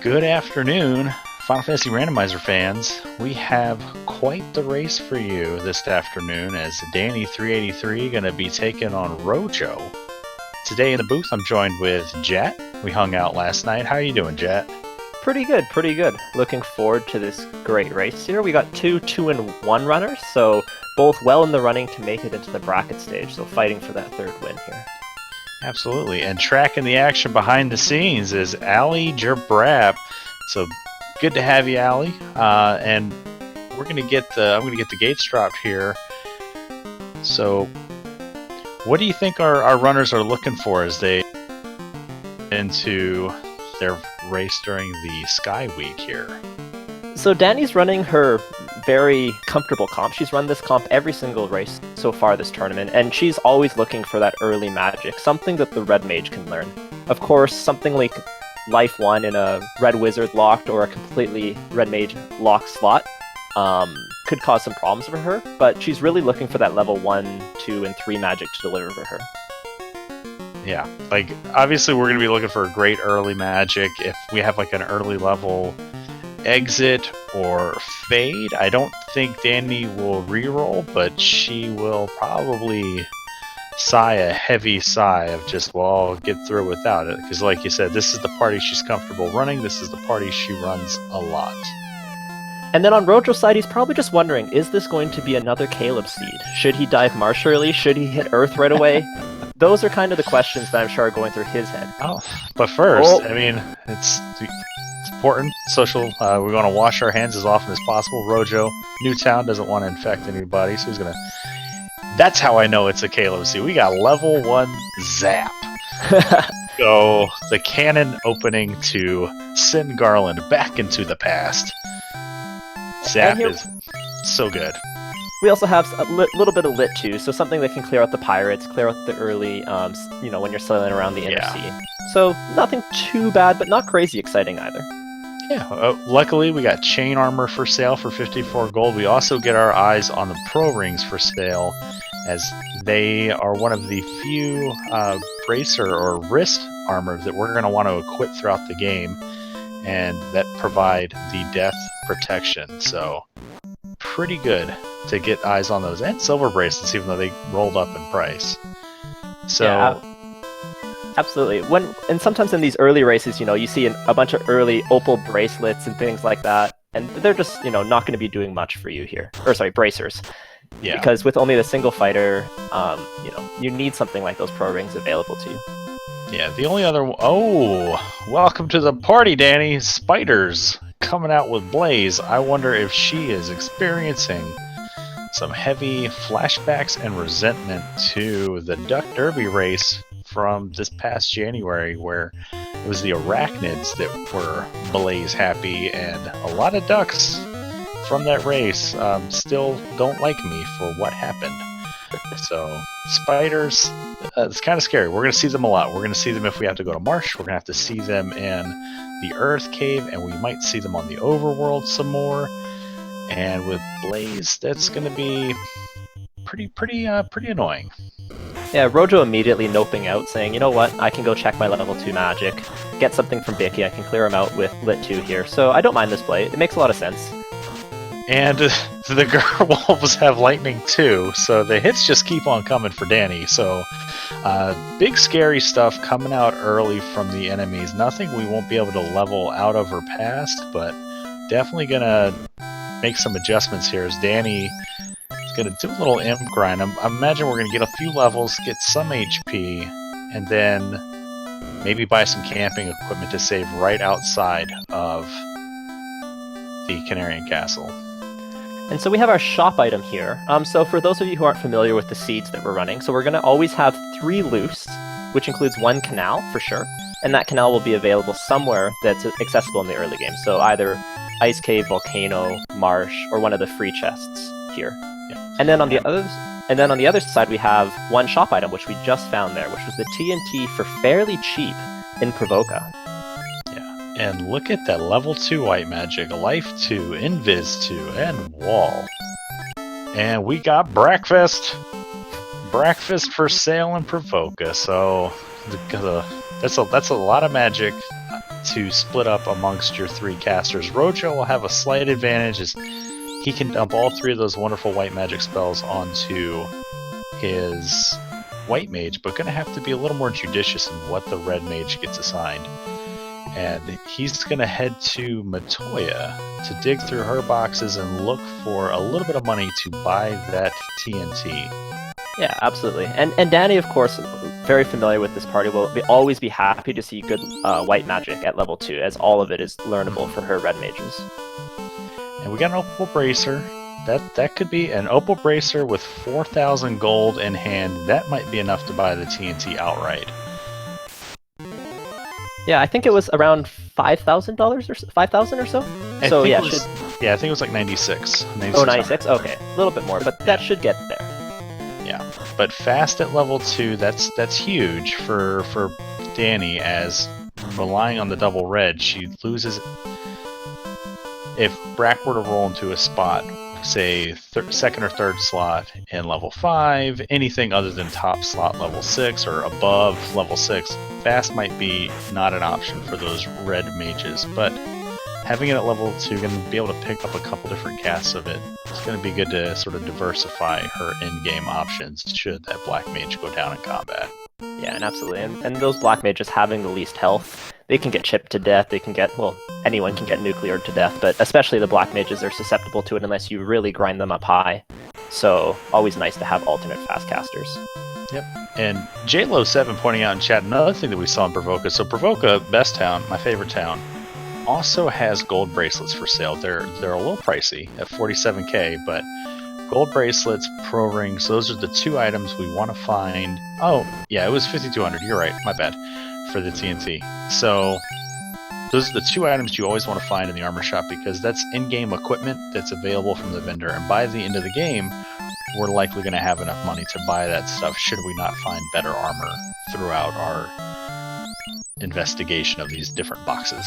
Good afternoon, Final Fantasy Randomizer fans. We have quite the race for you this afternoon as Dani3883 going to be taking on Rojo. Today in the booth I'm joined with Jet. We hung out last night. How are you doing, Jet? Pretty good, pretty good. Looking forward to this great race here. We got two 2-in-1 runners, so both well in the running to make it into the bracket stage, so fighting for that third win here. Absolutely, and tracking the action behind the scenes is Ali Jabrab. So good to have you, Ali. And we're gonna get I'm gonna get the gates dropped here. So, what do you think our runners are looking for as they into their race during the Sky Week here? So Dani's running her very comfortable comp. She's run this comp every single race so far this tournament, and she's always looking for that early magic, something that the Red Mage can learn. Of course, something like Life 1 in a Red Wizard locked or a completely Red Mage locked slot could cause some problems for her, but she's really looking for that level 1, 2, and 3 magic to deliver for her. Yeah, like, obviously we're going to be looking for a great early magic. If we have, like, an early level exit or fade, I don't think Dani will reroll, but she will probably sigh a heavy sigh of just, well, I'll get through without it. Because like you said, this is the party she's comfortable running. This is the party she runs a lot. And then on Rojo's side, he's probably just wondering, is this going to be another Caleb seed? Should he dive Marsh early? Should he hit Earth right away? Those are kind of the questions that I'm sure are going through his head. Oh, but first, I mean, it's important. Social, we want to wash our hands as often as possible. Rojo, Newtown doesn't want to infect anybody, so he's going to... That's how I know it's a Caleb seed. We got level 1 Zap. So, the cannon opening to send Garland back into the past. Zap is so good. We also have a little bit of lit too, so something that can clear out the pirates, clear out the early, when you're sailing around the inner sea. So nothing too bad, but not crazy exciting either. Yeah, luckily we got chain armor for sale for 54 gold. We also get our eyes on the pro rings for sale, as they are one of the few bracer or wrist armor that we're going to want to equip throughout the game, and that provide the death protection. So pretty good to get eyes on those, and silver bracelets, even though they rolled up in price. So yeah, absolutely. And sometimes in these early races, you see a bunch of early opal bracelets and things like that, and they're just not going to be doing much for you here. Or sorry, bracers. Yeah. Because with only the single fighter, you need something like those pro rings available to you. Yeah, the only other... Oh, welcome to the party, Dani. Spiders coming out with Blaze. I wonder if she is experiencing some heavy flashbacks and resentment to the Duck Derby race from this past January, where it was the arachnids that were Blaze happy, and a lot of ducks from that race still don't like me for what happened. So, spiders, it's kind of scary. We're going to see them a lot. We're going to see them if we have to go to Marsh. We're going to have to see them in the Earth Cave, and we might see them on the Overworld some more. And with Blaze, that's going to be pretty annoying. Yeah, Rojo immediately noping out, saying, you know what, I can go check my level 2 magic, get something from Vicky, I can clear him out with Lit 2 here. So I don't mind this play. It makes a lot of sense. And the Gerwolves have lightning too, so the hits just keep on coming for Dani. So big scary stuff coming out early from the enemies. Nothing we won't be able to level out of or past, but definitely gonna make some adjustments here as Dani is gonna do a little imp grind. I imagine we're gonna get a few levels, get some HP, and then maybe buy some camping equipment to save right outside of the Canarian Castle. And so we have our shop item here. So for those of you who aren't familiar with the seeds that we're running, so we're going to always have 3 loose, which includes 1 canal for sure, and that canal will be available somewhere that's accessible in the early game. So either Ice Cave, Volcano, Marsh, or one of the free chests here. Yeah. And then on the other side we have 1 shop item, which we just found there, which was the TNT for fairly cheap in Provoca. And look at that level 2 white magic, life 2, invis 2, and wall. And we got breakfast. Breakfast for sale in Provoca. So that's a lot of magic. to split up amongst your 3 casters. Rojo will have a slight advantage as he can dump all 3 of those wonderful white magic spells onto his white mage, but going to have to be a little more judicious in what the red mage gets assigned. And he's going to head to Matoya to dig through her boxes and look for a little bit of money to buy that TNT. Yeah, absolutely. And Danny, of course, very familiar with this party, will always be happy to see good white magic at level 2, as all of it is learnable for her red mages. And we got an Opal Bracer. That could be an Opal Bracer with 4,000 gold in hand. That might be enough to buy the TNT outright. Yeah, I think it was around $5,000 or 5,000 or so. I think it was like 96. Oh, 96? Okay, a little bit more, but that should get there. Yeah, but fast at level 2, that's huge for Dani, as relying on the double red, she loses. If Brack were to roll into a spot, say second or third slot in level 5, anything other than top slot level 6 or above level 6, fast might be not an option for those red mages, but having it at level 2, going to be able to pick up a couple different casts of it. It's going to be good to sort of diversify her in-game options should that black mage go down in combat. Yeah, and absolutely. And those black mages having the least health, they can get chipped to death, they can get, well, anyone can get nucleared to death, but especially the black mages are susceptible to it unless you really grind them up high. So, always nice to have alternate fast casters. Yep. And JLo7 pointing out in chat another thing that we saw in Provoca. So Provoca, best town, my favorite town, also has gold bracelets for sale. They're a little pricey at 47k, but gold bracelets, pro rings, those are the 2 items we want to find. Oh, yeah, it was 5200. You're right. My bad. For the TNT. So those are the 2 items you always want to find in the armor shop, because that's in-game equipment that's available from the vendor, and by the end of the game we're likely going to have enough money to buy that stuff should we not find better armor throughout our investigation of these different boxes.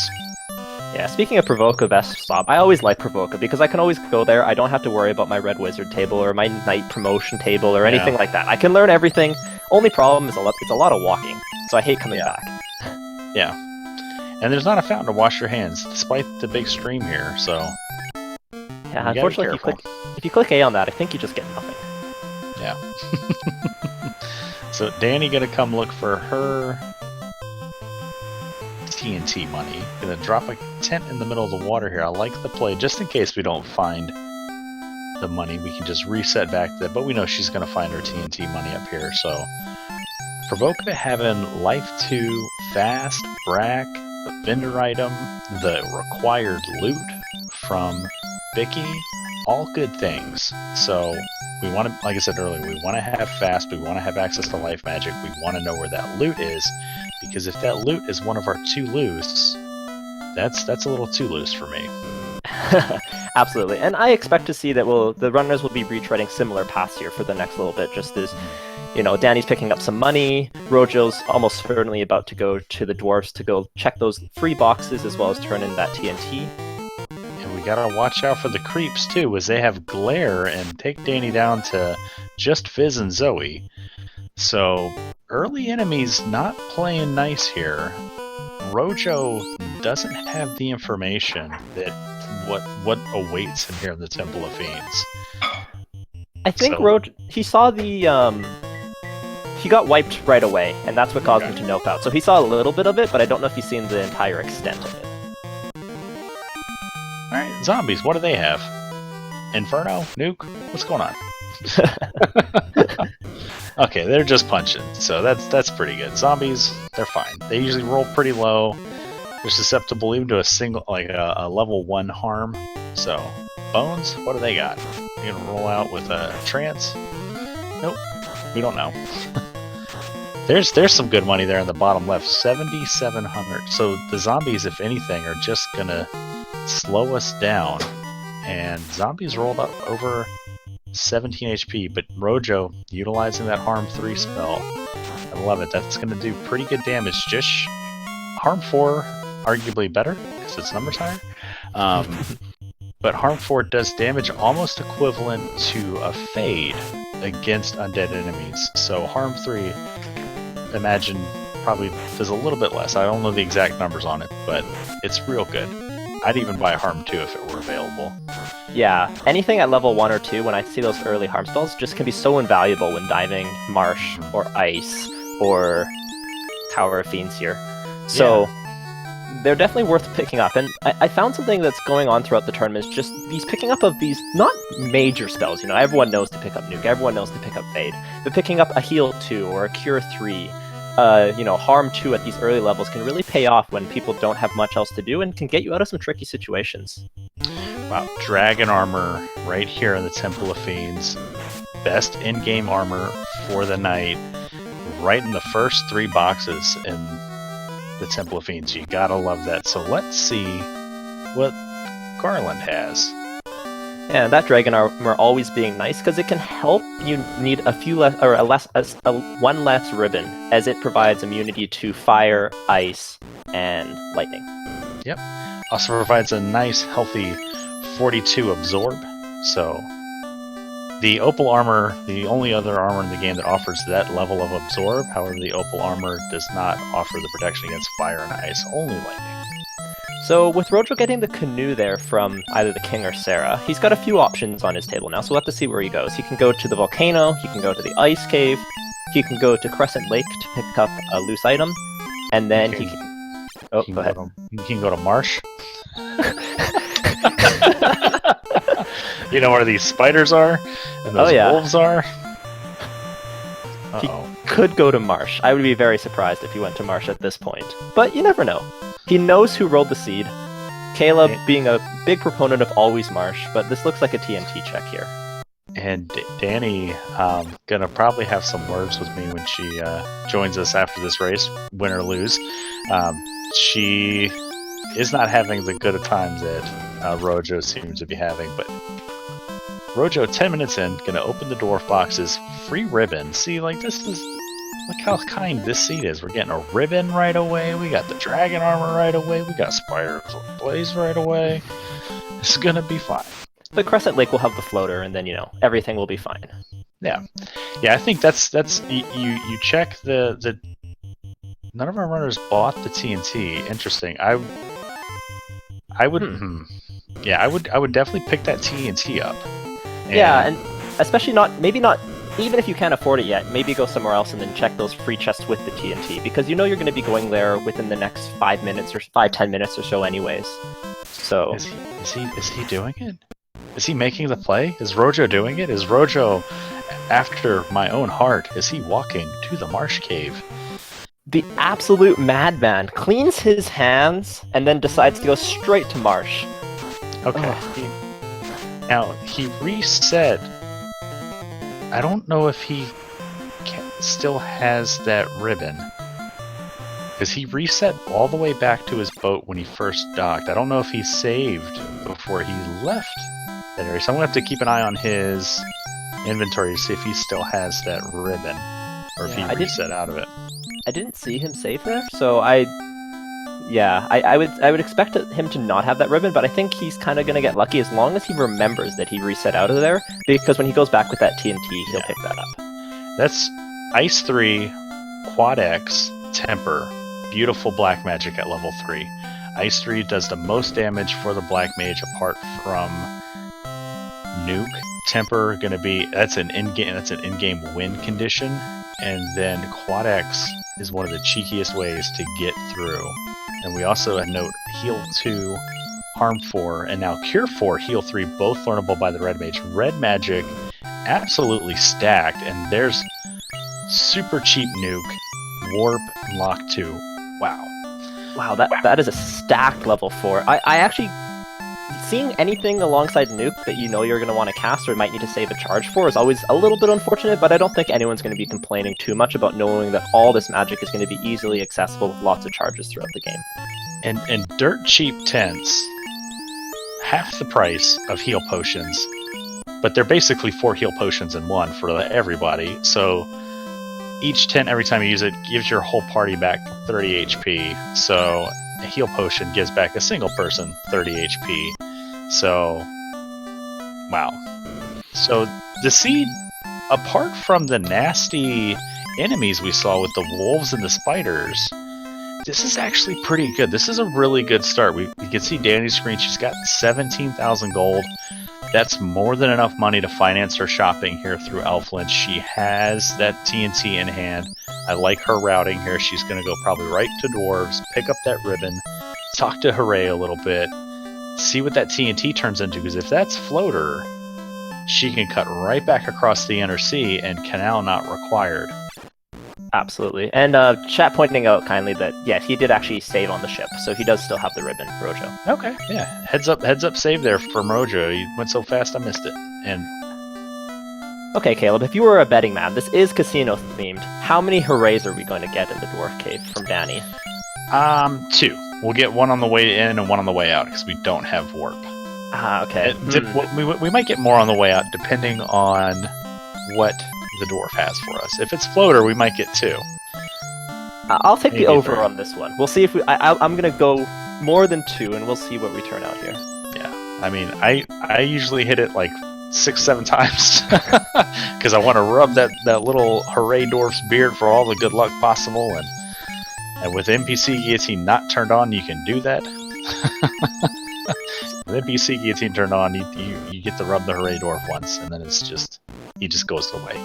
Yeah, speaking of Provoca best stop, I always like Provoca because I can always go there. I don't have to worry about my red wizard table or my knight promotion table or anything like that. I can learn everything. Only problem is it's a lot of walking, so I hate coming back. Yeah. And there's not a fountain to wash your hands, despite the big stream here, so... Yeah, unfortunately, if you click A on that, I think you just get nothing. Yeah. So Dani gonna come look for her TNT money. Gonna drop a tent in the middle of the water here. I like the play, just in case we don't find the money. We can just reset back to that, but we know she's gonna find her TNT money up here, so... Provoca having Life 2, Fast, Brack, the vendor item, the required loot from Bicky, all good things. So we want to, like I said earlier, we want to have Fast, we want to have access to life magic, we want to know where that loot is, because if that loot is one of our 2 loose, that's a little too loose for me. Absolutely, and I expect to see that the runners will be retreading similar paths here for the next little bit, just as, you know, Danny's picking up some money, Rojo's almost certainly about to go to the dwarves to go check those free boxes as well as turn in that TNT. And we gotta watch out for the creeps too, as they have glare and take Dani down to just Fizz and Zoe. So early enemies not playing nice here. Rojo doesn't have the information that what awaits him here in the Temple of Fiends. I think Rojo, he saw the he got wiped right away, and that's what caused him to nope out. So he saw a little bit of it, but I don't know if he's seen the entire extent of it. Alright, zombies, what do they have? Inferno? Nuke? What's going on? Okay, they're just punching, so that's pretty good. Zombies, they're fine. They usually roll pretty low. They're susceptible even to a single, like a level 1 harm. So, Bones, what do they got? They gonna roll out with a trance? Nope, we don't know. There's some good money there in the bottom left, 7,700. So the zombies, if anything, are just gonna slow us down. And zombies rolled up over 17 HP, but Rojo utilizing that Harm 3 spell. I love it. That's gonna do pretty good damage. Just Harm 4, arguably better because it's numbers higher. But Harm 4 does damage almost equivalent to a Fade against undead enemies. So Harm 3, imagine probably does a little bit less. I don't know the exact numbers on it, but it's real good. I'd even buy Harm 2 if it were available. Yeah, anything at level 1 or 2, when I see those early harm spells, just can be so invaluable when diving Marsh or Ice or Tower of Fiends here. So they're definitely worth picking up. And I found something that's going on throughout the tournament is just these picking up of these, not major spells, you know, everyone knows to pick up Nuke, everyone knows to pick up Fade, but picking up a Heal 2 or a Cure 3, you know, Harm 2 at these early levels can really pay off when people don't have much else to do and can get you out of some tricky situations. Wow, Dragon Armor right here in the Temple of Fiends. Best in-game armor for the night. Right in the first 3 boxes in the Temple of Fiends. You gotta love that. So let's see what Garland has. Yeah, that Dragon Armor always being nice because it can help you need a few less, or one less ribbon, as it provides immunity to fire, ice, and lightning. Yep. Also provides a nice, healthy 42 absorb. So the Opal Armor, the only other armor in the game that offers that level of absorb. However, the Opal Armor does not offer the protection against fire and ice, only lightning. So with Rojo getting the canoe there from either the King or Sarah, he's got a few options on his table now, so we'll have to see where he goes. He can go to the volcano, he can go to the ice cave, he can go to Crescent Lake to pick up a loose item, and then he can... Oh, go ahead. You can go to Marsh. You know where these spiders are? And those wolves are? He could go to Marsh. I would be very surprised if he went to Marsh at this point. But you never know. He knows who rolled the seed. Caleb being a big proponent of always Marsh, but this looks like a TNT check here. And Danny gonna probably have some words with me when she joins us after this race, win or lose. She is not having the good of times that Rojo seems to be having, but Rojo, 10 minutes in, gonna open the dwarf boxes, free ribbon. See, like, this is, look how kind this seed is. We're getting a ribbon right away, we got the dragon armor right away, we got Spider Blaze right away. This is gonna be fine. The Crescent Lake will have the floater, and then, you know, everything will be fine. Yeah. Yeah, I think that's you check the none of our runners bought the TNT. Interesting. I would yeah, I would definitely pick that TNT up. Yeah, and especially maybe not, even if you can't afford it yet, maybe go somewhere else and then check those free chests with the TNT, because you know you're going to be going there within the next 10 minutes or so anyways. So is he doing it? Is he making the play? Is Rojo doing it? Is Rojo, after my own heart, is he walking to the Marsh Cave? The absolute madman cleans his hands and then decides to go straight to Marsh. Okay. Now, he reset. I don't know if he still has that ribbon. Because he reset all the way back to his boat when he first docked. I don't know if he saved before he left that area. So I'm going to have to keep an eye on his inventory to see if he still has that ribbon. Or if he reset out of it. I didn't see him save there, so I would expect him to not have that ribbon, but I think he's kind of going to get lucky as long as he remembers that he reset out of there, because when he goes back with that TNT, he'll pick that up. That's Ice 3, Quad X, Temper, beautiful Black Magic at level 3. Ice 3 does the most damage for the Black Mage apart from Nuke. Temper gonna be, that's an in-game win condition, and then Quad X is one of the cheekiest ways to get through. And we also note Heal 2, Harm 4, and now Cure 4, Heal 3, both learnable by the Red Mage. Red Magic, absolutely stacked, and there's super cheap Nuke, Warp, and Lock 2. Wow. Wow, that is a stacked level 4. I actually, seeing anything alongside Nuke that you know you're going to want to cast or might need to save a charge for is always a little bit unfortunate, but I don't think anyone's going to be complaining too much about knowing that all this magic is going to be easily accessible with lots of charges throughout the game. And dirt cheap tents, half the price of heal potions, but they're basically 4 heal potions in one for everybody, so each tent, every time you use it, gives your whole party back 30 HP, so a heal potion gives back a single person 30 HP. So, wow. So, the seed, apart from the nasty enemies we saw with the wolves and the spiders, this is actually pretty good. This is a really good start. We can see Danny's screen. She's got 17,000 gold. That's more than enough money to finance her shopping here through Elfland. She has that TNT in hand. I like her routing here. She's going to go probably right to dwarves, pick up that ribbon, talk to Hooray a little bit, see what that TNT turns into, because if that's floater, she can cut right back across the inner sea and canal not required. Absolutely. And chat pointing out kindly that, yeah, he did actually save on the ship, so he does still have the ribbon, Rojo. Okay, yeah. Heads up save there from Rojo. He went so fast I missed it. And okay, Caleb, if you were a betting man, this is casino themed. How many hoorays are we going to get in the Dwarf Cave from Danny? 2. We'll get one on the way in and one on the way out, because we don't have warp. Ah, okay. We might get more on the way out, depending on what the dwarf has for us. If it's floater, we might get 2. I'll take Maybe the over 3. on this one. We'll see if I'm going to go more than 2, and we'll see what we turn out here. Yeah, I mean, I usually hit it like 6-7 times, because I want to rub that little Hooray Dwarf's beard for all the good luck possible, and with NPC Guillotine not turned on, you can do that. With NPC Guillotine turned on, you get to rub the Hooray Dwarf once, and then he just goes away.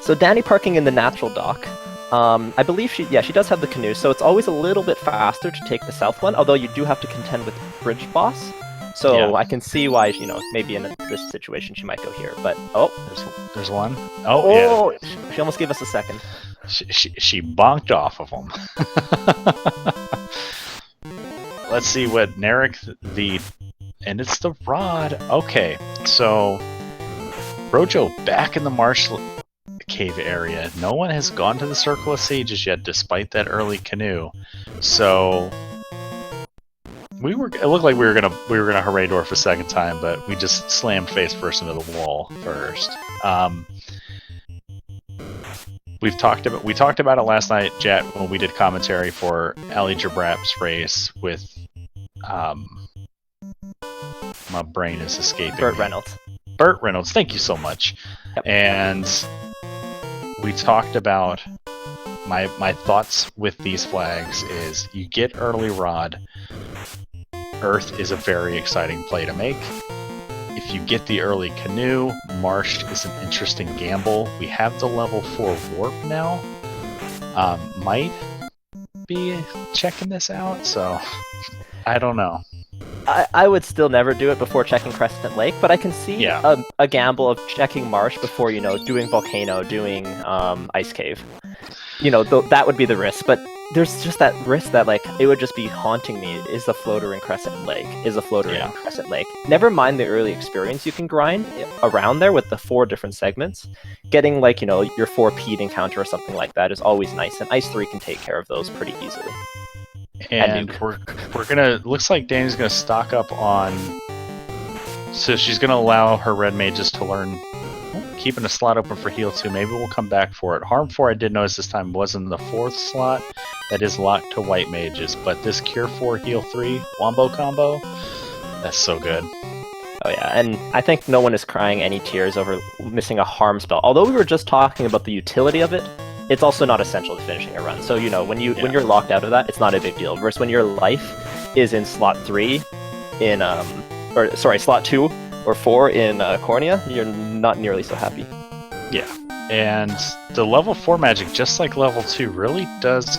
So Danny parking in the natural dock. I believe she does have the canoe, so it's always a little bit faster to take the south one, although you do have to contend with Bridge Boss. So yeah. I can see why, maybe in this situation she might go here, but there's one. Oh yeah. She almost gave us a second. She bonked off of him. Let's see what Narek and it's the rod. Okay, so Rojo back in the marsh cave area. No one has gone to the Circle of Sages yet, despite that early canoe. So it looked like we were gonna Hooray Dwarf a second time, but we just slammed face first into the wall first. We talked about it last night, Jet, when we did commentary for Ali Jabrap's race with my brain is escaping. Burt Reynolds. Burt Reynolds, thank you so much. Yep. And we talked about my thoughts with these flags is you get early rod. Earth is a very exciting play to make. If you get the early canoe, Marsh is an interesting gamble. We have the level 4 warp now. Might be checking this out, so I don't know. I would still never do it before checking Crescent Lake, but I can see a gamble of checking Marsh before, doing Volcano, doing Ice Cave. That would be the risk, but there's just that risk that, it would just be haunting me. Is the floater in Crescent Lake? Is a floater in Crescent Lake? Never mind the early experience you can grind around there with the 4 different segments. Getting, your 4 P'd encounter or something like that is always nice, and Ice 3 can take care of those pretty easily. And we're gonna, looks like Danny's gonna stock up on, so she's gonna allow her red mages to learn, keeping a slot open for heal 2. Maybe we'll come back for it. Harm 4 I did notice this time was in the 4th slot. That is locked to white mages, but this Cure 4 heal 3 wombo combo, that's so good. Oh yeah, and I think no one is crying any tears over missing a harm spell. Although we were just talking about the utility of it, it's also not essential to finishing a run. So when you're locked out of that, it's not a big deal. Versus when your life is in slot 3 in slot 2 or 4 in Cornea, you're not nearly so happy. Yeah, and the level 4 magic, just like level 2, really does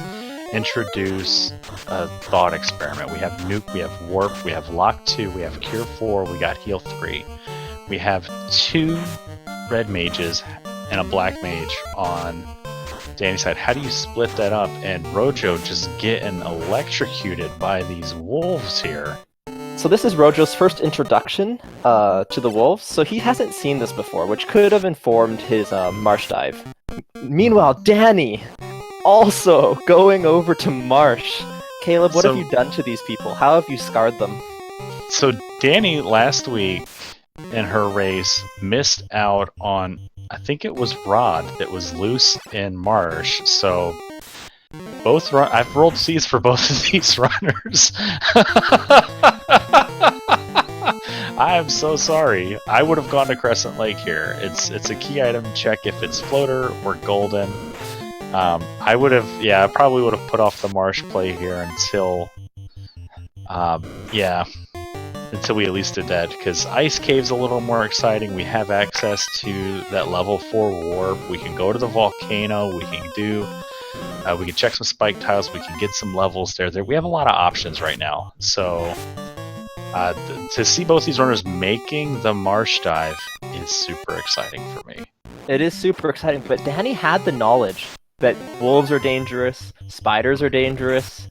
introduce a thought experiment. We have Nuke, we have Warp, we have Lock 2, we have Cure 4, we got Heal 3. We have 2 red mages and a black mage on Danny's side. How do you split that up? And Rojo just getting electrocuted by these wolves here. So this is Rojo's first introduction to the wolves, so he hasn't seen this before, which could have informed his marsh dive. Meanwhile, Danny also going over to marsh. Caleb, what have you done to these people? How have you scarred them? So Danny last week in her race missed out on, I think it was Rod that was loose in marsh, so I've rolled C's for both of these runners. I am so sorry. I would have gone to Crescent Lake here. It's a key item check if it's floater or golden. I would have, yeah, I probably would have put off the marsh play here until, yeah, until we at least did that, because Ice Cave's a little more exciting. We have access to that level 4 warp. We can go to the volcano. We can do, we can check some spike tiles. We can get some levels there. We have a lot of options right now. So to see both these runners making the marsh dive is super exciting for me. It is super exciting, but Danny had the knowledge that wolves are dangerous, spiders are dangerous.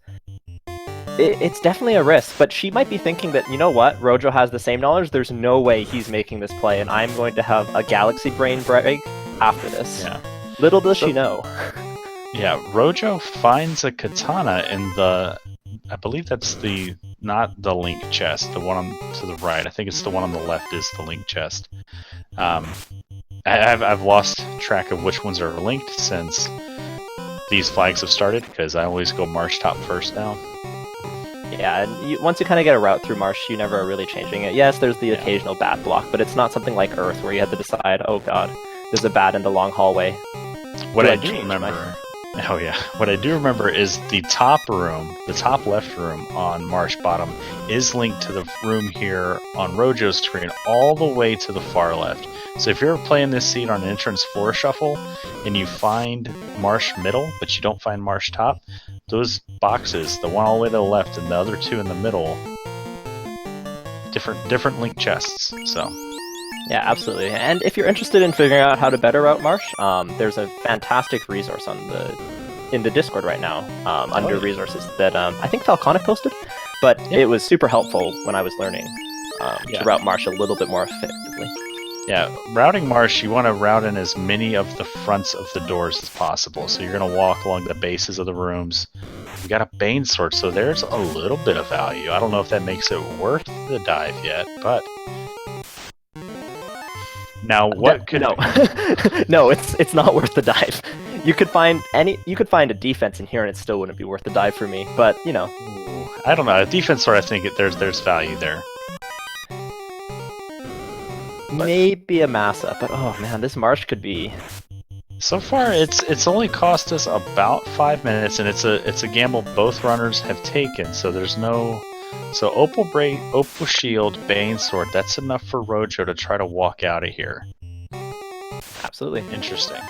It's definitely a risk, but she might be thinking that, you know what, Rojo has the same knowledge, there's no way he's making this play, and I'm going to have a galaxy brain break after this. Yeah. Little does she know. Yeah, Rojo finds a katana in the, I believe that's the, not the link chest, the one to the right. I think it's the one on the left is the link chest. I've lost track of which ones are linked since these flags have started, because I always go marsh top first now. Yeah, and once you kind of get a route through marsh, you never are really changing it. Yes, there's the occasional bat block, but it's not something like Earth where you have to decide, oh god, there's a bat in the long hallway. What I do remember, oh yeah, what I do remember is the top room, the top left room on Marsh Bottom is linked to the room here on Rojo's screen all the way to the far left. So if you're playing this seed on entrance 4 shuffle and you find Marsh Middle, but you don't find Marsh Top, those boxes, the one all the way to the left and the other 2 in the middle, different link chests. So yeah, absolutely. And if you're interested in figuring out how to better route marsh, there's a fantastic resource in the Discord right now under resources that I think Falconic posted, but it was super helpful when I was learning to route marsh a little bit more effectively. Yeah, routing marsh, you want to route in as many of the fronts of the doors as possible. So you're going to walk along the bases of the rooms. We got a Bane Sword, so there's a little bit of value. I don't know if that makes it worth the dive yet, but now what could no no, it's not worth the dive. You could find a defense in here and it still wouldn't be worth the dive for me, but you know. I don't know. A defense sword, I think there's value there. Maybe a massa, but oh man, this marsh could be. So far, it's only cost us about 5 minutes, and it's a gamble both runners have taken. So there's no, so Opal Shield, Bane Sword. That's enough for Rojo to try to walk out of here. Absolutely interesting.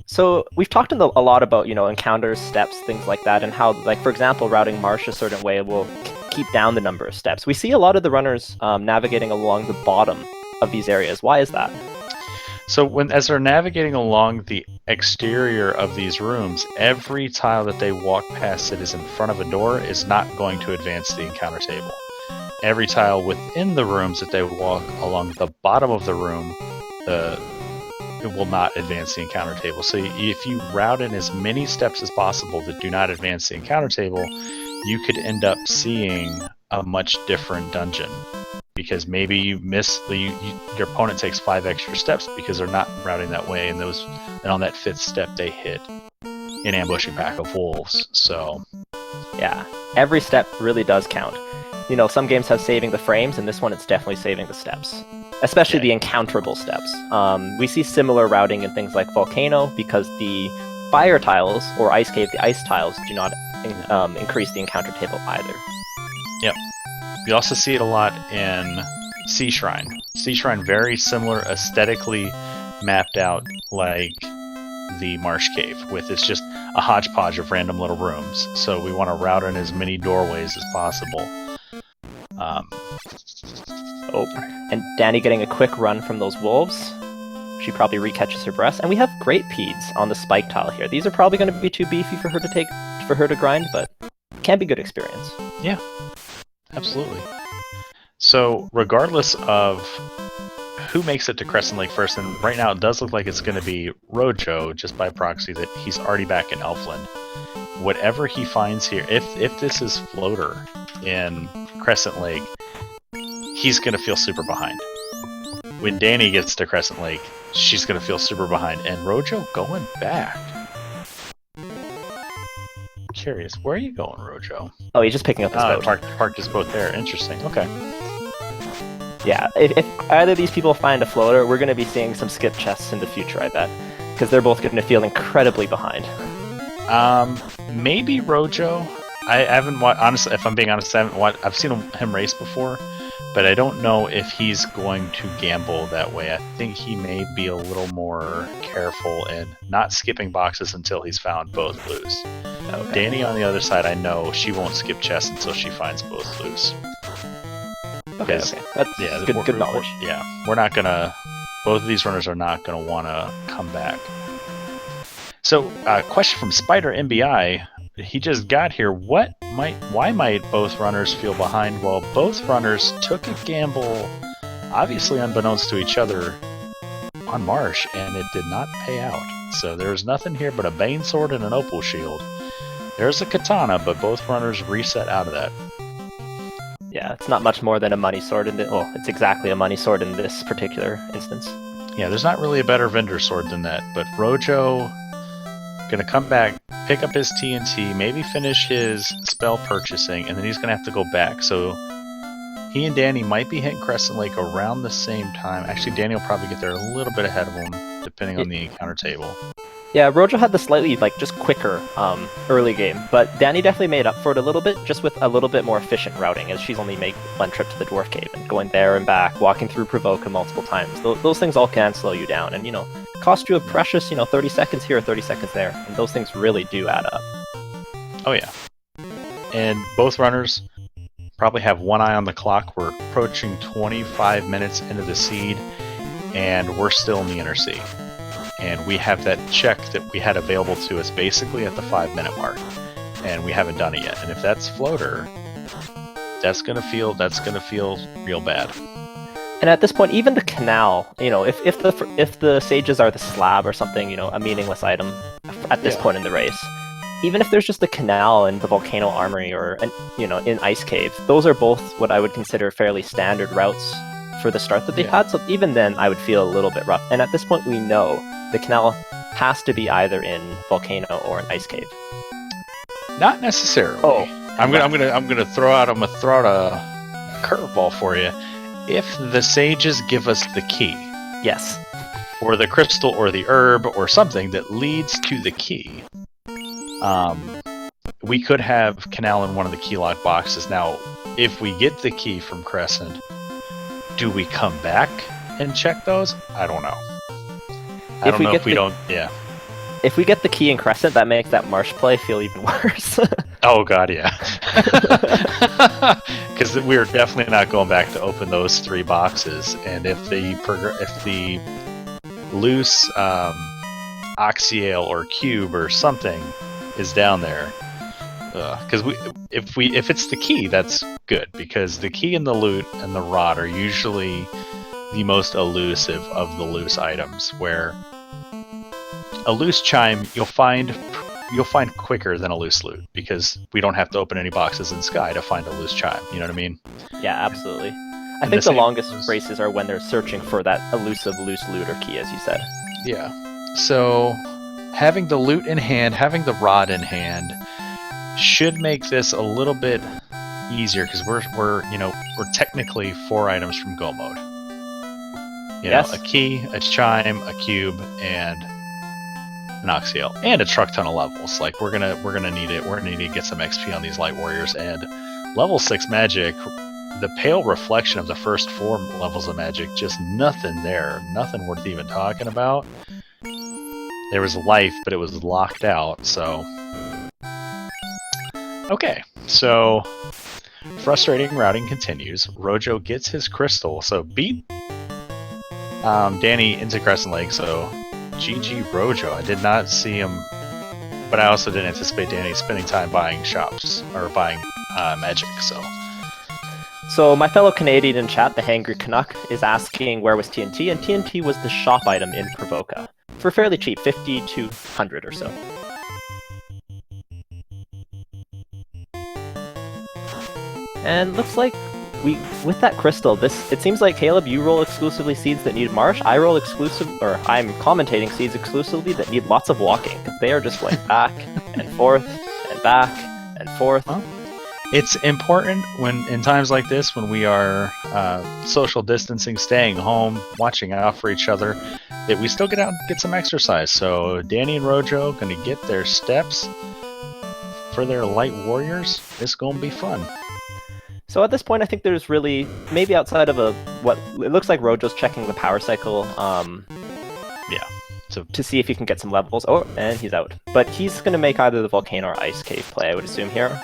So we've talked a lot about encounters, steps, things like that, and how, like for example, routing marsh a certain way will keep down the number of steps. We see a lot of the runners navigating along the bottom of these areas. Why is that? So as they're navigating along the exterior of these rooms, every tile that they walk past that is in front of a door is not going to advance the encounter table. Every tile within the rooms that they walk along the bottom of the room, it will not advance the encounter table. So if you route in as many steps as possible that do not advance the encounter table, you could end up seeing a much different dungeon. Because maybe you miss your opponent takes 5 extra steps because they're not routing that way, and on that 5th step they hit an ambushing pack of wolves. So yeah, every step really does count. Some games have saving the frames, and this one it's definitely saving the steps, especially the encounterable steps. We see similar routing in things like Volcano because the fire tiles or Ice Cave, the ice tiles, do not increase the encounter table either. Yep. We also see it a lot in Sea Shrine. Sea Shrine, very similar, aesthetically mapped out like the Marsh Cave, with it's just a hodgepodge of random little rooms. So we want to route in as many doorways as possible. And Danny getting a quick run from those wolves. She probably recatches her breath. And we have great peds on the spike tile here. These are probably going to be too beefy for her to grind, but can be good experience. Yeah. Absolutely. So, regardless of who makes it to Crescent Lake first, and right now it does look like it's going to be Rojo, just by proxy that he's already back in Elfland. Whatever he finds here, if this is Floater in Crescent Lake, he's going to feel super behind. When Danny gets to Crescent Lake, she's going to feel super behind. And Rojo going back. Curious, where are you going, Rojo? Oh, he's just picking up his boat. Parked his boat there. Interesting. Okay. Yeah, if either of these people find a floater, we're going to be seeing some skip chests in the future, I bet. Because they're both going to feel incredibly behind. Maybe Rojo. I haven't watched, honestly, if I'm being honest, I haven't watched, I've seen him race before, but I don't know if he's going to gamble that way. I think he may be a little more careful in not skipping boxes until he's found both loose. Okay. Dani on the other side, I know she won't skip chests until she finds both loose. Okay, Yes. okay. That's Yeah, good knowledge. Yeah, we're not gonna. Both of these runners are not gonna want to come back. So, question from Spider MBI. He just got here. Why might both runners feel behind? Well, both runners took a gamble, obviously unbeknownst to each other, on Marsh, and it did not pay out. So there's nothing here but a Bane Sword and an Opal Shield. There's a Katana, but both runners reset out of that. Yeah, it's not much more than a money sword in well, it's exactly a money sword in this particular instance. Yeah, there's not really a better vendor sword than that, but Rojo gonna come back, pick up his TNT, maybe finish his spell purchasing, and then he's gonna have to go back. So he and Dani might be hitting Crescent Lake around the same time. Actually, Dani will probably get there a little bit ahead of him, depending on the encounter table. Yeah, Rojo had the slightly, just quicker early game, but Dani definitely made up for it a little bit, just with a little bit more efficient routing, as she's only made one trip to the Dwarf Cave, and going there and back, walking through Provoca multiple times. Those things all can slow you down, and, cost you a precious, 30 seconds here or 30 seconds there, and those things really do add up. Oh yeah. And both runners probably have one eye on the clock. We're approaching 25 minutes into the seed, and we're still in the inner sea. And we have that check that we had available to us basically at the 5-minute mark, and we haven't done it yet. And if that's floater, that's gonna feel real bad. And at this point, even the canal, if the sages are the slab or something, a meaningless item at this point in the race, even if there's just the canal and the volcano armory or in Ice Cave, those are both what I would consider fairly standard routes for the start that they've had. So even then, I would feel a little bit rough. And at this point, we know the canal has to be either in volcano or an Ice Cave. Not necessarily. Oh, I'm gonna throw out a curveball for you. If the sages give us the key, yes, or the crystal or the herb or something that leads to the key, we could have canal in one of the key lock boxes. Now, if we get the key from Crescent, do we come back and check those? I don't know. Yeah. If we get the key in Crescent, that makes that Marsh play feel even worse. Oh god, yeah. Because we're definitely not going back to open those 3 boxes, and if the loose Oxyale or Cube or something is down there, because if it's the key, that's good, because the key and the loot and the rod are usually the most elusive of the loose items, where a loose chime you'll find quicker than a loose loot, because we don't have to open any boxes in Sky to find a loose chime. You know what I mean? Yeah, absolutely. I think the longest races are when they're searching for that elusive loose loot or key, as you said. Yeah. So having the loot in hand, having the rod in hand, should make this a little bit easier, because we're technically 4 items from go mode. Yes. A key, a chime, a cube, and an Oxyale, and a truck ton of levels. Like we're gonna need it. We're gonna need to get some XP on these light warriors, and level 6 magic. The pale reflection of the first 4 levels of magic, just nothing there, nothing worth even talking about. There was life, but it was locked out. So okay, so frustrating routing continues. Rojo gets his crystal, so beat Dani into Crescent Lake. So GG Rojo. I did not see him, but I also didn't anticipate Dani spending time buying shops or buying magic. So my fellow Canadian in chat, the Hangry Canuck, is asking where was TNT, and TNT was the shop item in Provoca for fairly cheap, 50 to 100 or so. And looks like with that crystal, it seems like Caleb, you roll exclusively seeds that need Marsh. I'm commentating seeds exclusively that need lots of walking, because they are just going back and forth and back and forth. Well, it's important in times like this, when we are social distancing, staying home, watching out for each other, we still get out and get some exercise. So Danny and Rojo going to get their steps for their light warriors. It's going to be fun. So at this point, I think there's really, maybe outside of what it looks like Rojo's checking the power cycle. Yeah. To see if he can get some levels. Oh, and he's out. But he's going to make either the volcano or ice cave play, I would assume here.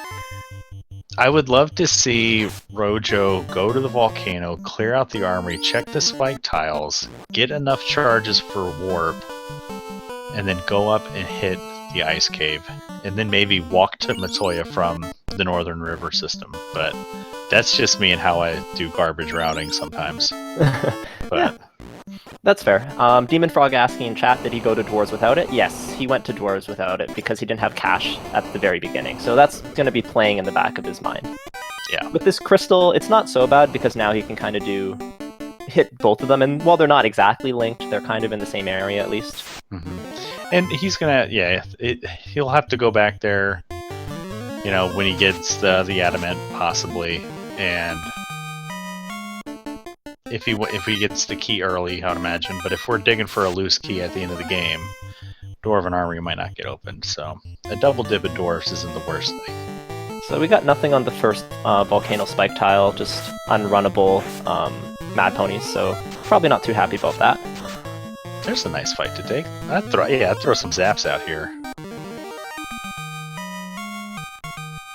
I would love to see Rojo go to the volcano, clear out the armory, check the spike tiles, get enough charges for warp, and then go up and hit the ice cave, and then maybe walk to Matoya from the Northern River system. But that's just me and how I do garbage routing sometimes. But yeah. That's fair. Demon Frog asking in chat, did he go to Dwarves without it? Yes, he went to Dwarves without it because he didn't have cash at the very beginning. So that's going to be playing in the back of his mind. Yeah. With this crystal, it's not so bad because now he can kind of hit both of them. And while they're not exactly linked, they're kind of in the same area at least. Mm-hmm. And he's going to, he'll have to go back there, when he gets the adamant, possibly. And if he gets the key early, I would imagine. But if we're digging for a loose key at the end of the game, Dwarven Armory might not get opened. So a double dip of dwarves isn't the worst thing. So we got nothing on the first volcano spike tile, just unrunnable mad ponies. So probably not too happy about that. There's a nice fight to take. I'd throw some zaps out here.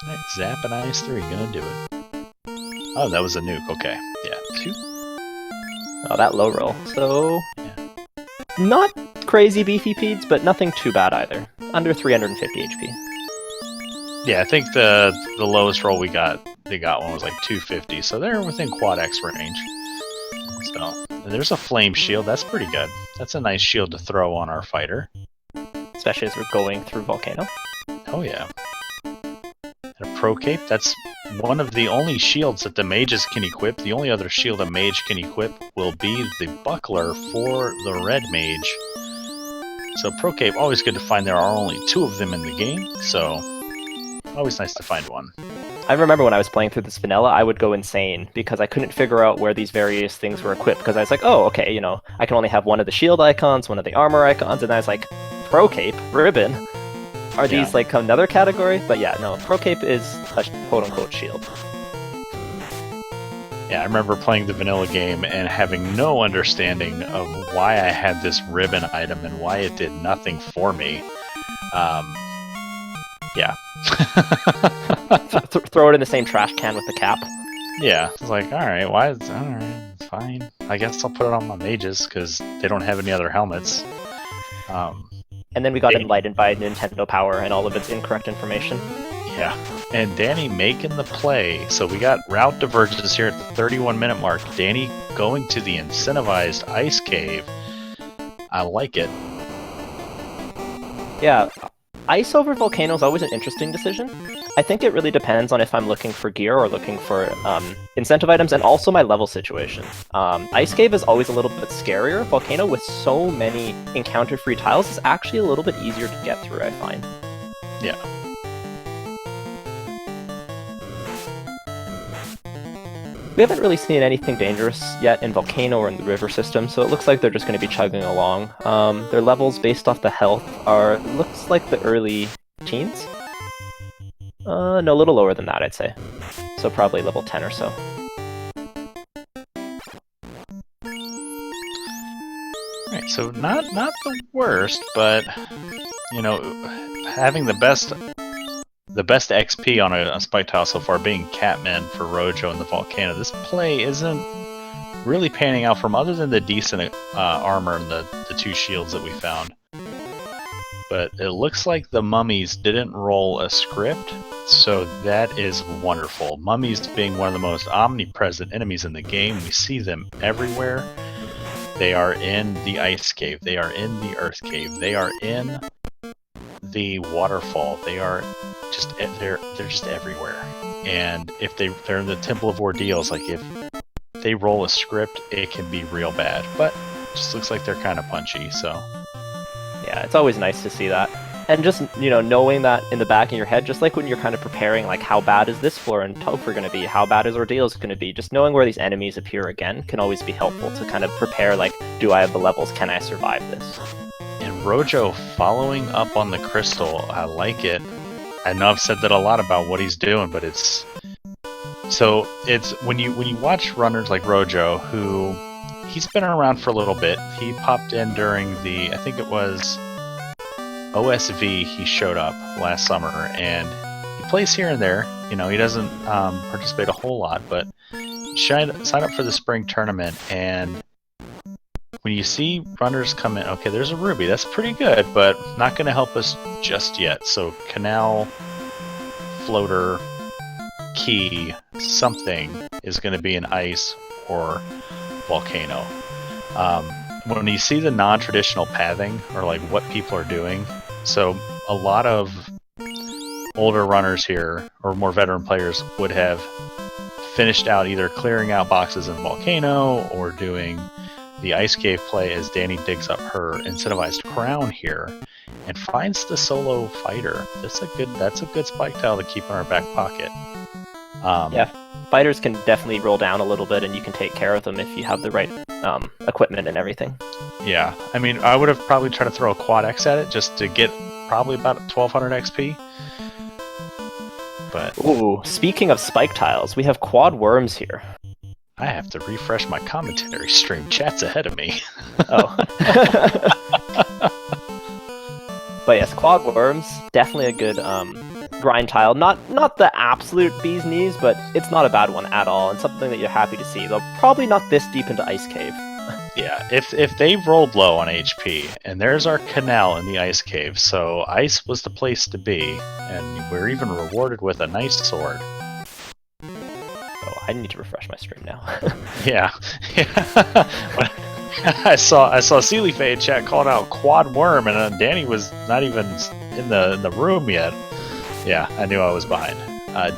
Right, Zap and Ice 3 gonna do it. Oh, that was a nuke. Okay, yeah, 2. Oh, that low roll. So, not crazy beefy peds, but nothing too bad either. Under 350 HP. Yeah, I think the lowest roll they got one was like 250, so they're within quad X range. So, there's a flame shield. That's pretty good. That's a nice shield to throw on our fighter. Especially as we're going through Volcano. Oh yeah. And a Pro Cape, that's one of the only shields that the mages can equip. The only other shield a mage can equip will be the buckler for the red mage. So Pro Cape, always good to find. There are only 2 of them in the game, so always nice to find one. I remember when I was playing through this vanilla, I would go insane because I couldn't figure out where these various things were equipped, because I was like, oh, okay, I can only have one of the shield icons, one of the armor icons, and I was like, Pro Cape? Ribbon? Are these like another category? But yeah, no, Pro Cape is a quote-unquote shield. Yeah, I remember playing the vanilla game and having no understanding of why I had this ribbon item and why it did nothing for me. Yeah. Throw it in the same trash can with the cap. Yeah, it's like, alright, it's fine. I guess I'll put it on my mages, because they don't have any other helmets. And then we got enlightened by Nintendo Power and all of its incorrect information. Yeah, and Danny making the play. So we got route divergence here at the 31-minute mark. Danny going to the incentivized ice cave. I like it. Yeah, ice over volcano is always an interesting decision. I think it really depends on if I'm looking for gear or looking for incentive items, and also my level situation. Ice Cave is always a little bit scarier. Volcano, with so many encounter-free tiles, is actually a little bit easier to get through, I find. Yeah. We haven't really seen anything dangerous yet in Volcano or in the river system, so it looks like they're just going to be chugging along. Their levels based off the health looks like the early teens? No, a little lower than that, I'd say. So probably level 10 or so. Right, so not the worst, but having the best XP on a spike tile so far being Catman for Rojo and the Volcano. This play isn't really panning out from other than the decent armor and the 2 shields that we found. But it looks like the mummies didn't roll a script, so that is wonderful. Mummies being one of the most omnipresent enemies in the game. We see them everywhere. They are in the ice cave. They are in the earth cave. They are in the waterfall. They are just they're just everywhere. And if they're in the Temple of Ordeals, like if they roll a script, it can be real bad. But it just looks like they're kind of punchy, so. Yeah, it's always nice to see that. And just, knowing that in the back of your head, just like when you're kind of preparing, like, how bad is this floor and Topher going to be? How bad is Ordeal's going to be? Just knowing where these enemies appear again can always be helpful to kind of prepare, like, do I have the levels? Can I survive this? And Rojo following up on the crystal, I like it. I know I've said that a lot about what he's doing, but it's when you watch runners like Rojo, who he's been around for a little bit. He popped in during I think it was OSV, he showed up last summer, and he plays here and there. He doesn't participate a whole lot, but sign up for the spring tournament, and when you see runners come in, okay, there's a Ruby, that's pretty good, but not going to help us just yet. So Canal, Floater, Key, something is going to be an Ice or Volcano. When you see the non-traditional pathing, or like what people are doing, so a lot of older runners here, or more veteran players, would have finished out either clearing out boxes in Volcano or doing the Ice Cave play as Dani digs up her incentivized crown here and finds the solo fighter. That's a good spike tile to keep in our back pocket. Yeah, fighters can definitely roll down a little bit, and you can take care of them if you have the right equipment and everything. Yeah, I mean, I would have probably tried to throw a quad X at it just to get probably about 1200 XP. But ooh, speaking of spike tiles, we have quad worms here. I have to refresh my commentary stream. Chat's ahead of me. Oh. But yes, quad worms, definitely a good grind tile. Not the absolute bee's knees, but it's not a bad one at all, and something that you're happy to see, though probably not this deep into Ice Cave. Yeah, if they've rolled low on HP, and there's our canal in the Ice Cave, so Ice was the place to be, and we're even rewarded with a nice sword. Oh, I need to refresh my stream now. Yeah. I saw Sealy Fade chat called out quad worm, and Dani was not even in the room yet. Yeah, I knew I was behind.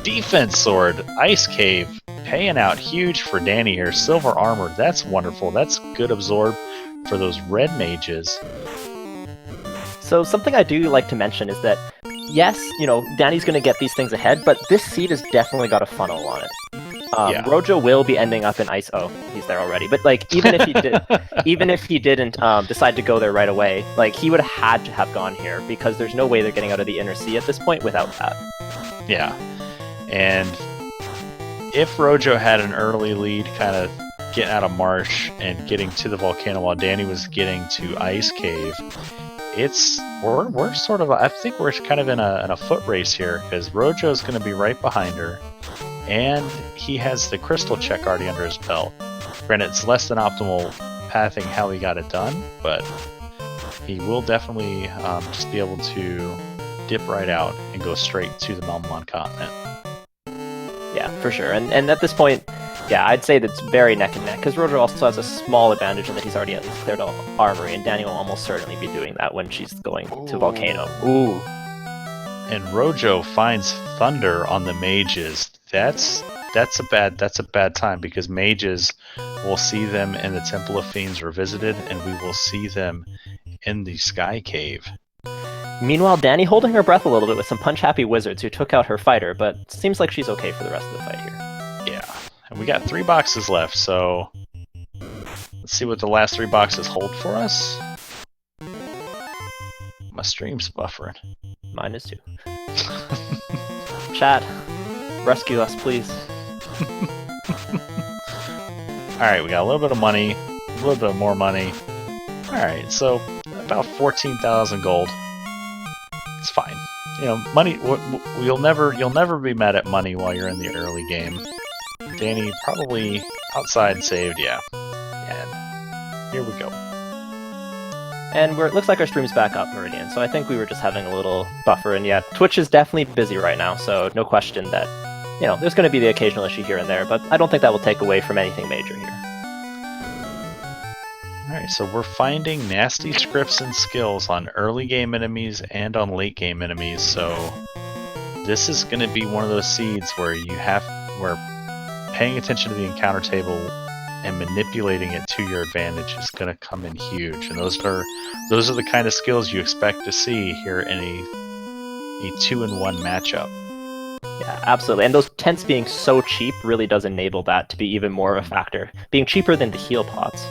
Defense sword, Ice Cave, paying out huge for Dani here. Silver armor, that's wonderful. That's good absorb for those red mages. So something I do like to mention is that, yes, Dani's going to get these things ahead, but this seed has definitely got a funnel on it. Yeah. Rojo will be ending up in Ice. Oh, he's there already. But like, even if he didn't decide to go there right away, like he would have had to have gone here because there's no way they're getting out of the inner sea at this point without that. Yeah, and if Rojo had an early lead, kind of getting out of Marsh and getting to the volcano while Dani was getting to Ice Cave, we're sort of, I think we're kind of in a foot race here, because Rojo's going to be right behind her, and he has the crystal check already under his belt. Granted, it's less than optimal pathing how he got it done, but he will definitely just be able to dip right out and go straight to the Melmon continent. Yeah, for sure. And at this point, yeah, I'd say that's very neck and neck, because Rojo also has a small advantage in that he's already at least cleared all armory, and Dani will almost certainly be doing that when she's going to Volcano. Ooh. And Rojo finds Thunder on the mages. That's a bad time, because mages will see them in the Temple of Fiends Revisited, and we will see them in the Sky Cave. Meanwhile, Dani holding her breath a little bit with some punch-happy wizards who took out her fighter, but seems like she's okay for the rest of the fight here. Yeah, and we got 3 boxes left, so let's see what the last 3 boxes hold for us. My stream's buffering. Mine is too. Chat, rescue us, please. Alright, we got a little bit of money, a little bit more money. Alright, so about 14,000 gold. It's fine. Money. You'll never be mad at money while you're in the early game. Dani probably outside saved, yeah. And here we go. And it looks like our stream's back up, Meridian. So I think we were just having a little buffer, and yeah, Twitch is definitely busy right now. So no question that there's going to be the occasional issue here and there, but I don't think that will take away from anything major here. Alright, so we're finding nasty scripts and skills on early game enemies and on late game enemies, so this is going to be one of those seeds where we're paying attention to the encounter table and manipulating it to your advantage is going to come in huge. And those are the kind of skills you expect to see here in a 2-in-1 matchup. Yeah, absolutely. And those tents being so cheap really does enable that to be even more of a factor. Being cheaper than the heal pots.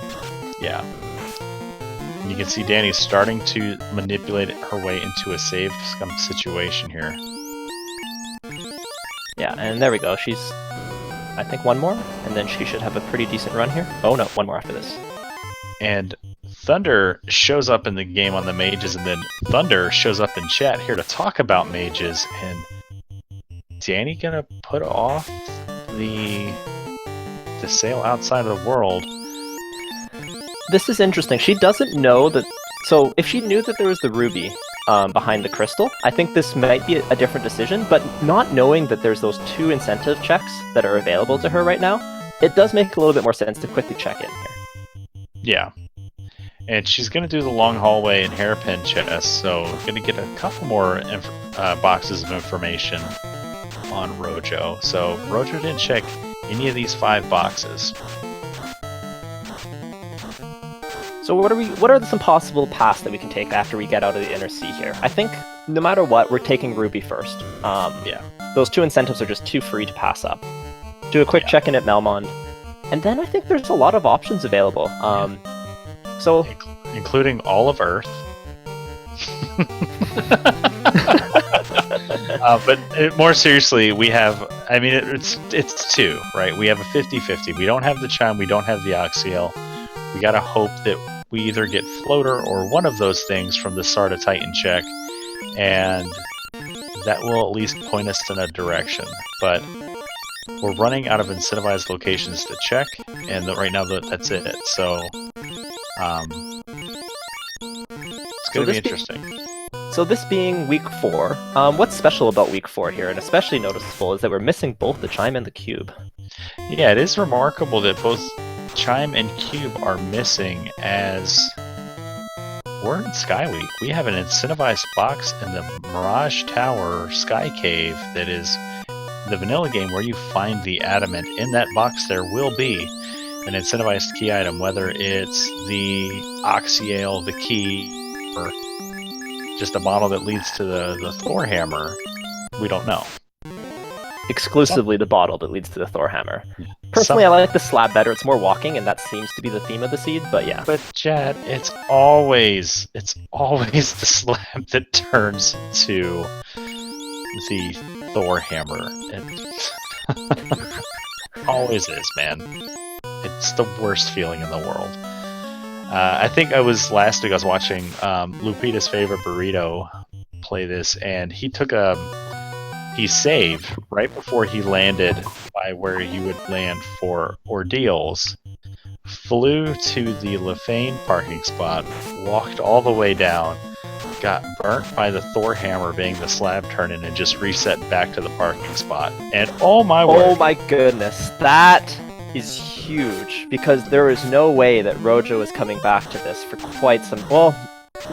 Yeah. And you can see Dani's starting to manipulate her way into a save situation here. Yeah, and there we go. She's, I think, one more, and then she should have a pretty decent run here. Oh no, one more after this. And Thunder shows up in the game on the mages, and then Thunder shows up in chat here to talk about mages, and Dani gonna put off the sail outside of the world. This is interesting. She doesn't know that... So, if she knew that there was the ruby behind the crystal, I think this might be a different decision, but not knowing that there's those 2 incentive checks that are available to her right now, it does make a little bit more sense to quickly check in here. Yeah. And she's going to do the long hallway and hairpin chest, so we're going to get a couple more boxes of information on Rojo. So Rojo didn't check any of these 5 boxes. So what are some possible paths that we can take after we get out of the inner sea here? I think no matter what, we're taking Ruby first. Yeah. Those 2 incentives are just too free to pass up. Do a quick check-in at Melmond. And then I think there's a lot of options available. So, including all of Earth. But more seriously, we have, I mean, it's 2, right? We have a 50-50. We don't have the Chime, we don't have the Oxiel. We gotta hope that we either get Floater or one of those things from the Sarda Titan check, and that will at least point us in a direction. But we're running out of incentivized locations to check, and right now that's it. So it's going to be interesting. So this being week 4, what's special about week 4 here, and especially noticeable, is that we're missing both the Chime and the Cube. Yeah, it is remarkable that both Chime and Cube are missing, as we're in Sky Week. We have an incentivized box in the Mirage Tower Sky Cave that is the vanilla game where you find the adamant. In that box there will be an incentivized key item, whether it's the Oxiale, the key, or just a bottle that leads to the Thor hammer. We don't know. Exclusively the bottle that leads to the Thor hammer. Personally, I like the slab better. It's more walking, and that seems to be the theme of the seed, but yeah. But Jet, it's always the slab that turns to the Thor hammer. It always is, man. It's the worst feeling in the world. I think last week I was watching Lupita's favorite burrito play this, and he saved right before he landed by where you would land for ordeals, flew to the Lefane parking spot, walked all the way down, got burnt by the Thor hammer being the slab turn-in, and just reset back to the parking spot. And oh my word! Oh my goodness, that is huge, because there is no way that Rojo is coming back to this for quite some... Well,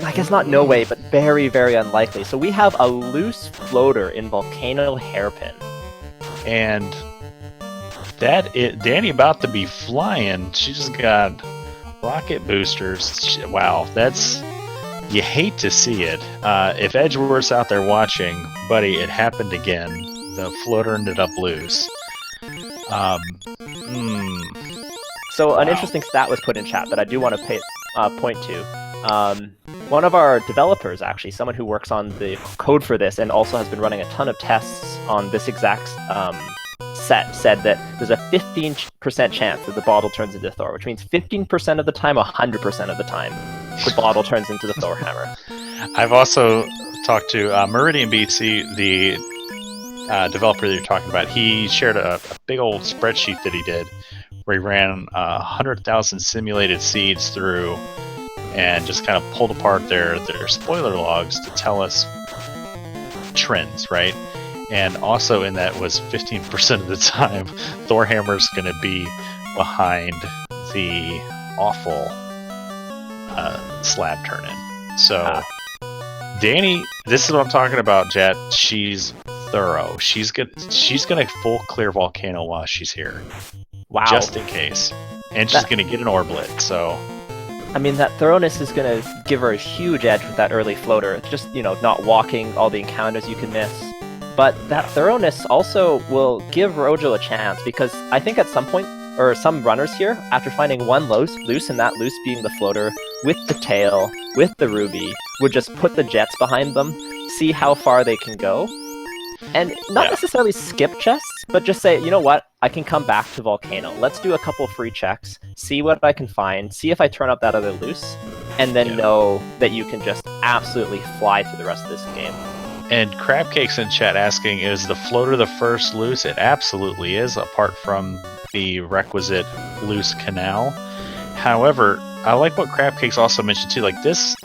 I guess not no way, but very, very unlikely. So we have a loose floater in Volcano Hairpin. And Dani about to be flying. She just got rocket boosters. Wow, you hate to see it. If Edgeworth's out there watching, buddy, it happened again. The floater ended up loose. So an interesting stat was put in chat that I do want to point to. One of our developers, actually, someone who works on the code for this and also has been running a ton of tests on this exact set, said that there's a 15% chance that the bottle turns into Thor, which means 15% of the time, 100% of the time, the bottle turns into the Thor hammer. I've also talked to Meridian BC, the developer that you're talking about. He shared a big old spreadsheet that he did where he ran 100,000 simulated seeds through and just kind of pulled apart their spoiler logs to tell us trends, right? And also in that was 15% of the time, Thor hammer's going to be behind the awful slab turn-in. So, Dani, this is what I'm talking about, Jet. She's thorough. She's gonna full clear Volcano while she's here. Wow. Just in case. And she's going to get an orblet, so... I mean, that thoroughness is going to give her a huge edge with that early floater. It's just, not walking all the encounters you can miss. But that thoroughness also will give Rojo a chance, because I think at some point, or some runners here, after finding one loose, and that loose being the floater, with the tail, with the ruby, would just put the jets behind them, see how far they can go, and not necessarily skip chests, but just say, you know what, I can come back to Volcano. Let's do a couple free checks, see what I can find, see if I turn up that other loose, and then know that you can just absolutely fly through the rest of this game. And Crabcake's in chat asking, is the floater the first loose? It absolutely is, apart from the requisite loose canal. However, I like what Crabcake's also mentioned too, like this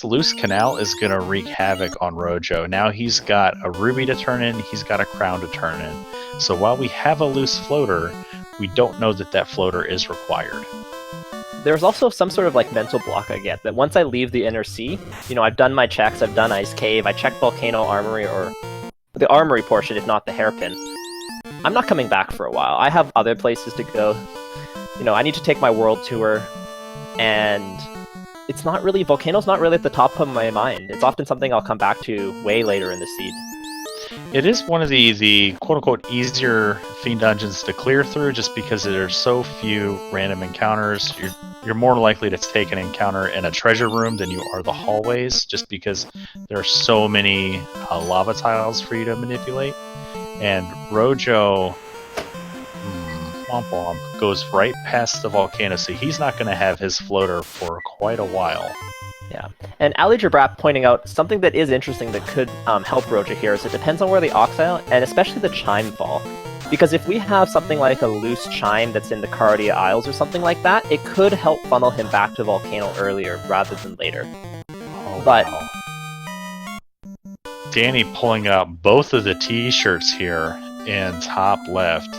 loose canal is going to wreak havoc on Rojo. Now he's got a ruby to turn in, he's got a crown to turn in. So while we have a loose floater, we don't know that that floater is required. There's also some sort of mental block I get, that once I leave the inner sea, I've done my checks, I've done Ice Cave, I checked Volcano Armory, or the Armory portion, if not the Hairpin. I'm not coming back for a while. I have other places to go. I need to take my world tour, and it's not really, Volcano's not really at the top of my mind. It's often something I'll come back to way later in the seed. It is one of the quote-unquote easier Fiend dungeons to clear through, just because there are so few random encounters. You're more likely to take an encounter in a treasure room than you are the hallways, just because there are so many lava tiles for you to manipulate. And Rojo goes right past the volcano, so he's not going to have his floater for quite a while. Yeah, and Ali Jabrat pointing out something that is interesting that could help Rojo here is it depends on where the Oxile, and especially the Chime fall. Because if we have something like a loose Chime that's in the Cardia Isles or something like that, it could help funnel him back to Volcano earlier rather than later. But Danny pulling out both of the t-shirts here in top left,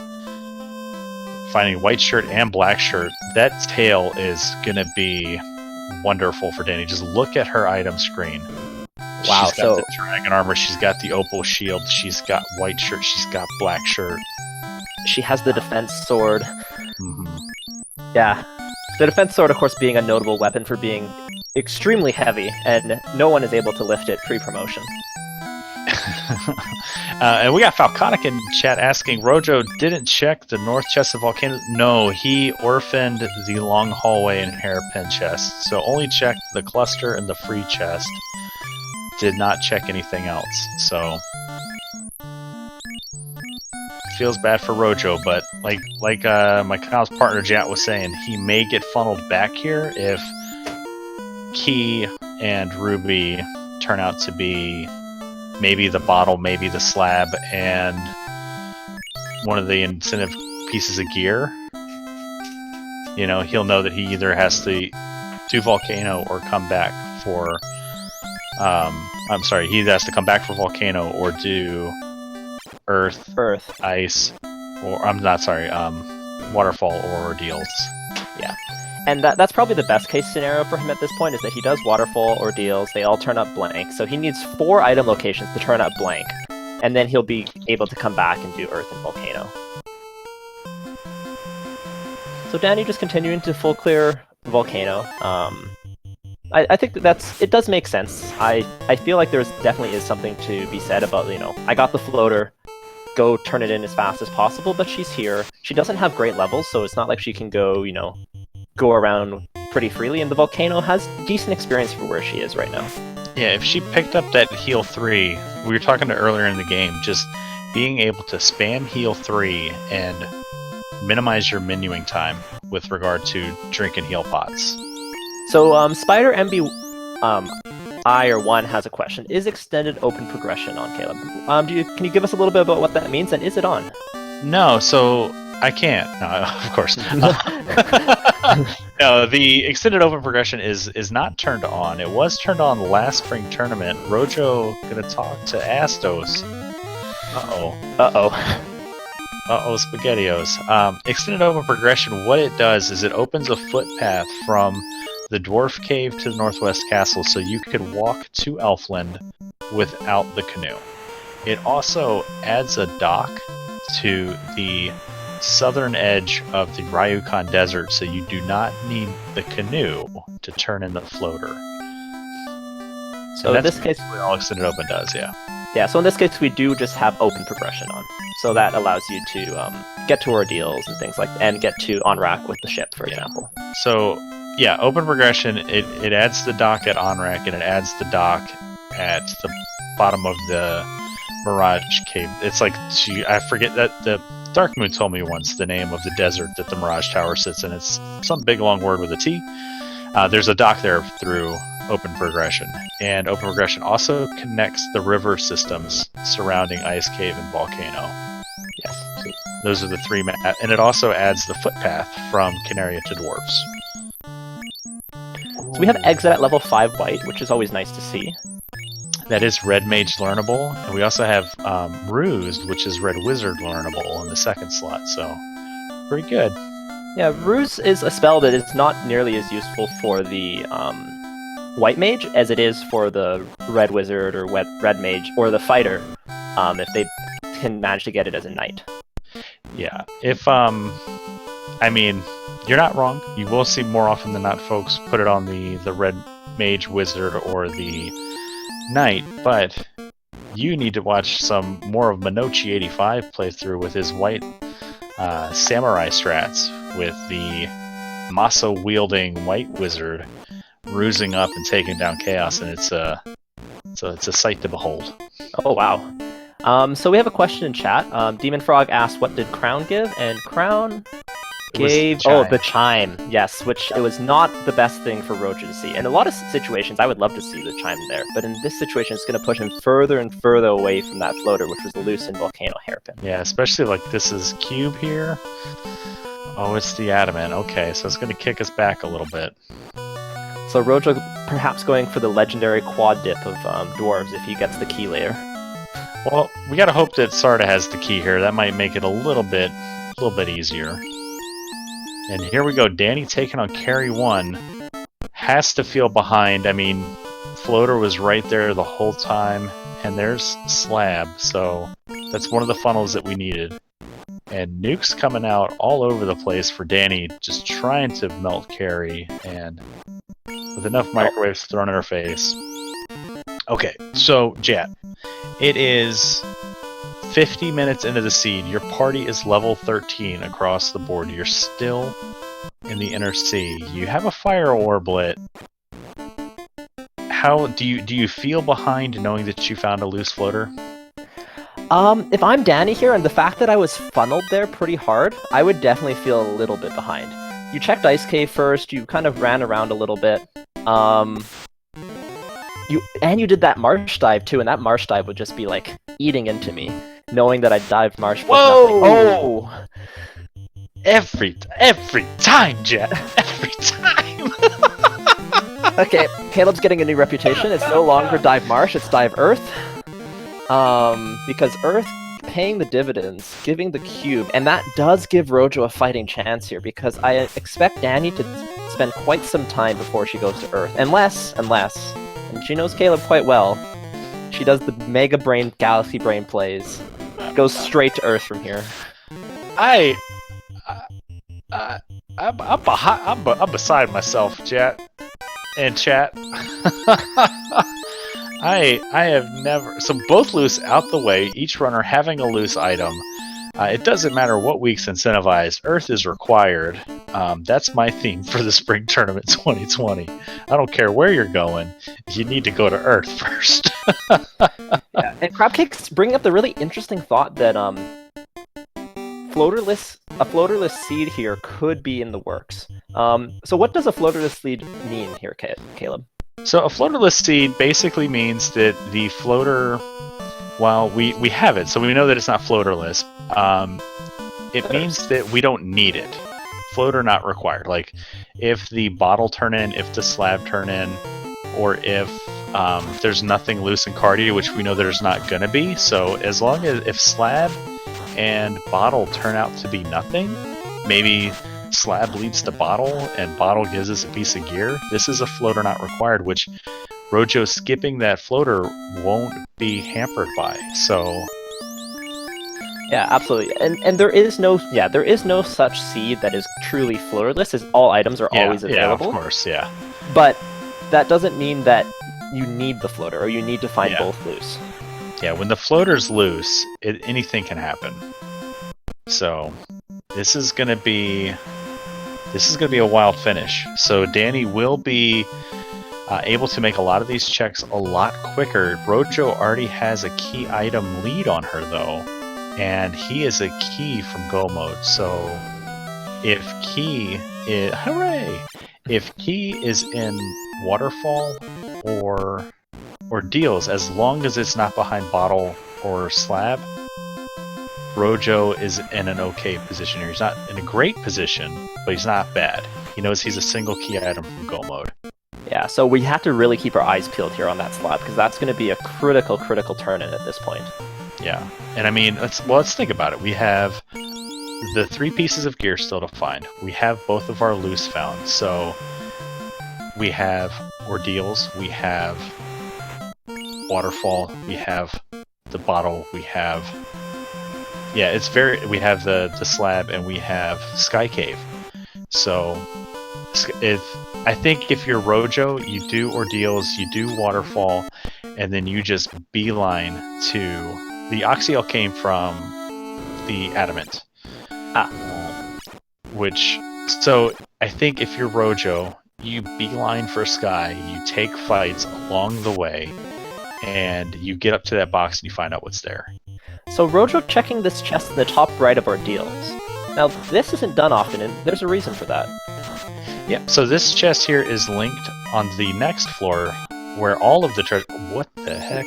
finding white shirt and black shirt. That tail is going to be wonderful for Danny. Just look at her item screen. Wow, she's got the dragon armor, she's got the opal shield, she's got white shirt, she's got black shirt. She has the defense sword. Mm-hmm. Yeah. The defense sword, of course, being a notable weapon for being extremely heavy, and no one is able to lift it pre-promotion. And we got Falconic in chat asking, Rojo didn't check the north chest of Volcano. No, he orphaned the long hallway and hairpin chest, so only checked the cluster and the free chest. Did not check anything else, so feels bad for Rojo, but like my Kyle's partner Jat was saying, he may get funneled back here if Key and Ruby turn out to be maybe the bottle, maybe the slab, and one of the incentive pieces of gear. He'll know that he either has to do Volcano or come back for he has to come back for Volcano or do Earth, Ice, or Waterfall or Ordeals. Yeah. And that's probably the best case scenario for him at this point, is that he does Waterfall, Ordeals, they all turn up blank, so he needs 4 item locations to turn up blank, and then he'll be able to come back and do Earth and Volcano. So Danny just continuing to full clear Volcano. I think it does make sense. I feel like there's definitely is something to be said about, I got the floater, go turn it in as fast as possible, but she's here. She doesn't have great levels, so it's not like she can go, go around pretty freely, and the Volcano has decent experience for where she is right now. Yeah, if she picked up that heal 3, we were talking to earlier in the game, just being able to spam heal 3 and minimize your menuing time with regard to drink and heal pots. So Spider MB I or 1 has a question. Is extended open progression on, Caleb? Can you give us a little bit about what that means, and is it on? No, so I can't. No, of course. No, the extended open progression is not turned on. It was turned on last spring tournament. Rojo gonna talk to Astos. Spaghettios. Extended open progression, what it does is it opens a footpath from the Dwarf Cave to the Northwest Castle, so you could walk to Elfland without the canoe. It also adds a dock to the southern edge of the Ryukon Desert, so you do not need the canoe to turn in the floater. So in this case, what all Extended Open does, yeah. Yeah, so in this case, we do just have open progression on. So that allows you to get to ordeals and things like that, and get to on-rack with the ship, for example. So, yeah, open progression, it adds the dock at on-rack, and it adds the dock at the bottom of the Mirage Cave. It's like, I forget that the Dark Moon told me once the name of the desert that the Mirage Tower sits in. It's some big long word with a T. There's a dock there through open progression, and open progression also connects the river systems surrounding Ice Cave and Volcano. Yes. So those are the three, and it also adds the footpath from Canaria to Dwarves. So we have exit at level 5 white, which is always nice to see. That is Red Mage learnable, and we also have Rused, which is Red Wizard learnable in the second slot, so pretty good. Yeah, Ruse is a spell that is not nearly as useful for the White Mage as it is for the Red Wizard or Red Mage or the Fighter, if they can manage to get it as a Knight. Yeah, if, I mean, you're not wrong. You will see more often than not folks put it on the Red Mage Wizard or the Knight, but you need to watch some more of Minochi85 playthrough with his white samurai strats with the Masa-wielding White Wizard rusing up and taking down Chaos, and it's a sight to behold. Oh, wow. So we have a question in chat. Demon Frog asked, what did Crown give? And Crown gave... Oh, the chime. Yes, which it was not the best thing for Rojo to see. In a lot of situations, I would love to see the chime there, but in this situation, it's going to push him further and further away from that floater, which was the loose in Volcano Hairpin. Yeah, especially like this is Cube here. Oh, it's the Adamant. Okay, so it's going to kick us back a little bit. So Rojo perhaps going for the legendary quad dip of Dwarves if he gets the key layer. Well, we gotta hope that Sarda has the key here. That might make it a little bit easier. And here we go. Danny taking on Carry 1. Has to feel behind. I mean, Floater was right there the whole time. And there's Slab. So that's one of the funnels that we needed. And nukes coming out all over the place for Danny, just trying to melt Carry. And with enough microwaves thrown in her face. Okay, so, Jet. It is 50 minutes into the seed. Your party is level 13 across the board. You're still in the inner sea. You have a fire orblet. How do you feel behind knowing that you found a loose floater? If I'm Danny here, and the fact that I was funneled there pretty hard, I would definitely feel a little bit behind. You checked Ice Cave first, you kind of ran around a little bit. You did that marsh dive too, and that marsh dive would just be like eating into me, knowing that I dived marsh. Whoa! Oh! Every time, Jet. Every time. Okay, Caleb's getting a new reputation. It's no longer dive marsh; it's dive earth. Because earth paying the dividends, giving the cube, and that does give Rojo a fighting chance here. Because I expect Danny to spend quite some time before she goes to earth, unless. And she knows Caleb quite well. She does the Mega Brain, Galaxy Brain plays. Goes straight to Earth from here. I'm beside myself, Jet. And chat. I have never... So both loose out the way, each runner having a loose item. It doesn't matter what week's incentivized, Earth is required. That's my theme for the Spring Tournament 2020. I don't care where you're going, you need to go to Earth first. Yeah, and Crabcake's bringing up the really interesting thought that a floaterless seed here could be in the works. So what does a floaterless seed mean here, Caleb? So a floaterless seed basically means that the floater... Well, we have it, so we know that it's not floaterless. It means that we don't need it. Floater not required. Like, if the bottle turn in, if the slab turn in, or if there's nothing loose in Cardia, which we know there's not going to be. So as long as if slab and bottle turn out to be nothing, maybe slab leads to bottle and bottle gives us a piece of gear, this is a floater not required, which Rojo skipping that floater won't be hampered by. So Yeah, absolutely. And there is no such seed that is truly floaterless, as all items are always available. Yeah, of course, yeah. But that doesn't mean that you need the floater or you need to find both loose. Yeah, when the floater's loose, anything can happen. So this is gonna be a wild finish. So Danny will be able to make a lot of these checks a lot quicker. Rojo already has a key item lead on her though, and he is a key from Go mode. So if key is if key is in waterfall or deals, as long as it's not behind bottle or slab, Rojo is in an okay position here. He's not in a great position, but he's not bad. He knows he's a single key item from Go mode. Yeah, so we have to really keep our eyes peeled here on that slab, because that's going to be a critical turn-in at this point. Yeah, and I mean, let's think about it. We have the 3 pieces of gear still to find. We have both of our loose found, so we have ordeals, we have waterfall, we have the bottle, we have we have the slab, and we have Sky Cave. So I think if you're Rojo, you do ordeals, you do waterfall, and then you just beeline to the Oxyel came from the adamant. So I think if you're Rojo, you beeline for Sky, you take fights along the way, and you get up to that box and you find out what's there. So Rojo checking this chest in the top right of ordeals. Now this isn't done often, and there's a reason for that. Yeah, so this chest here is linked on the next floor where all of the treasure... What the heck?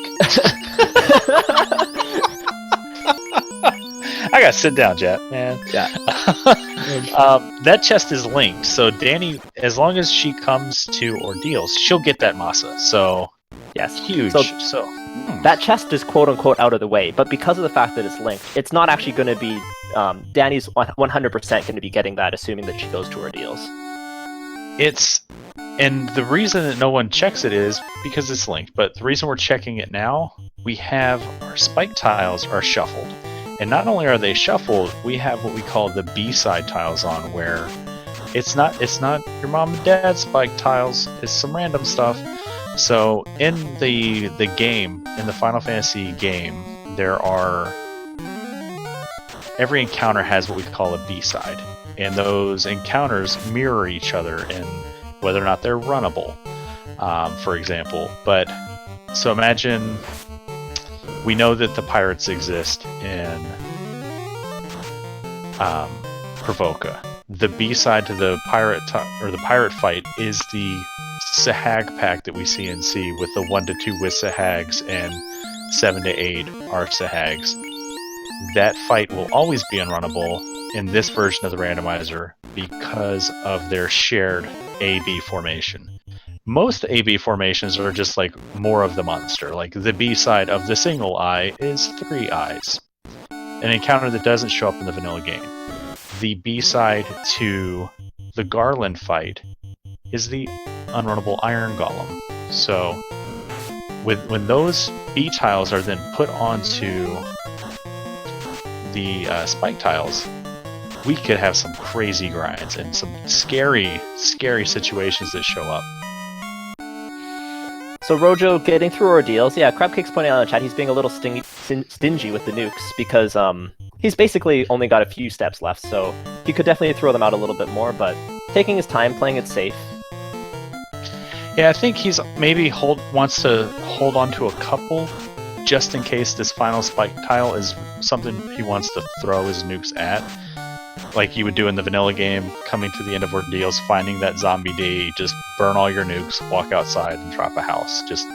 I gotta sit down, Jet, man. Yeah. That chest is linked, so Danny, as long as she comes to ordeals, she'll get that massa, so... Yes. Huge. So that chest is quote-unquote out of the way, but because of the fact that it's linked, it's not actually going to be... Danny's 100% going to be getting that, assuming that she goes to ordeals. And the reason that no one checks it is because it's linked, but the reason we're checking it now, we have our spike tiles are shuffled. And not only are they shuffled, we have what we call the B-side tiles on, where it's not your mom and dad's spike tiles, it's some random stuff. So in the game, in the Final Fantasy game, every encounter has what we call a B-side. And those encounters mirror each other in whether or not they're runnable, for example. But so imagine we know that the pirates exist in Provoca. The B-side to the pirate fight is the Sahag pack that we see in C, with the 1 to 2 with Sahags and 7 to 8 are Sahags. That fight will always be unrunnable in this version of the randomizer because of their shared A-B formation. Most A-B formations are just like more of the monster, like the B-side of the single eye is 3 eyes. An encounter that doesn't show up in the vanilla game. The B-side to the Garland fight is the unrunnable Iron Golem. So when those B tiles are then put onto the spike tiles, we could have some crazy grinds and some scary situations that show up. So Rojo getting through ordeals. Yeah, Crabcake's pointing out in the chat he's being a little stingy with the nukes because he's basically only got a few steps left, so he could definitely throw them out a little bit more, but taking his time, playing it safe. Yeah, I think he's maybe wants to hold on to a couple just in case this final spike tile is something he wants to throw his nukes at. Like you would do in the vanilla game, coming to the end of ordeals, finding that zombie D, just burn all your nukes, walk outside, and drop a house. Just,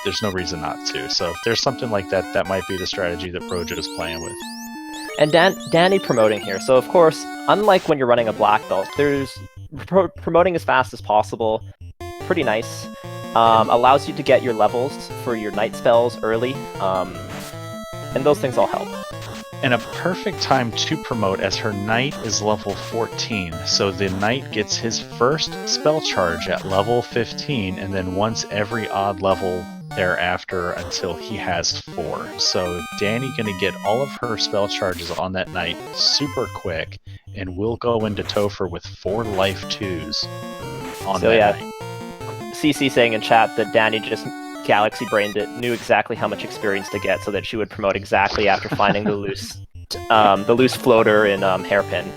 there's no reason not to. So if there's something like that, that might be the strategy that Rojo is playing with. And Danny promoting here. So of course, unlike when you're running a black belt, there's promoting as fast as possible. Pretty nice. Allows you to get your levels for your night spells early. And those things all help. And a perfect time to promote, as her knight is level 14, so the knight gets his first spell charge at level 15, and then once every odd level thereafter until he has 4. So Danny gonna get all of her spell charges on that night super quick, and we'll go into Topher with 4 life 2s on So that yeah, night. CC saying in chat that Danny just galaxy brained it, knew exactly how much experience to get, so that she would promote exactly after finding the loose floater in Hairpin.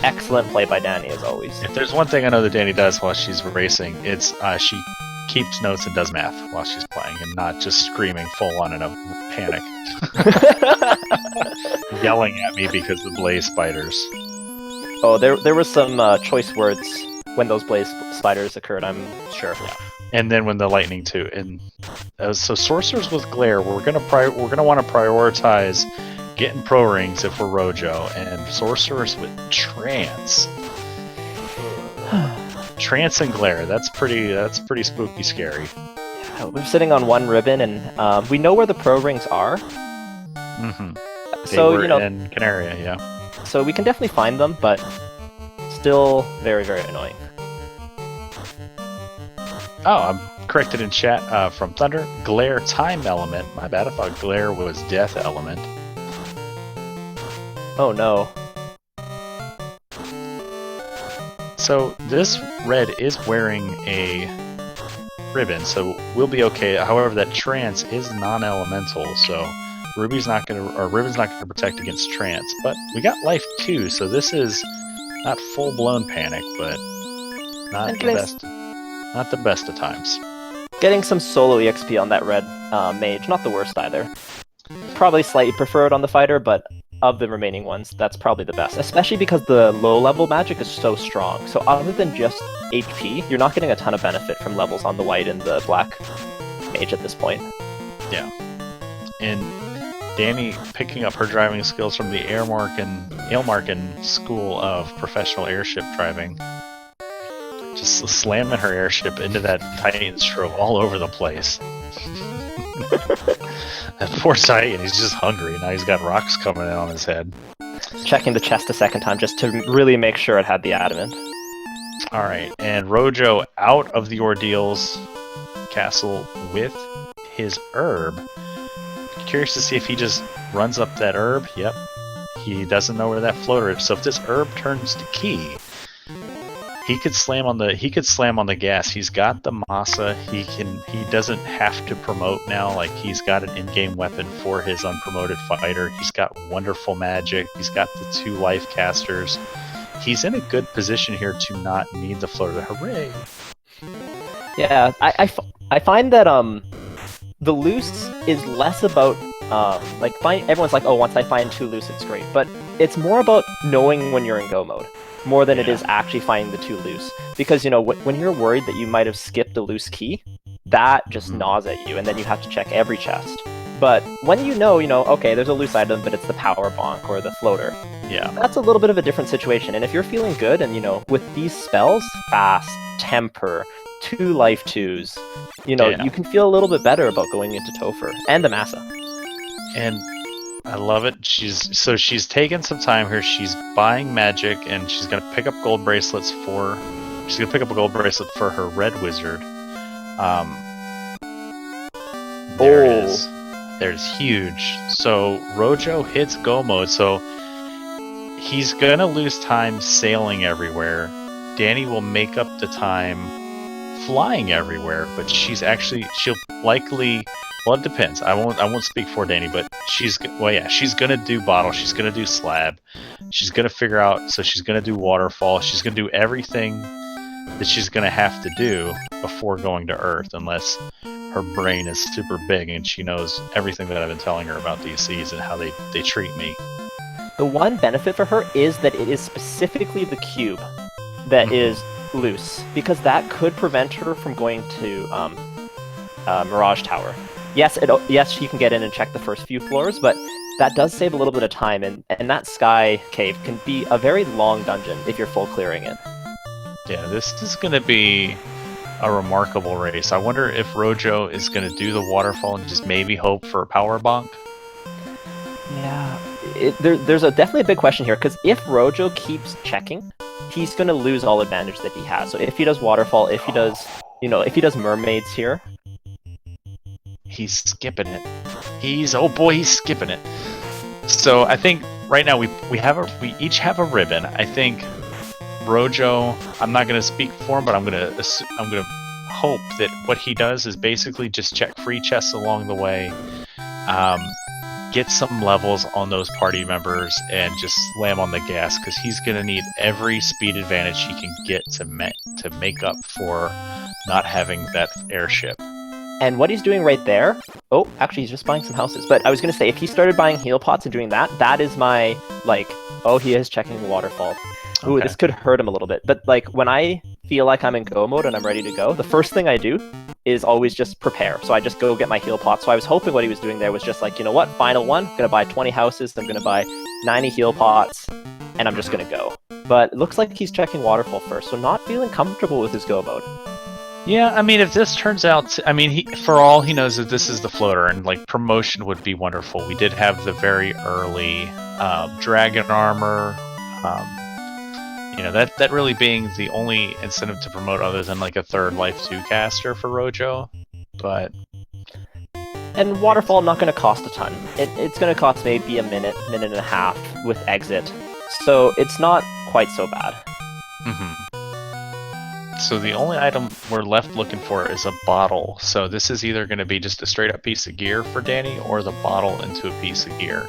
Excellent play by Danny as always. If there's one thing I know that Danny does while she's racing, it's she keeps notes and does math while she's playing, and not just screaming full on in a panic, yelling at me because of blaze spiders. Oh, there was some choice words when those blaze spiders occurred, I'm sure. Yeah. And then when the lightning too. And so sorcerers with glare, we're gonna want to prioritize getting pro rings if we're Rojo, and sorcerers with trance. Trance and glare. That's pretty spooky, scary. Yeah, we're sitting on 1 ribbon, and we know where the pro rings are. Mm-hmm. So you know, in Canaria, yeah. so we can definitely find them, but still very, very annoying. Oh, I'm corrected in chat from Thunder. Glare time element. My bad. I thought glare was death element. Oh no. So this red is wearing a ribbon, so we'll be okay. However, that trance is non-elemental, so ribbon's not gonna protect against trance. But we got life 2, so this is not full-blown panic, but not the best of times. Getting some solo EXP on that red mage, not the worst either. Probably slightly preferred on the fighter, but of the remaining ones, that's probably the best. Especially because the low-level magic is so strong. So other than just HP, you're not getting a ton of benefit from levels on the white and the black mage at this point. Yeah. And Danny picking up her driving skills from the Ailmarkin School of Professional Airship Driving. Just slamming her airship into that Titan's Trove all over the place. That poor Titan, he's just hungry. Now he's got rocks coming in on his head. Checking the chest a second time just to really make sure it had the adamant. Alright, and Rojo out of the Ordeal's castle with his herb. Curious to see if he just runs up that herb. Yep. He doesn't know where that floater is. So if this herb turns to key, he could slam on the gas. He's got the masa. He doesn't have to promote now. Like, he's got an in-game weapon for his unpromoted fighter. He's got wonderful magic. He's got the 2 life casters. He's in a good position here to not need the floater. Hooray! Yeah, I find that the loose is less about everyone's like, oh, once I find 2 loose, it's great. But it's more about knowing when you're in go mode, more than it is actually finding the 2 loose. Because, you know, when you're worried that you might have skipped a loose key, that just gnaws at you, and then you have to check every chest. But when you know, okay, there's a loose item, but it's the power bonk or the floater. Yeah. That's a little bit of a different situation. And if you're feeling good, and, with these spells, fast, temper, 2 life 2s, you can feel a little bit better about going into Topher and the Massa. And I love it. She's taking some time here. She's buying magic, and she's gonna pick up gold bracelets for. She's gonna pick up a gold bracelet for her red wizard. There it is. There's huge. So Rojo hits go mode. So he's gonna lose time sailing everywhere. Danny will make up the time flying everywhere, but she'll likely. Well, it depends. I won't speak for Danny, but she's gonna do bottle. She's gonna do slab. She's gonna figure out. So she's gonna do waterfall. She's gonna do everything that she's gonna have to do before going to Earth, unless her brain is super big and she knows everything that I've been telling her about these seas and how they treat me. The one benefit for her is that it is specifically the cube that is loose, because that could prevent her from going to Mirage Tower. Yes, she can get in and check the first few floors, but that does save a little bit of time, and that Sky Cave can be a very long dungeon if you're full clearing it. Yeah, this is going to be a remarkable race. I wonder if Rojo is going to do the waterfall and just maybe hope for a power bonk. Yeah, there's definitely a big question here, because if Rojo keeps checking, he's going to lose all advantage that he has. So if he does waterfall, if he does mermaids here, He's skipping it. Oh boy, he's skipping it. So I think right now we each have a ribbon. I think Rojo, I'm not gonna speak for him, but I'm gonna hope that what he does is basically just check free chests along the way, get some levels on those party members, and just slam on the gas, because he's gonna need every speed advantage he can get to make up for not having that airship. And what he's doing right there, oh, actually he's just buying some houses. But I was going to say, if he started buying heal pots and doing that, that is my, like, oh, he is checking the waterfall. Ooh, Okay. this could hurt him a little bit. But, like, when I feel like I'm in go mode and I'm ready to go, the first thing I do is always just prepare. So I just go get my heal pot. So I was hoping what he was doing there was just like, you know what, final one, I'm going to buy 20 houses, I'm going to buy 90 heal pots, and I'm just going to go. But it looks like he's checking waterfall first, so not feeling comfortable with his go mode. Yeah, I mean, if this turns out, for all he knows that this is the floater, and like promotion would be wonderful. We did have the very early dragon armor. That really being the only incentive to promote, other than like a third life 2 caster for Rojo. But and waterfall not going to cost a ton. It's going to cost maybe a minute and a half with exit, so it's not quite so bad. So the only item we're left looking for is a bottle. So this is either going to be just a straight up piece of gear for Danny, or the bottle into a piece of gear.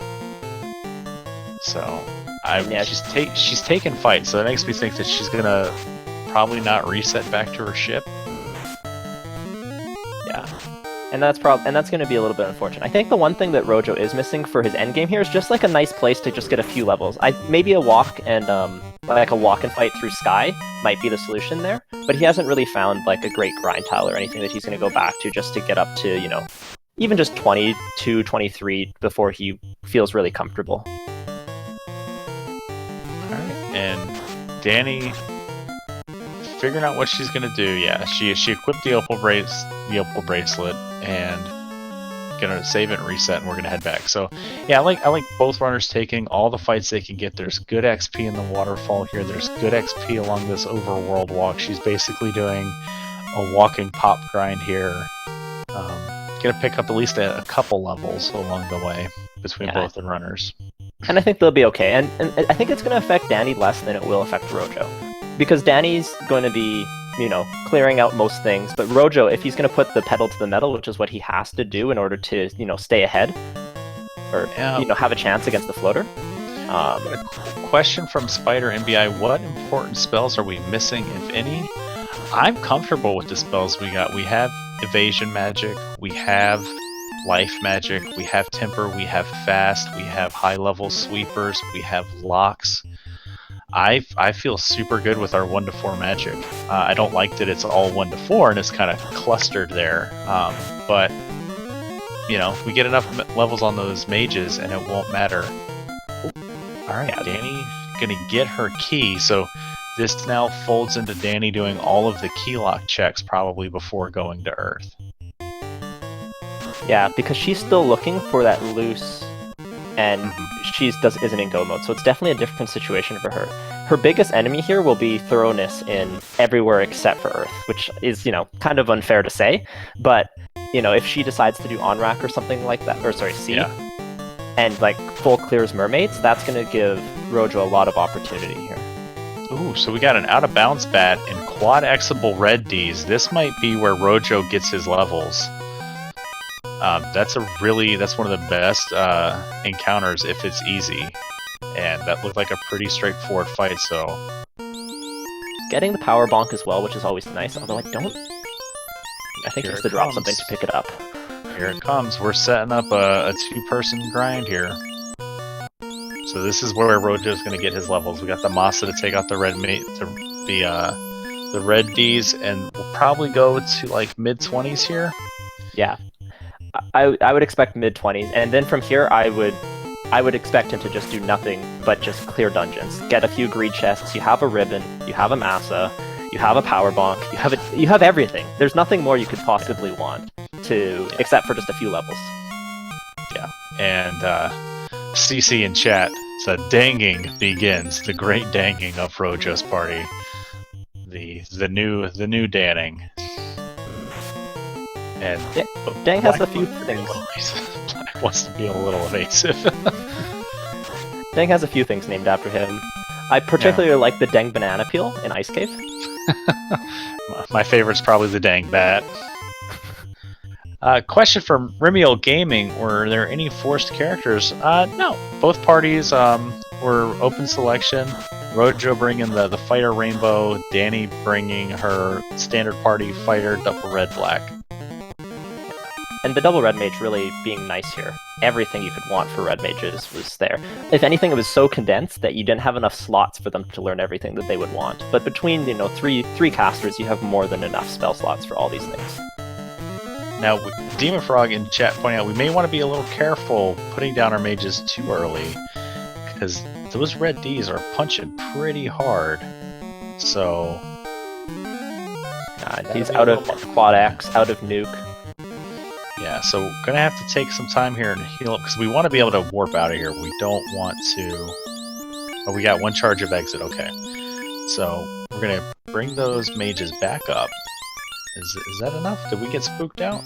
So she's taking fight, so that makes me think that she's gonna probably not reset back to her ship. Yeah, and that's gonna be a little bit unfortunate. I think the one thing that Rojo is missing for his endgame here is just like a nice place to just get a few levels. Maybe a walk and like a walk and fight through Sky might be the solution there, but he hasn't really found like a great grind tile or anything that he's gonna go back to just to get up to, you know, even just 22, 23 before he feels really comfortable. And Danny figuring out what she's gonna do. Yeah, she equipped the opal bracelet, and gonna save it and reset, and we're gonna head back. So yeah, I like both runners taking all the fights they can get. There's good XP in the waterfall here. There's good XP along this overworld walk. She's basically doing a walking pop grind here. Gonna pick up at least a couple levels along the way between both the runners. And I think they'll be okay. And I think it's going to affect Danny less than it will affect Rojo. Because Danny's going to be, you know, clearing out most things. But Rojo, if he's going to put the pedal to the metal, which is what he has to do in order to, you know, stay ahead, or, you know, have a chance against the floater. A question from Spider MBI, what important spells are we missing, if any? I'm comfortable with the spells we got. We have evasion magic, we have life magic, we have temper, we have fast, we have high level sweepers, we have locks. I feel super good with our 1 to 4 magic. I don't like that it's all 1 to 4 and it's kind of clustered there, but you know, we get enough levels on those mages and it won't matter. Alright, Danny gonna get her key, so this now folds into Danny doing all of the key lock checks probably before going to Earth. Yeah, because she's still looking for that loose, and isn't in go mode, so it's definitely a different situation for her. Her biggest enemy here will be thoroughness in everywhere except for Earth, which is, you know, kind of unfair to say, but, you know, if she decides to do on-rack or something like that, or sorry, sea, and like full clears mermaids, that's going to give Rojo a lot of opportunity here. Ooh, so we got an out-of-bounds bat and quad-exable red Ds. This might be where Rojo gets his levels. That's one of the best encounters if it's easy, and that looked like a pretty straightforward fight. So getting the power bonk as well, which is always nice. Although I think he has to drop something to pick it up. Here it comes. We're setting up a 2-person grind here. So this is where Rojo's going to get his levels. We got the Masa to take out the red the red Ds, and we'll probably go to like mid-20s here. Yeah. I would expect mid-20s, and then from here I would expect him to just do nothing but just clear dungeons, get a few greed chests. You have a ribbon, you have a Masa, you have a power bonk, you have everything. There's nothing more you could possibly want except for just a few levels. Yeah, and CC in chat said, "Danging begins, the great danging of Rojo's party, the new Danning." And Dang has a Black few things. Black wants to be a little evasive. Dang has a few things named after him. I particularly like the Dang banana peel in Ice Cave. My favorite's probably the Dang bat. Question from Remio Gaming: were there any forced characters? No. Both parties were open selection. Rojo bringing the fighter rainbow, Dani bringing her standard party fighter double red black. And the double red mage really being nice here. Everything you could want for red mages was there. If anything, it was so condensed that you didn't have enough slots for them to learn everything that they would want. But between, three casters, you have more than enough spell slots for all these things. Now, Demon Frog in chat pointing out we may want to be a little careful putting down our mages too early, because those red Ds are punching pretty hard. So he's out of Quad X, out of Nuke. Yeah, so gonna have to take some time here and heal up, because we want to be able to warp out of here. We don't want to... Oh, we got one charge of exit, okay. So, we're gonna bring those mages back up. Is that enough? Did we get spooked out?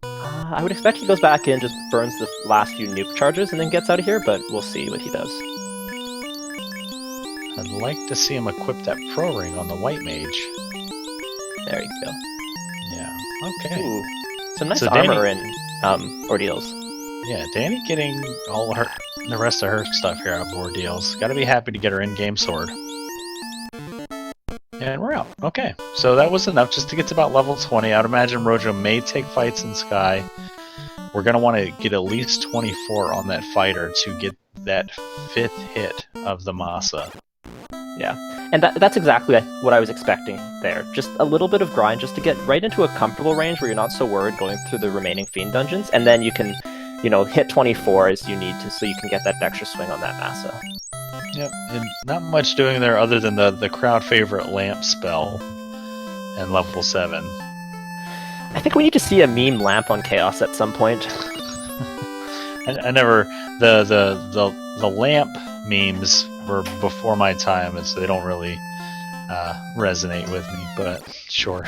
I would expect he goes back in, just burns the last few nuke charges, and then gets out of here, but we'll see what he does. I'd like to see him equip that pro ring on the white mage. There you go. Yeah, okay. Ooh. Some nice So armor in Ordeals. Yeah, Dani getting all her the rest of her stuff here out of Ordeals. Gotta be happy to get her in-game sword. And we're out. Okay, so that was enough just to get to about level 20. I'd imagine Rojo may take fights in Sky. We're gonna want to get at least 24 on that fighter to get that 5th hit of the Masa. Yeah, and that's exactly what I was expecting there. Just a little bit of grind just to get right into a comfortable range where you're not so worried going through the remaining Fiend dungeons, and then you can, hit 24 as you need to so you can get that extra swing on that Masa. Yep, and not much doing there other than the crowd favorite lamp spell and level 7. I think we need to see a meme lamp on Chaos at some point. I never... The lamp memes were before my time, and so they don't really resonate with me, but sure.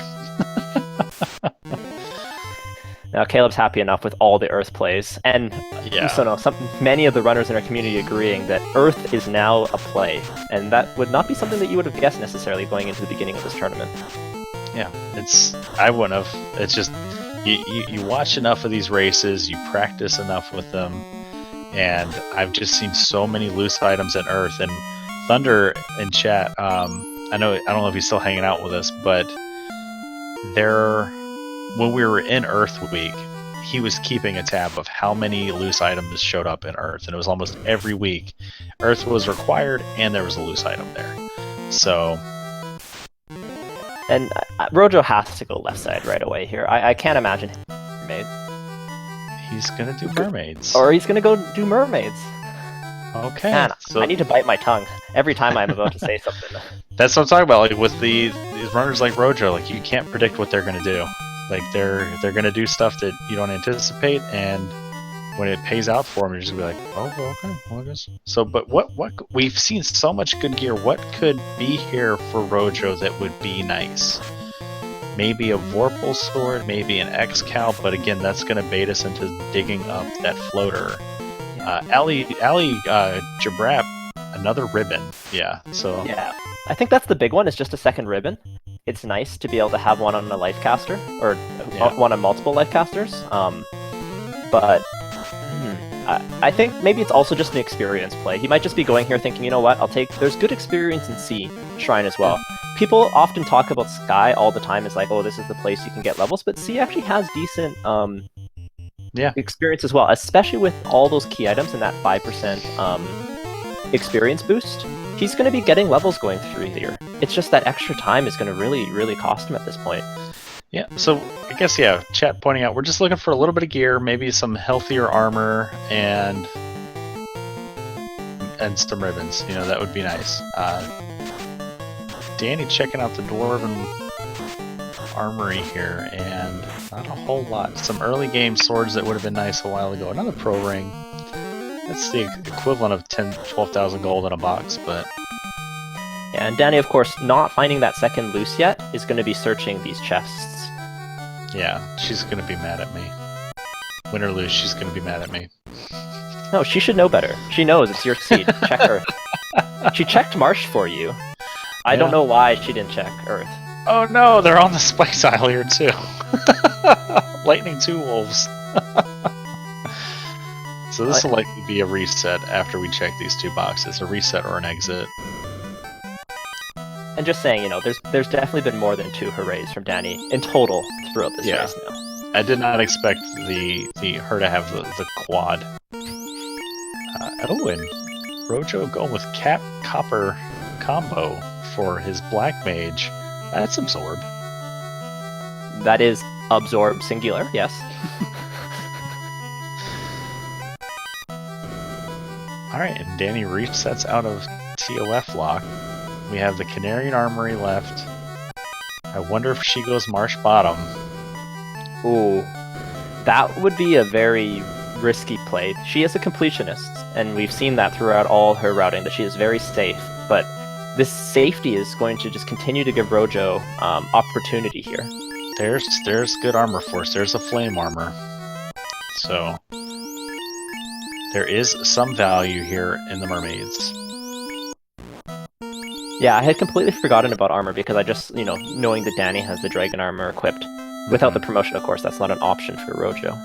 Now Caleb's happy enough with all the Earth plays, and many of the runners in our community agreeing that Earth is now a play, and that would not be something that you would have guessed necessarily going into the beginning of this tournament. Yeah, I wouldn't have. It's just you watch enough of these races, you practice enough with them, and I've just seen so many loose items in Earth. And Thunder in chat, I don't know if he's still hanging out with us, but when we were in Earth Week, he was keeping a tab of how many loose items showed up in Earth, and it was almost every week. Earth was required, and there was a loose item there. So... And Rojo has to go left side right away here. I can't imagine him mermaid. He's gonna do mermaids. Or he's gonna go do mermaids. Okay. Man, so... I need to bite my tongue every time I'm about to say something. That's what I'm talking about. Like with these runners like Rojo, like you can't predict what they're gonna do. Like they're gonna do stuff that you don't anticipate, and when it pays out for them, you're just gonna be like, oh, well, okay, well, I guess. So, but what we've seen so much good gear. What could be here for Rojo that would be nice? Maybe a Vorpal sword, maybe an X-Cal, but again, that's gonna bait us into digging up that floater. Ali Jabrap, another ribbon. Yeah. So. Yeah, I think that's the big one. Is just a second ribbon. It's nice to be able to have one on a life caster, or one on multiple life casters. But I think maybe it's also just an experience play. He might just be going here thinking, you know what, there's good experience in Sea Shrine as well. People often talk about Sky all the time as like, oh, this is the place you can get levels, but Sea actually has decent experience as well, especially with all those key items and that 5% experience boost. He's going to be getting levels going through here. It's just that extra time is going to really, really cost him at this point. Yeah, so I guess, chat pointing out, we're just looking for a little bit of gear, maybe some healthier armor, and some ribbons. That would be nice. Dani checking out the Dwarven armory here, and not a whole lot. Some early game swords that would have been nice a while ago. Another pro ring. That's the equivalent of 12,000 gold in a box, but... Yeah, and Dani, of course, not finding that second loose yet, is going to be searching these chests. Yeah, she's gonna be mad at me. Win or lose, she's gonna be mad at me. No, she should know better. She knows it's your seed. Check Earth. She checked Marsh for you. I don't know why she didn't check Earth. Oh no, they're on the spice aisle here too. Lightning 2 wolves. So this will likely be a reset after we check these 2 boxes. A reset or an exit. And just saying, you know, there's definitely been more than 2 hoorays from Dani in total throughout this race now. I did not expect her to have the quad. Oh, and Rojo going with Cap Copper combo for his Black Mage. That's Absorb. That is Absorb singular, yes. Alright, and Dani resets out of TOF lock. We have the Canarian Armory left. I wonder if she goes Marsh Bottom. Ooh, that would be a very risky play. She is a completionist, and we've seen that throughout all her routing, that she is very safe, but this safety is going to just continue to give Rojo opportunity here. There's good armor force. There's a flame armor. So there is some value here in the mermaids. Yeah, I had completely forgotten about armor because I just, you know, knowing that Dani has the dragon armor equipped. Without the promotion, of course, that's not an option for Rojo.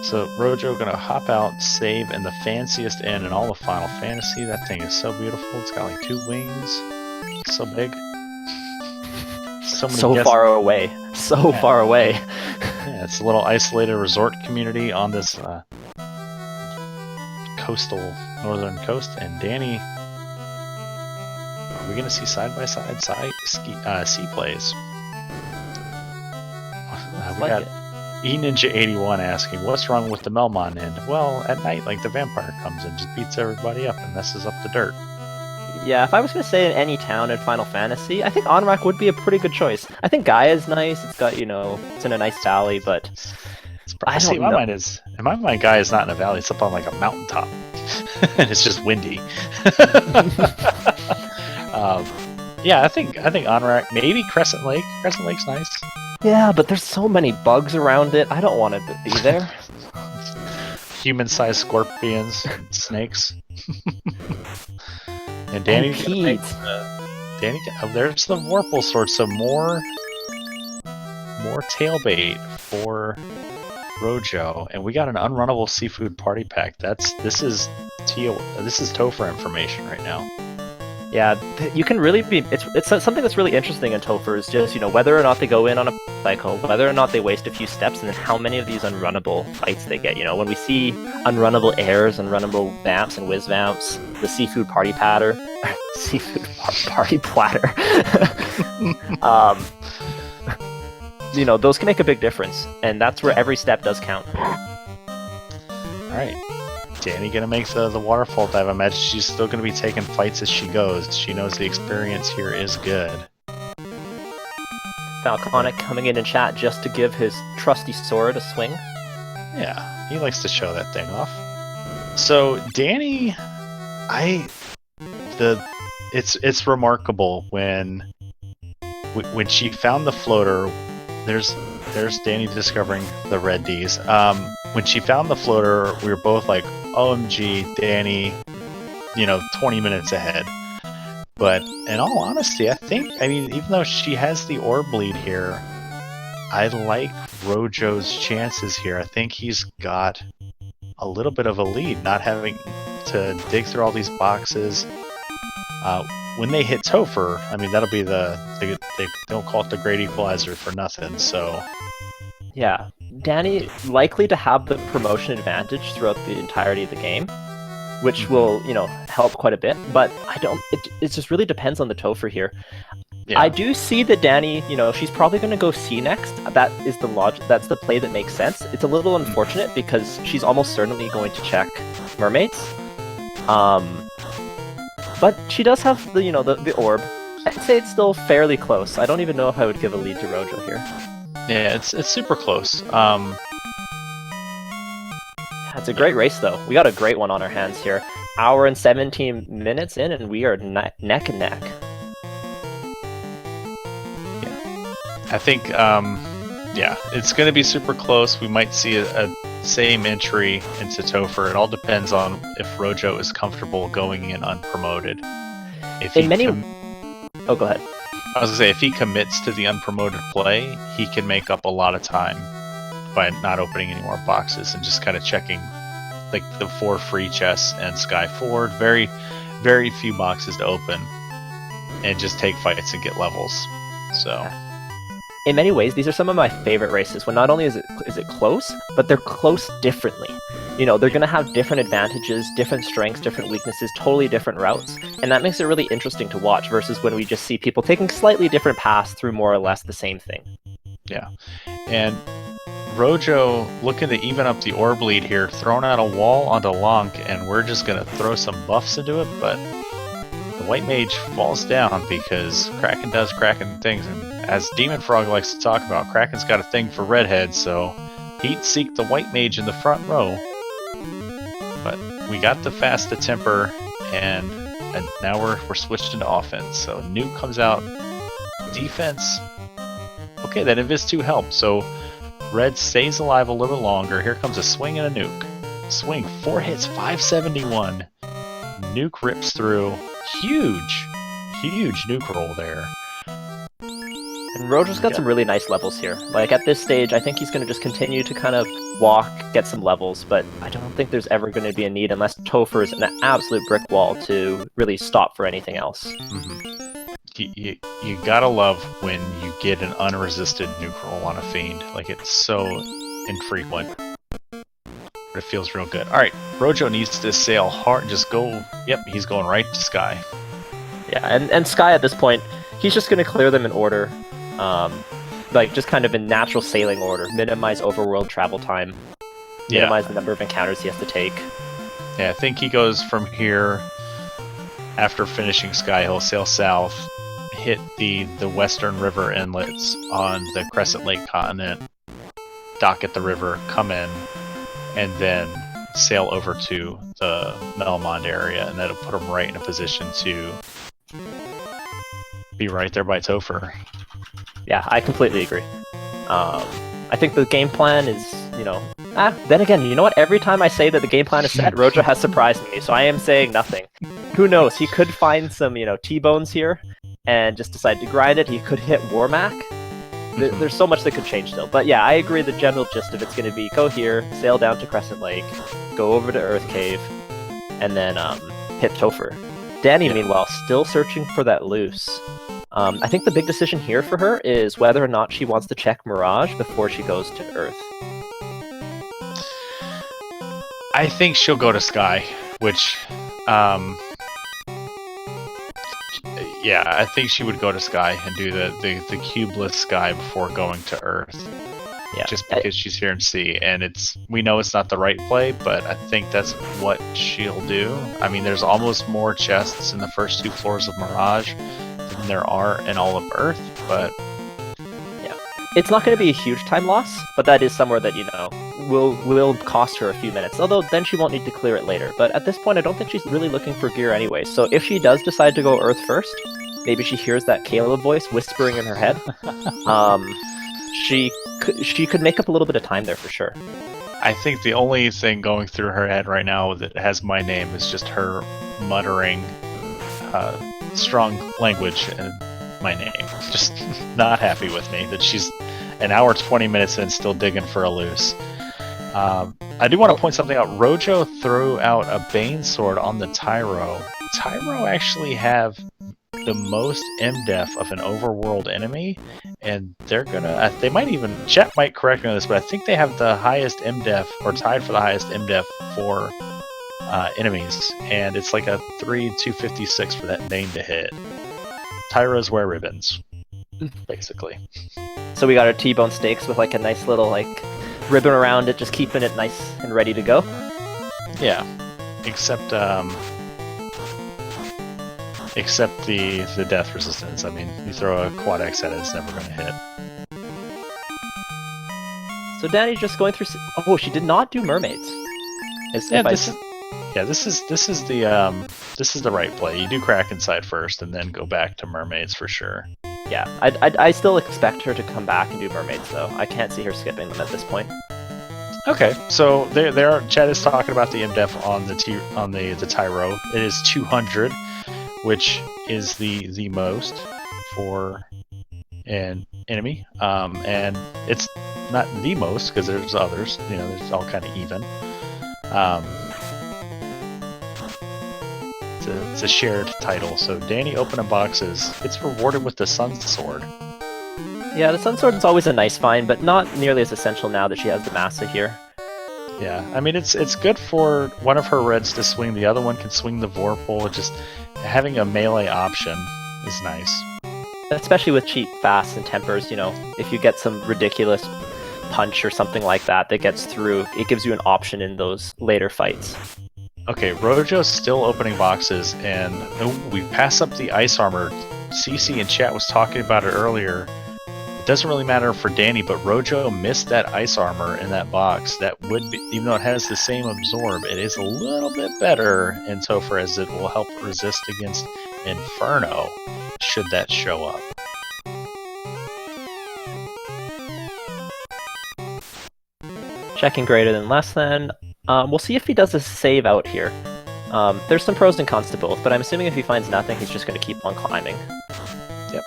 So Rojo gonna hop out, save in the fanciest inn in all of Final Fantasy. That thing is so beautiful. It's got like 2 wings. So big. So far away. So far away. Yeah, it's a little isolated resort community on this coastal northern coast. And Dani, are we gonna see side-by-side sea plays? We got eNinja81 asking, what's wrong with the Melmon Inn? Well, at night, like, the vampire comes and just beats everybody up and messes up the dirt. Yeah, if I was going to say in any town in Final Fantasy, I think Onrak would be a pretty good choice. I think Gaia's nice, it's got, you know, it's in a nice valley, but I don't know. In my mind, Gaia's not in a valley, it's up on, like, a mountaintop. And it's just windy. Yeah, I think Onrak, maybe Crescent Lake. Crescent Lake's nice. Yeah, but there's so many bugs around it. I don't want to be there. Human-sized scorpions, and snakes. And Dani, there's the Vorpal sword. So more tail bait for Rojo, and we got an unrunnable seafood party pack. This is Topher information right now. Yeah, you can really be. It's something that's really interesting in Topher is just, you know, whether or not they go in on a cycle, whether or not they waste a few steps, and then how many of these unrunnable fights they get. You know, when we see unrunnable airs, unrunnable vamps and whiz vamps, the seafood party platter, you know, those can make a big difference, and that's where every step does count. All right. Dani gonna make the waterfall dive. I imagine she's still gonna be taking fights as she goes. She knows the experience here is good. Falconic coming in chat just to give his trusty sword a swing. Yeah, he likes to show that thing off. So Dani, it's remarkable when she found the floater. There's Dani discovering the red Ds. When she found the floater, we were both like, OMG, Dani, 20 minutes ahead. But in all honesty, even though she has the orb lead here, I like Rojo's chances here. I think he's got a little bit of a lead, not having to dig through all these boxes. When they hit Topher, that'll be they don't call it the Great Equalizer for nothing, so... Yeah, Dani likely to have the promotion advantage throughout the entirety of the game, which will, help quite a bit, but it just really depends on the Topher here. Yeah. I do see that Dani, she's probably going to go C next. That is that's the play that makes sense. It's a little unfortunate because she's almost certainly going to check mermaids. But she does have the orb. I'd say it's still fairly close. I don't even know if I would give a lead to Rojo here. Yeah, it's super close. It's a great race, though. We got a great one on our hands here. Hour and 17 minutes in, and we are neck and neck. Yeah. I think Yeah, it's going to be super close. We might see a same entry into Topher. It all depends on if Rojo is comfortable going in unpromoted. If he Oh, go ahead. I was going to say, if he commits to the unpromoted play, he can make up a lot of time by not opening any more boxes and just kind of checking like the 4 free chests and Sky Forward. Very, very few boxes to open, and just take fights and get levels. So, in many ways, these are some of my favorite races. When not only is it close, but they're close differently. You know, they're going to have different advantages, different strengths, different weaknesses, totally different routes, and that makes it really interesting to watch. Versus when we just see people taking slightly different paths through more or less the same thing. Yeah, and Rojo looking to even up the orb lead here, throwing out a wall onto Lonk, and we're just going to throw some buffs into it, but the White Mage falls down because Kraken does Kraken things, and as Demon Frog likes to talk about, Kraken's got a thing for redheads, so he'd seek the White Mage in the front row. But we got the fast to temper, and now we're switched into offense. So Nuke comes out, defense. Okay, that Invis 2 helped, so Red stays alive a little bit longer. Here comes a swing and a nuke. Swing, 4 hits, 571. Nuke rips through. Huge nuke roll there. And Rojo's got some really nice levels here. Like, at this stage, I think he's going to just continue to kind of walk, get some levels, but I don't think there's ever going to be a need unless Topher's an absolute brick wall to really stop for anything else. Mm-hmm. You gotta love when you get an unresisted nuke roll on a Fiend. Like, it's so infrequent. But it feels real good. Alright, Rojo needs to sail hard and just go... Yep, he's going right to Sky. Yeah, and Sky at this point, he's just going to clear them in order. Like, just kind of in natural sailing order. Minimize overworld travel time. Minimize the number of encounters he has to take. Yeah, I think he goes from here... After finishing Sky, he'll sail south, hit the western river inlets on the Crescent Lake continent, dock at the river, come in, and then sail over to the Melmond area, and that'll put him right in a position to be right there by Topher. Yeah, I completely agree. I think the game plan is, you know... then again, you know what? Every time I say that the game plan is set, Rojo has surprised me, so I am saying nothing. Who knows? He could find some, you know, T-bones here and just decide to grind it. He could hit Warmac. There's so much that could change still. But yeah, I agree the general gist of it's going to be go here, sail down to Crescent Lake, go over to Earth Cave, and then hit Topher. Dani, meanwhile, still searching for that loose. I think the big decision here for her is whether or not she wants to check Mirage before she goes to Earth. I think she'll go to Sky, which... yeah, I think she would go to Sky and do the cubeless Sky before going to Earth. Yeah, just because she's here in Sea, and we know it's not the right play, but I think that's what she'll do. I mean, there's almost more chests in the first 2 floors of Mirage than there are in all of Earth, but yeah, it's not going to be a huge time loss, but that is somewhere that, you know, will cost her a few minutes, although then she won't need to clear it later. But at this point, I don't think she's really looking for gear anyway, so if she does decide to go Earth first, maybe she hears that Caleb voice whispering in her head, she could make up a little bit of time there for sure. I think the only thing going through her head right now that has my name is just her muttering strong language in my name. Just not happy with me that she's an hour 20 minutes in still digging for a loose. I do want to point something out. Rojo threw out a Bane Sword on the Tyro. Tyro actually have the most MDef of an overworld enemy, and they're gonna... they might even... Chat might correct me on this, but I think they have the highest MDef, or tied for the highest MDef for enemies, and it's like a 3,256 for that Bane to hit. Tyros wear ribbons, basically. So we got our T-bone steaks with like a nice little like ribbon around it, just keeping it nice and ready to go. Yeah, except the death resistance. I mean, you throw a quad X at it, it's never going to hit. So Dani's just going through. Oh, she did not do mermaids. This is the right play. You do Kraken side first, and then go back to mermaids for sure. Yeah, I still expect her to come back and do mermaids though. I can't see her skipping them at this point. Okay, so there. Chad is talking about the MDef on the Tyro. It is 200, which is the most for an enemy, and it's not the most because there's others. You know, there's all kind of even. It's a shared title. So Dani opening boxes gets rewarded with the Sun Sword. Yeah, the Sun Sword is always a nice find, but not nearly as essential now that she has the Massa here. Yeah, I mean it's good for one of her reds to swing, the other one can swing the Vorpal. Just having a melee option is nice. Especially with cheap fast and tempers, you know, if you get some ridiculous punch or something like that that gets through, it gives you an option in those later fights. Okay, Rojo's still opening boxes, and we pass up the ice armor. CC in chat was talking about it earlier. It doesn't really matter for Dani, but Rojo missed that ice armor in that box. That would be, even though it has the same absorb, it is a little bit better insofar as it will help resist against Inferno, should that show up. Checking greater than less than. We'll see if he does a save out here. There's some pros and cons to both, but I'm assuming if he finds nothing, he's just going to keep on climbing. Yep.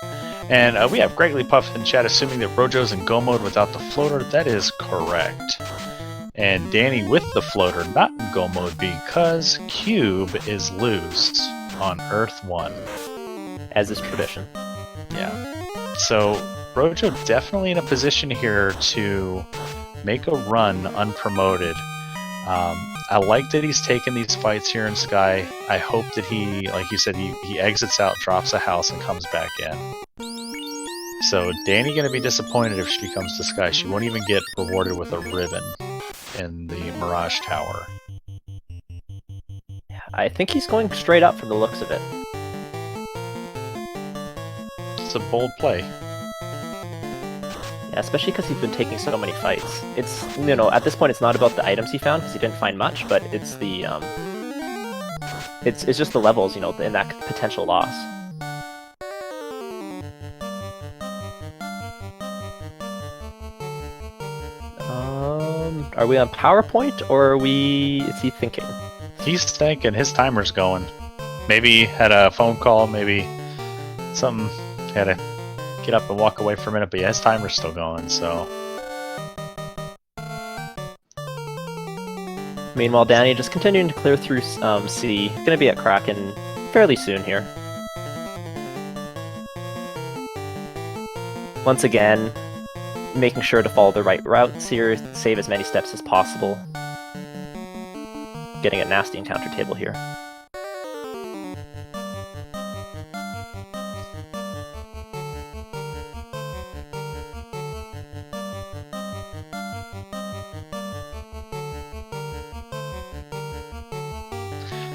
And we have Greatly Puffed in chat assuming that Rojo's in go mode without the floater. That is correct. And Dani with the floater, not in go mode because Cube is loose on Earth 1. As is tradition. Yeah. So Rojo definitely in a position here to make a run unpromoted. I like that he's taking these fights here in Sky. I hope that he, like you said, he exits out, drops a house, and comes back in. So Dani gonna be disappointed if she comes to Sky. She won't even get rewarded with a ribbon in the Mirage Tower. Yeah, I think he's going straight up from the looks of it. It's a bold play. Yeah, especially because he's been taking so many fights. It's, you know, at this point it's not about the items he found, because he didn't find much, but it's the, it's just the levels, you know, and that potential loss. Are we on PowerPoint, or is he thinking? He's thinking, his timer's going. Maybe had a phone call, maybe something, had to get up and walk away for a minute, but yeah, his timer's still going, so. Meanwhile, Dani just continuing to clear through C. Gonna be at Kraken fairly soon here. Once again, making sure to follow the right routes here, save as many steps as possible. Getting a nasty encounter table here.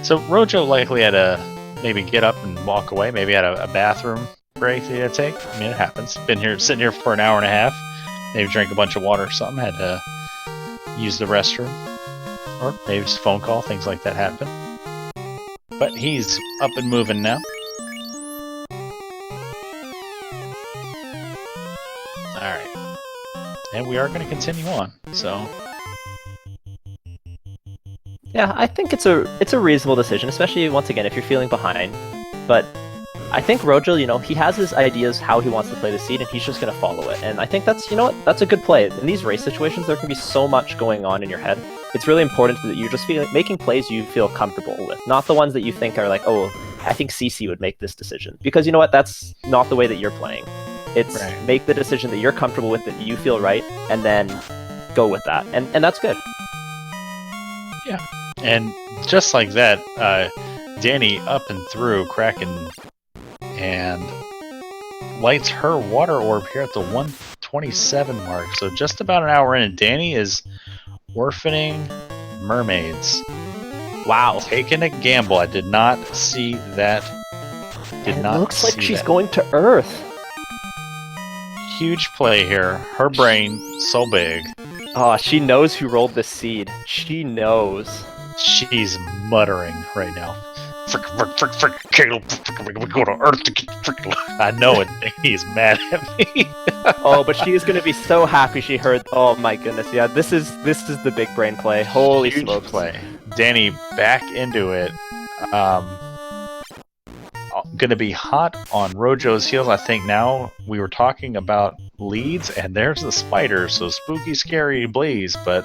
So Rojo likely had to maybe get up and walk away, maybe had a bathroom break he had to take. I mean, it happens. Sitting here for an hour and a half, maybe drank a bunch of water or something, had to use the restroom, or maybe just a phone call, things like that happen. But he's up and moving now. Alright. And we are going to continue on, so. Yeah, I think it's a reasonable decision, especially once again if you're feeling behind. But I think Rojo, you know, he has his ideas how he wants to play the seed, and he's just going to follow it. And I think that's, you know what, that's a good play. In these race situations, there can be so much going on in your head. It's really important that you just feel making plays you feel comfortable with, not the ones that you think are like, oh, I think CC would make this decision. Because you know what, that's not the way that you're playing. It's right. Make the decision that you're comfortable with, that you feel right, and then go with that. And that's good. Yeah. And just like that, Dani up and through Kraken and lights her water orb here at the 127 mark. So just about an hour in, and Dani is orphaning mermaids. Wow. Taking a gamble. I did not see that. It looks like she's going to Earth. Huge play here. Her brain so big. Oh, she knows who rolled this seed. She knows. She's muttering right now. Caleb, we go to Earth to get I know it. He's mad at me. Oh, but she is going to be so happy she heard. Oh my goodness, yeah, this is the big brain play. Holy Huge smokes! play. Danny back into it. Gonna be hot on Rojo's heels. I think now we were talking about leads, and there's the spider. So spooky, scary Blaze, but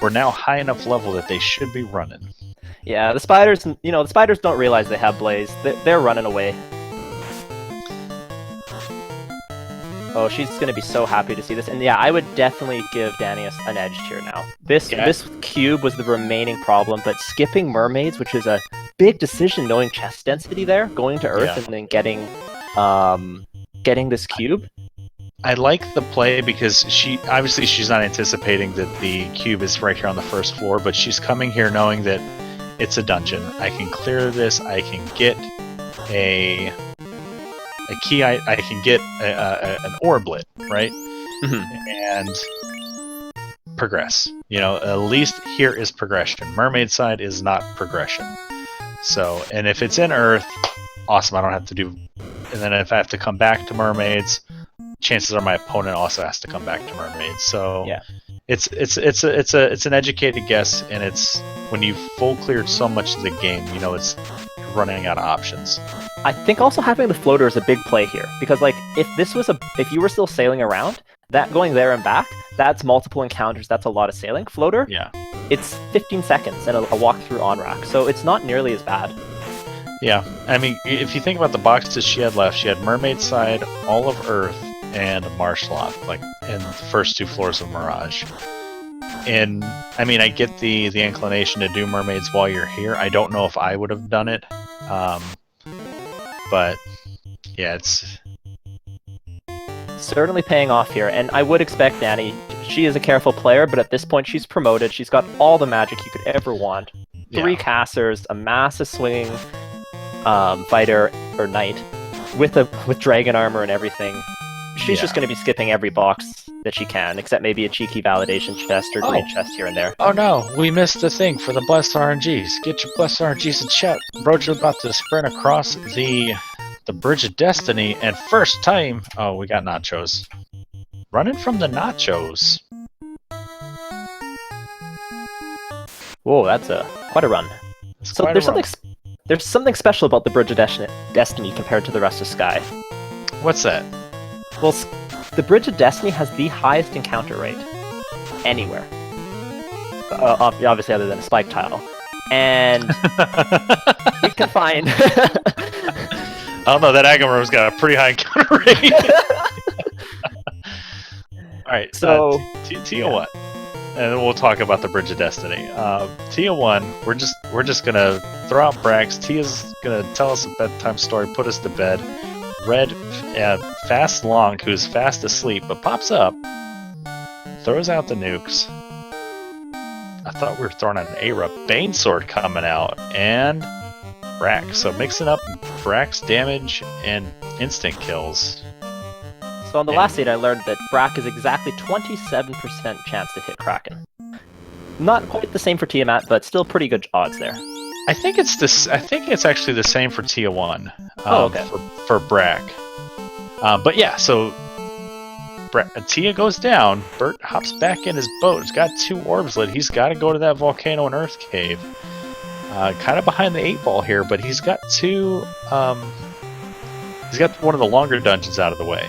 we're now high enough level that they should be running. Yeah, the spiders. The spiders don't realize they have Blaze. They're running away. Oh, she's gonna be so happy to see this, and yeah, I would definitely give Danny an edge here now. This cube was the remaining problem, but skipping mermaids, which is a big decision, knowing chest density there, going to Earth and then getting this cube. I like the play because she's not anticipating that the cube is right here on the first floor, but she's coming here knowing that it's a dungeon. I can clear this. I can get a key. I can get an orblet, right? And progress. At least here is progression. Mermaid side is not progression. So, and if it's in Earth, awesome. I don't have to do. And then if I have to come back to mermaids, chances are my opponent also has to come back to mermaids. So yeah, it's an educated guess, and it's when you've full cleared so much of the game, it's running out of options. I think also having the floater is a big play here, because like if you were still sailing around, that going there and back, that's multiple encounters, that's a lot of sailing. Floater, yeah, it's 15 seconds and a walk through on rack, so it's not nearly as bad. Yeah, I mean, if you think about the boxes she had left, she had Mermaid Side, all of Earth, and Marshloth, like in the first 2 floors of Mirage. And I mean, I get the inclination to do mermaids while you're here. I don't know if I would have done it, but yeah, it's certainly paying off here. And I would expect Danny. She is a careful player, but at this point, she's promoted. She's got all the magic you could ever want. 3 casters, a massive swinging fighter or knight with dragon armor and everything. She's just going to be skipping every box that she can, except maybe a cheeky validation chest or green chest here and there. Oh no, we missed the thing for the blessed RNGs. Get your blessed RNGs in chat. Rojo about to sprint across the Bridge of Destiny, and first time, we got nachos. Running from the nachos. Whoa, that's quite a run. So there's something special about the Bridge of Destiny compared to the rest of Sky. What's that? Well, the Bridge of Destiny has the highest encounter rate anywhere. Obviously, other than a spike tile. And we can find... I don't know, that Agamor's got a pretty high encounter rate. Alright, so Tier 1. And then we'll talk about the Bridge of Destiny. Tier 1, we're just gonna throw out Brax. Tia's gonna tell us a bedtime story, put us to bed. Red, Fast Long, who's fast asleep, but pops up, throws out the nukes. I thought we were throwing out an Aira Banesword coming out, and Brax. So mixing up Brax damage and instant kills. So on the last seed, I learned that Brack is exactly 27% chance to hit Kraken. Not quite the same for Tiamat, but still pretty good odds there. I think it's actually the same for Tia 1. Okay. For Brack. But yeah, so Tia goes down. Bert hops back in his boat. He's got 2 orbs lit. He's got to go to that volcano and Earth cave. Kind of behind the 8 ball here, but he's got 2. He's got one of the longer dungeons out of the way,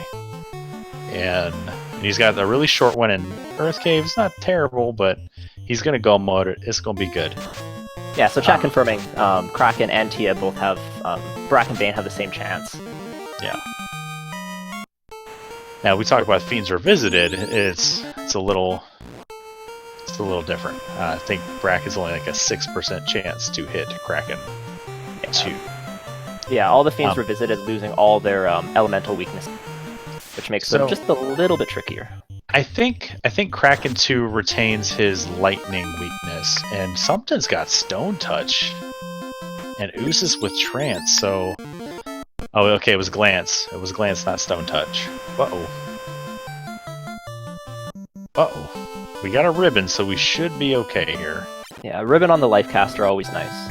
and he's got a really short one in Earth cave. It's not terrible, but he's gonna go mode it. It's gonna be good. Yeah, so chat confirming, Kraken and Tia both have, Brack and Bane have the same chance. Yeah. Now we talk about Fiends Revisited. It's a little different. I think Brack is only like a 6% chance to hit Kraken 2. Yeah, all the Fiends Revisited losing all their elemental weakness, which makes them just a little bit trickier. I think Kraken 2 retains his lightning weakness, and something's got Stone Touch, and oozes with Trance. So, okay, it was Glance. It was Glance, not Stone Touch. We got a ribbon, so we should be okay here. Yeah, a ribbon on the life caster always nice.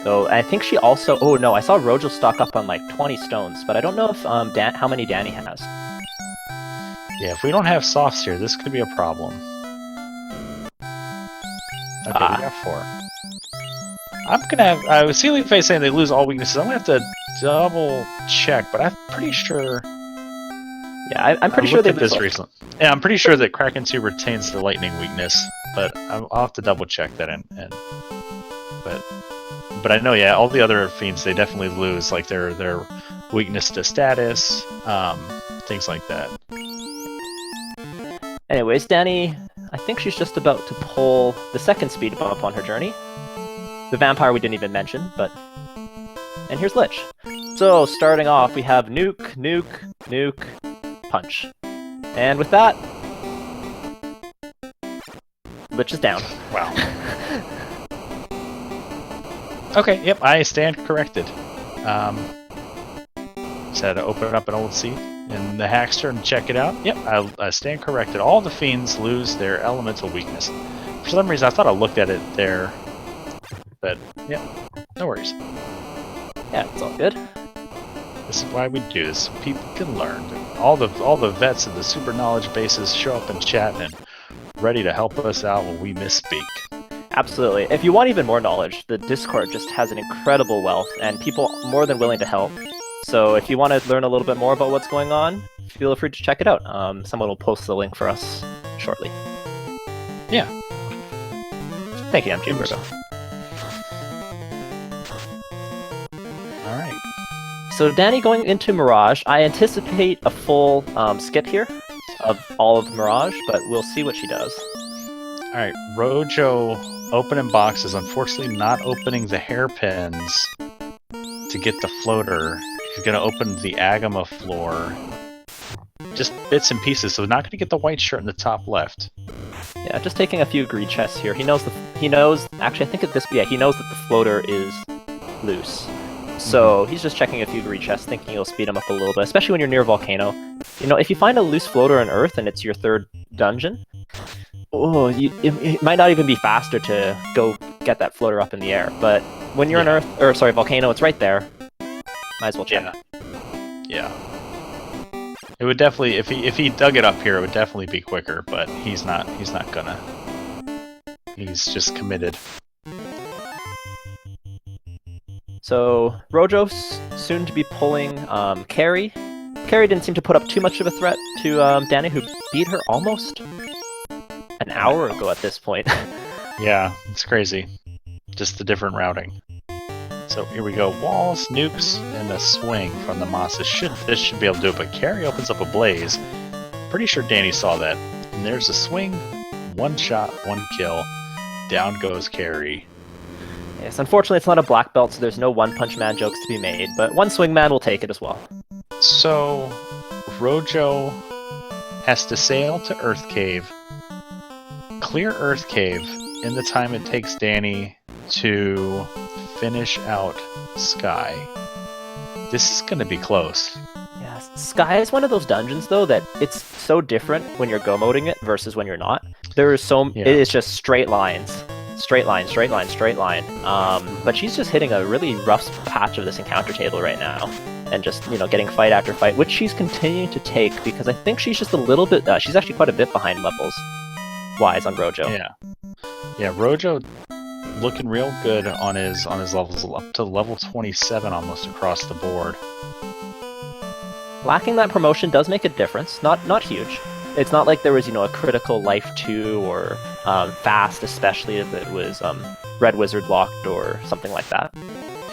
So I think she also... Oh no, I saw Rojo stock up on like 20 stones, but I don't know if how many Dani has. Yeah, if we don't have softs here, this could be a problem. Okay, we got 4. I'm gonna have... I was Sealing Face saying they lose all weaknesses. I'm gonna have to double check, but I'm pretty sure... Yeah, I'm pretty sure they this recently. Yeah, I'm pretty sure that Kraken 2 retains the lightning weakness, but I'll have to double check that but I know, yeah, all the other fiends, they definitely lose, like their weakness to status, things like that. Anyways, Dani, I think she's just about to pull the second speed bump on her journey. The vampire we didn't even mention, but... And here's Lich. So, starting off, we have Nuke, Nuke, Nuke, Punch. And with that... Lich is down. Wow. Okay, yep, I stand corrected. Just had to open up an old seat in the Hackster and check it out. Yep, I stand corrected. All the fiends lose their elemental weakness. For some reason, I thought I looked at it there, but yeah, no worries. Yeah, it's all good. This is why we do this, so people can learn. All the vets of the super knowledge bases show up in chat and ready to help us out when we misspeak. Absolutely. If you want even more knowledge, the Discord just has an incredible wealth, and people more than willing to help. So if you want to learn a little bit more about what's going on, feel free to check it out. Someone will post the link for us shortly. Yeah. Thank you, MG Virgo. Alright. So Dani going into Mirage, I anticipate a full skip here of all of Mirage, but we'll see what she does. Alright, Rojo opening boxes, unfortunately not opening the hairpins to get the floater. He's going to open the Agama floor. Just bits and pieces, so not going to get the white shirt in the top left. Yeah, just taking a few greed chests here. He knows actually I think at this, yeah, he knows that the floater is loose. So he's just checking a few greed chests, thinking he'll speed him up a little bit, especially when you're near Volcano. You know, if you find a loose floater on Earth and it's your third dungeon, it might not even be faster to go get that floater up in the air. But when you're on Earth, or sorry, Volcano, it's right there. Might as well check. Yeah. It would definitely, if he dug it up here, it would definitely be quicker. But he's not gonna. He's just committed. So Rojo soon to be pulling Carrie. Carrie didn't seem to put up too much of a threat to Dani, who beat her almost an hour ago at this point. Yeah, it's crazy. Just the different routing. So here we go. Walls, nukes, and a swing from the Mosses. This should be able to do it, but Carrie opens up a blaze. Pretty sure Dani saw that. And there's a swing, one shot, one kill. Down goes Carrie. Yes, unfortunately it's not a black belt, so there's no one-punch man jokes to be made, but one swing man will take it as well. So, Rojo has to sail to Earth Cave, clear Earth Cave in the time it takes Dani to finish out Sky. This is going to be close. Yeah, Sky is one of those dungeons, though, that it's so different when you're go-moding it versus when you're not. It is just straight lines. Straight line, straight line, straight line. But she's just hitting a really rough patch of this encounter table right now. And just, you know, getting fight after fight, which she's continuing to take, because I think she's just a little bit, she's actually quite a bit behind levels-wise on Rojo. Yeah. Yeah, Rojo looking real good on his levels, up to level 27 almost across the board. Lacking that promotion does make a difference. Not huge. It's not like there was, you know, a critical life 2 or fast, especially if it was Red Wizard locked or something like that.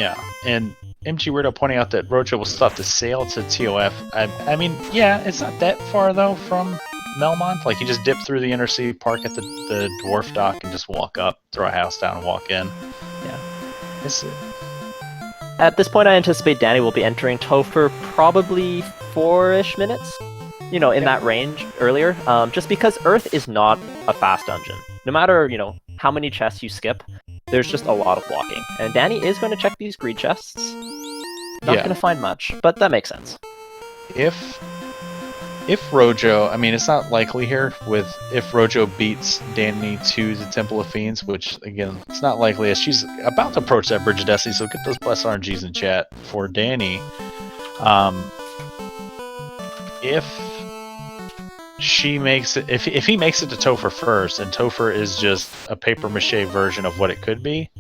Yeah, and MG Weirdo pointing out that Rojo will still have to sail to TOF. I mean, yeah, it's not that far though from Melmont. Like, you just dip through the inner city, park at the dwarf dock, and just walk up, throw a house down, and walk in. Yeah. At this point, I anticipate Dani will be entering Topher probably 4-ish minutes. You know, in that range earlier, just because Earth is not a fast dungeon. No matter, you know, how many chests you skip, there's just a lot of walking. And Dani is going to check these greed chests. Not going to find much, but that makes sense. If if Rojo, I mean, it's not likely here with if Rojo beats Danny to the Temple of Fiends, which again, it's not likely as she's about to approach that Bridge of Destiny. So get those blessed RNGs in chat for Danny. If she makes it, if he makes it to Topher first, and Topher is just a paper mache version of what it could be,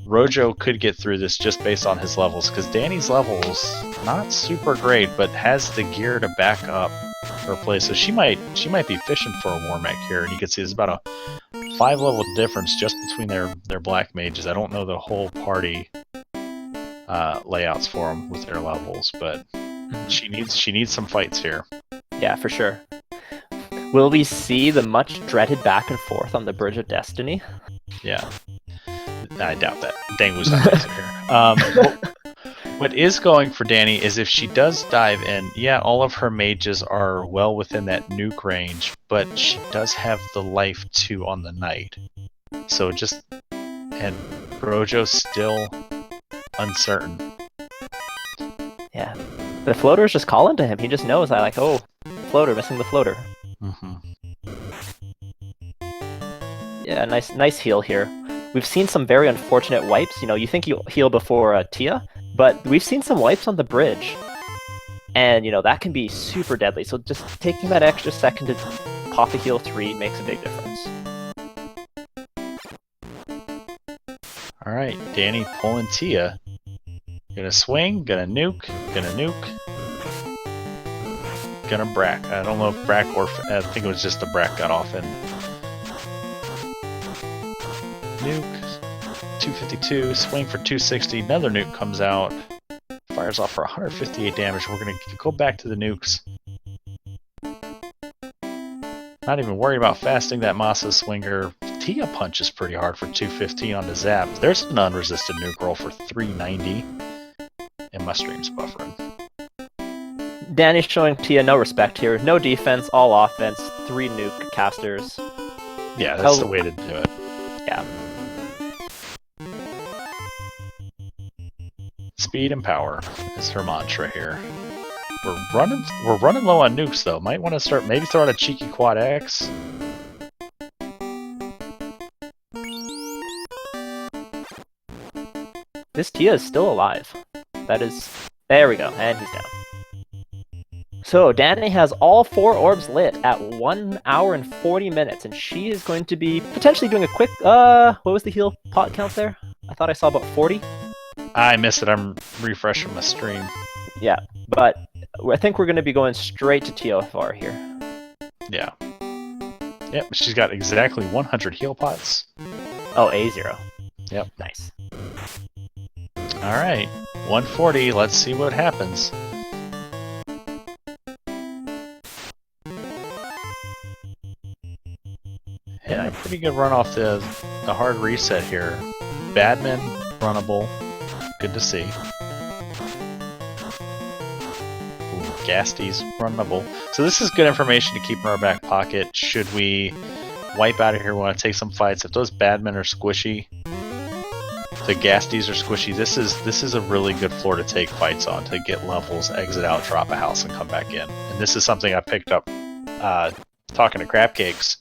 Rojo could get through this just based on his levels, because Danny's levels not super great, but has the gear to back up her play. So she might be fishing for a war mech here, and you can see there's about a 5-level difference just between their black mages. I don't know the whole party layouts for them with their levels, but she needs some fights here. Yeah, for sure. Will we see the much dreaded back and forth on the Bridge of Destiny? Yeah. I doubt that. Dangu's not makes it here. What is going for Danny is if she does dive in, yeah, all of her mages are well within that nuke range, but she does have the life 2 on the knight. So and Rojo's still uncertain. Yeah. The floater's just calling to him. He just knows, floater, missing the floater. Mm-hmm. Yeah, nice heal here. We've seen some very unfortunate wipes. You think you heal before Tia, but we've seen some wipes on the bridge. And, that can be super deadly. So just taking that extra second to pop a heal 3 makes a big difference. Alright, Danny pulling Tia. Gonna swing, gonna nuke, gonna brack. I don't know if brack or... I think it was just the brack got off and... Nuke, 252, swing for 260, another nuke comes out, fires off for 158 damage. We're going to go back to the nukes. Not even worried about fasting that Masa Swinger. Tia punches pretty hard for 215 on the zap. There's an unresisted nuke roll for 390, and my stream's buffering. Danny's showing Tia no respect here. No defense, all offense, 3 nuke casters. Yeah, that's the way to do it. Yeah. Speed and power is her mantra here. We're running low on nukes though. Might want to start maybe throwing a cheeky quad X. This Tia is still alive. There we go, and he's down. So Danny has all 4 orbs lit at 1 hour and 40 minutes, and she is going to be potentially doing a quick, what was the heal pot count there? I thought I saw about 40. I missed it, I'm refreshing my stream. Yeah, but I think we're going to be going straight to TOFR here. Yeah. Yep, she's got exactly 100 heal pots. Oh, A0. Yep. Nice. Alright, 140, let's see what happens. Yeah, a pretty good run off the hard reset here. Badman, runnable. Good to see. Ooh, Gasty's runnable. So this is good information to keep in our back pocket. Should we wipe out of here, we want to take some fights. If those Badmen are squishy, the Gasties are squishy, this is a really good floor to take fights on, to get levels, exit out, drop a house, and come back in. And this is something I picked up talking to Crabcakes.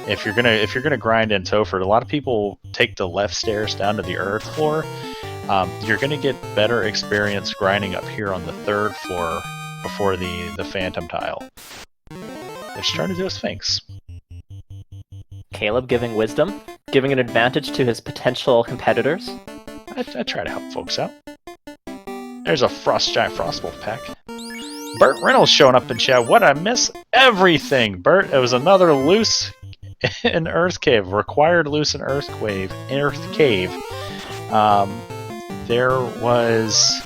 If you're gonna grind in Topher, a lot of people take the left stairs down to the earth floor. You're gonna get better experience grinding up here on the 3rd floor before the Phantom tile. Which turned into a Sphinx. Caleb giving wisdom, giving an advantage to his potential competitors. I try to help folks out. There's a Giant Frostwolf pack. Burt Reynolds showing up in chat. What I miss? Everything, Burt. It was another loose in Earth Cave. Required loose in Earth Cave. There was...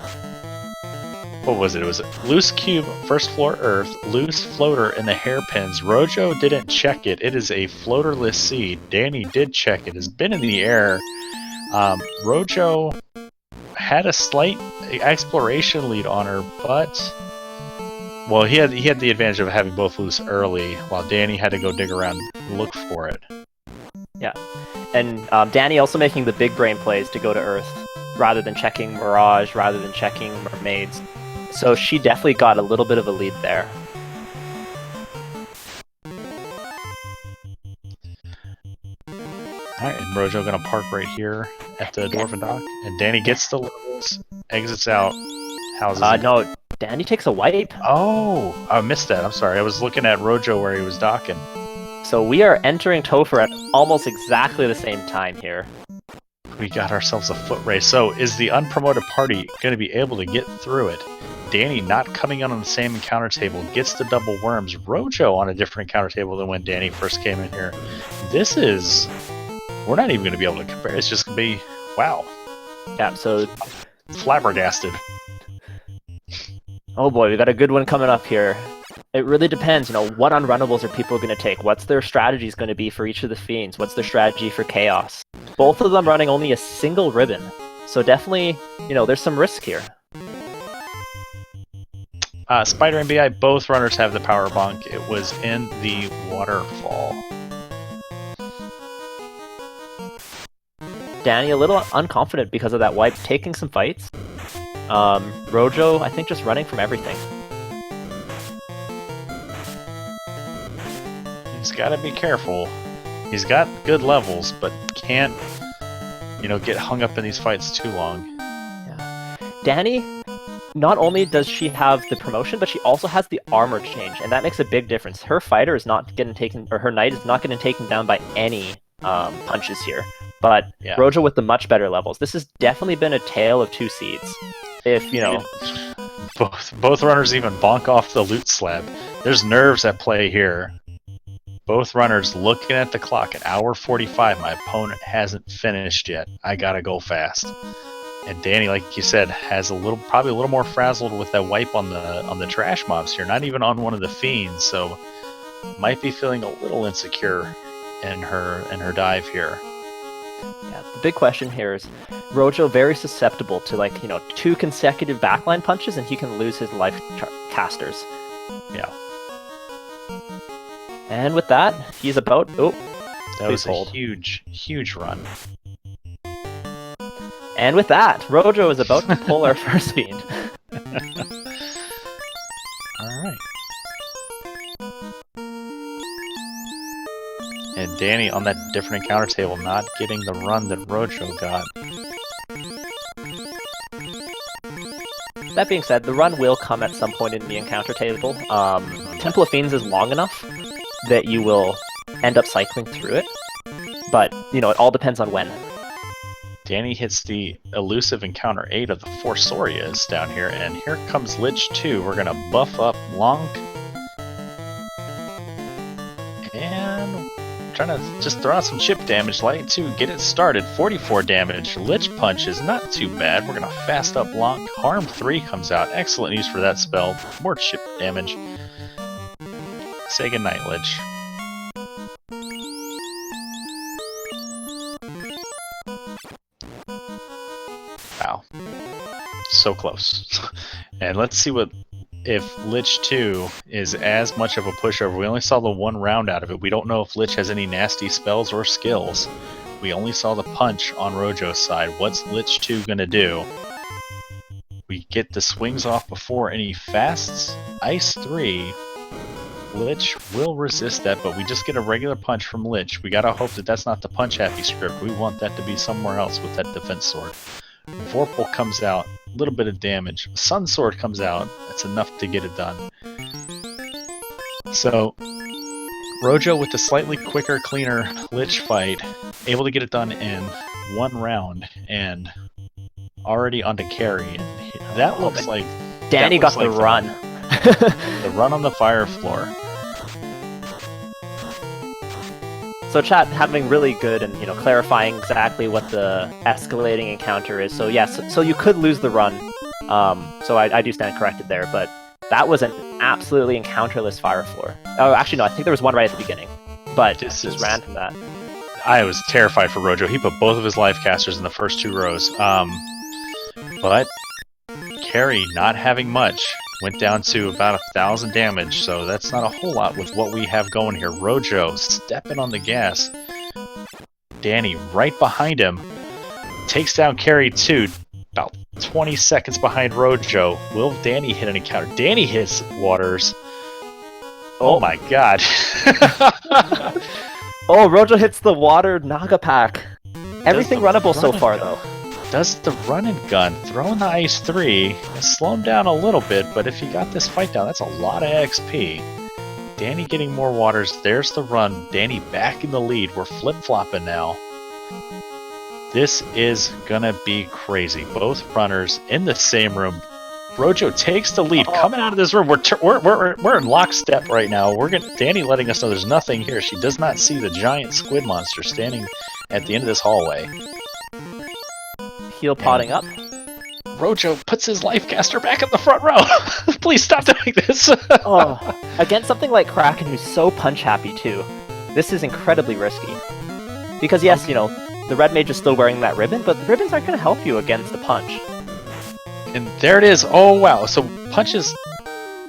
What was it? It was loose cube, 1st floor Earth, loose floater, and the hairpins. Rojo didn't check it. It is a floaterless seed. Danny did check it. It's been in the air. Rojo had a slight exploration lead on her, but... Well, he had the advantage of having both loose early, while Danny had to go dig around and look for it. Yeah. And Danny also making the big brain plays to go to Earth, rather than checking Mirage, rather than checking Mermaids. So she definitely got a little bit of a lead there. Alright, and Rojo gonna park right here at the Dwarven Dock. And Danny gets the levels, exits out, houses. No, Danny takes a wipe. Oh, I missed that. I'm sorry. I was looking at Rojo where he was docking. So we are entering Topher at almost exactly the same time here. We got ourselves a foot race. So is the unpromoted party going to be able to get through it? Danny not coming on the same encounter table gets the double worms. Rojo on a different encounter table than when Danny first came in here. This is... We're not even going to be able to compare. It's just going to be... Wow. Yeah, so... Flabbergasted. Oh boy, we got a good one coming up here. It really depends, what unrunnables are people going to take? What's their strategies going to be for each of the fiends? What's their strategy for chaos? Both of them running only a single ribbon. So definitely, there's some risk here. Spider and BI, both runners have the power bonk. It was in the waterfall. Danny a little unconfident because of that wipe, taking some fights. Rojo, I think, just running from everything. He's got to be careful. He's got good levels, but can't, get hung up in these fights too long. Yeah. Danny, not only does she have the promotion, but she also has the armor change, and that makes a big difference. Her fighter is not getting taken, or her knight is not getting taken down by any punches here. But yeah. Rojo with the much better levels. This has definitely been a tale of two seeds. If, Both runners even bonk off the loot slab. There's nerves at play here. Both runners looking at the clock, 1:45. My opponent hasn't finished yet. I gotta go fast. And Danny, like you said, has probably a little more frazzled with that wipe on the trash mobs here. Not even on one of the fiends, so might be feeling a little insecure in her dive here. Yeah, the big question here is Rojo very susceptible to 2 consecutive backline punches, and he can lose his life casters. Yeah. And with that, he's about... Oh, that was a huge run. And with that, Rojo is about to pull our first fiend. Alright. And Danny on that different encounter table not getting the run that Rojo got. That being said, the run will come at some point in the encounter table. Temple of Fiends is long enough that you will end up cycling through it, but, it all depends on when. Danny hits the elusive encounter 8 of the 4 Sorias down here, and here comes Lich 2. We're going to buff up Lonk. And trying to just throw out some chip damage, Light 2, get it started. 44 damage. Lich Punch is not too bad. We're going to fast up Lonk. Harm 3 comes out. Excellent use for that spell. More chip damage. Say goodnight, Lich. Wow. So close. And let's see if Lich 2 is as much of a pushover. We only saw the 1 round out of it. We don't know if Lich has any nasty spells or skills. We only saw the punch on Rojo's side. What's Lich 2 gonna do? We get the swings off before any fasts. Ice 3. Lich will resist that, but we just get a regular punch from Lich. We gotta hope that that's not the punch happy script. We want that to be somewhere else with that defense sword. Vorpal comes out, a little bit of damage. Sun Sword comes out, that's enough to get it done. So, Rojo with the slightly quicker, cleaner Lich fight, able to get it done in 1 round, and already onto carry. And that looks like... Danny got the run. The run on the fire floor. So chat having really good and clarifying exactly what the escalating encounter is. So yes, so you could lose the run. So I do stand corrected there, but that was an absolutely encounterless fire floor. Oh, actually no, I think there was one right at the beginning, but just ran from that. I was terrified for Rojo. He put both of his life casters in the first 2 rows. But carry not having much. Went down to about 1,000 damage, so that's not a whole lot with what we have going here. Rojo stepping on the gas. Danny right behind him. Takes down Carry 2, about 20 seconds behind Rojo. Will Danny hit an encounter? Danny hits Waters. Oh my god. Oh, Rojo hits the water Naga pack. Everything the runnable so run far, and though. Does the run and gun, throwing the ice 3, slow him down a little bit, but if he got this fight down, that's a lot of XP. Danny getting more waters, there's the run, Danny back in the lead, we're flip-flopping now. This is gonna be crazy. Both runners in the same room. Rojo takes the lead, coming out of this room. We're in lockstep right now. Danny letting us know there's nothing here. She does not see the giant squid monster standing at the end of this hallway. Heel potting up. Rojo puts his life caster back in the front row. Please stop doing this. Against something like Kraken, who's so punch happy too. This is incredibly risky. Because yes, you know, the red mage is still wearing that ribbon, but the ribbons aren't going to help you against the punch. And there it is. Oh wow! So punches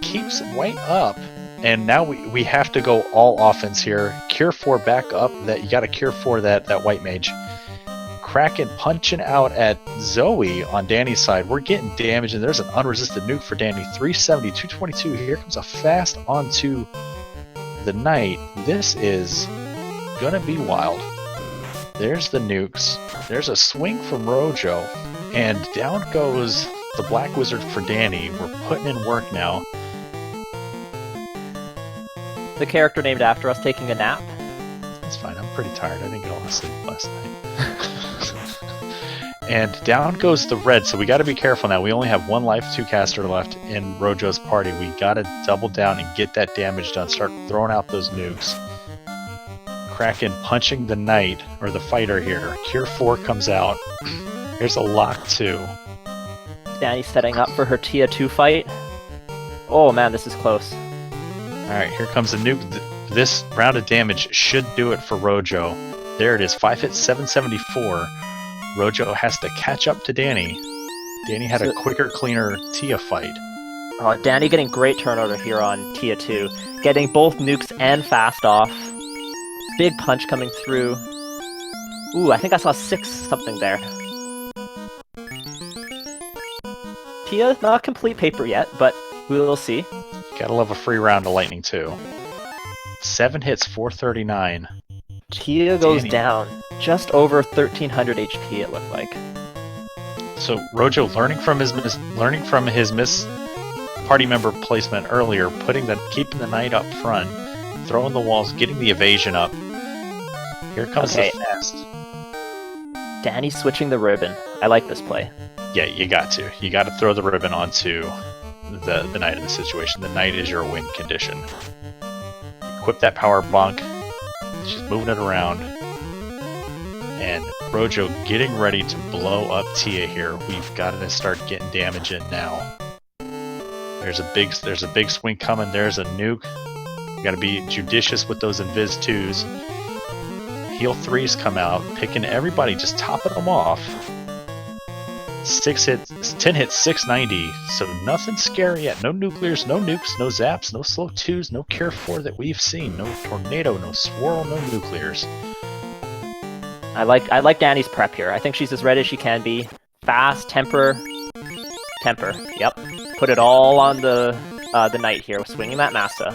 keeps white up, and now we have to go all offense here. Cure 4 back up. That you got to cure 4 that white mage. Kraken punching out at Zoe on Danny's side. We're getting damage, and there's an unresisted nuke for Danny. 370, 222. Here comes a fast onto the knight. This is gonna be wild. There's the nukes. There's a swing from Rojo, and down goes the Black Wizard for Danny. We're putting in work now. The character named after us taking a nap. That's fine. I'm pretty tired. I didn't get a lot of sleep last night. And down goes the red, so we got to be careful now. We only have 1 life 2 caster left in Rojo's party. We got to double down and get that damage done. Start throwing out those nukes. Kraken punching the knight, or the fighter here. Cure 4 comes out. Here's a lock 2. Danny setting up for her Tia 2 fight. Oh man, this is close. Alright, here comes a nuke. This round of damage should do it for Rojo. There it is, 5 hits, 774. Rojo has to catch up to Danny. Danny had a quicker, cleaner Tia fight. Danny getting great turnover here on Tia 2. Getting both nukes and fast off. Big punch coming through. Ooh, I think I saw 6 something there. Tia, not complete paper yet, but we will see. Gotta love a free round of lightning too. 7 hits, 439. Tia goes down. Just over 1300 HP it looked like. So Rojo learning from his miss party member placement earlier, keeping the knight up front, throwing the walls, getting the evasion up. Here comes the fast. Danny switching the ribbon. I like this play. Yeah, you got to. You got to throw the ribbon onto the knight in the situation. The knight is your win condition. Equip that power bunk. She's moving it around. And Rojo getting ready to blow up Tia here. We've got to start getting damage in now. There's a big swing coming. There's a nuke. You got to be judicious with those invis 2s. Heal 3s come out, picking everybody, just topping them off. 10 hits, 690. So nothing scary yet. No nuclears, no nukes, no zaps, no slow 2s, no cure 4 that we've seen. No tornado, no swirl, no nuclears. I like Danny's prep here. I think she's as ready as she can be. Fast, temper. Yep. Put it all on the knight here, swinging that massa.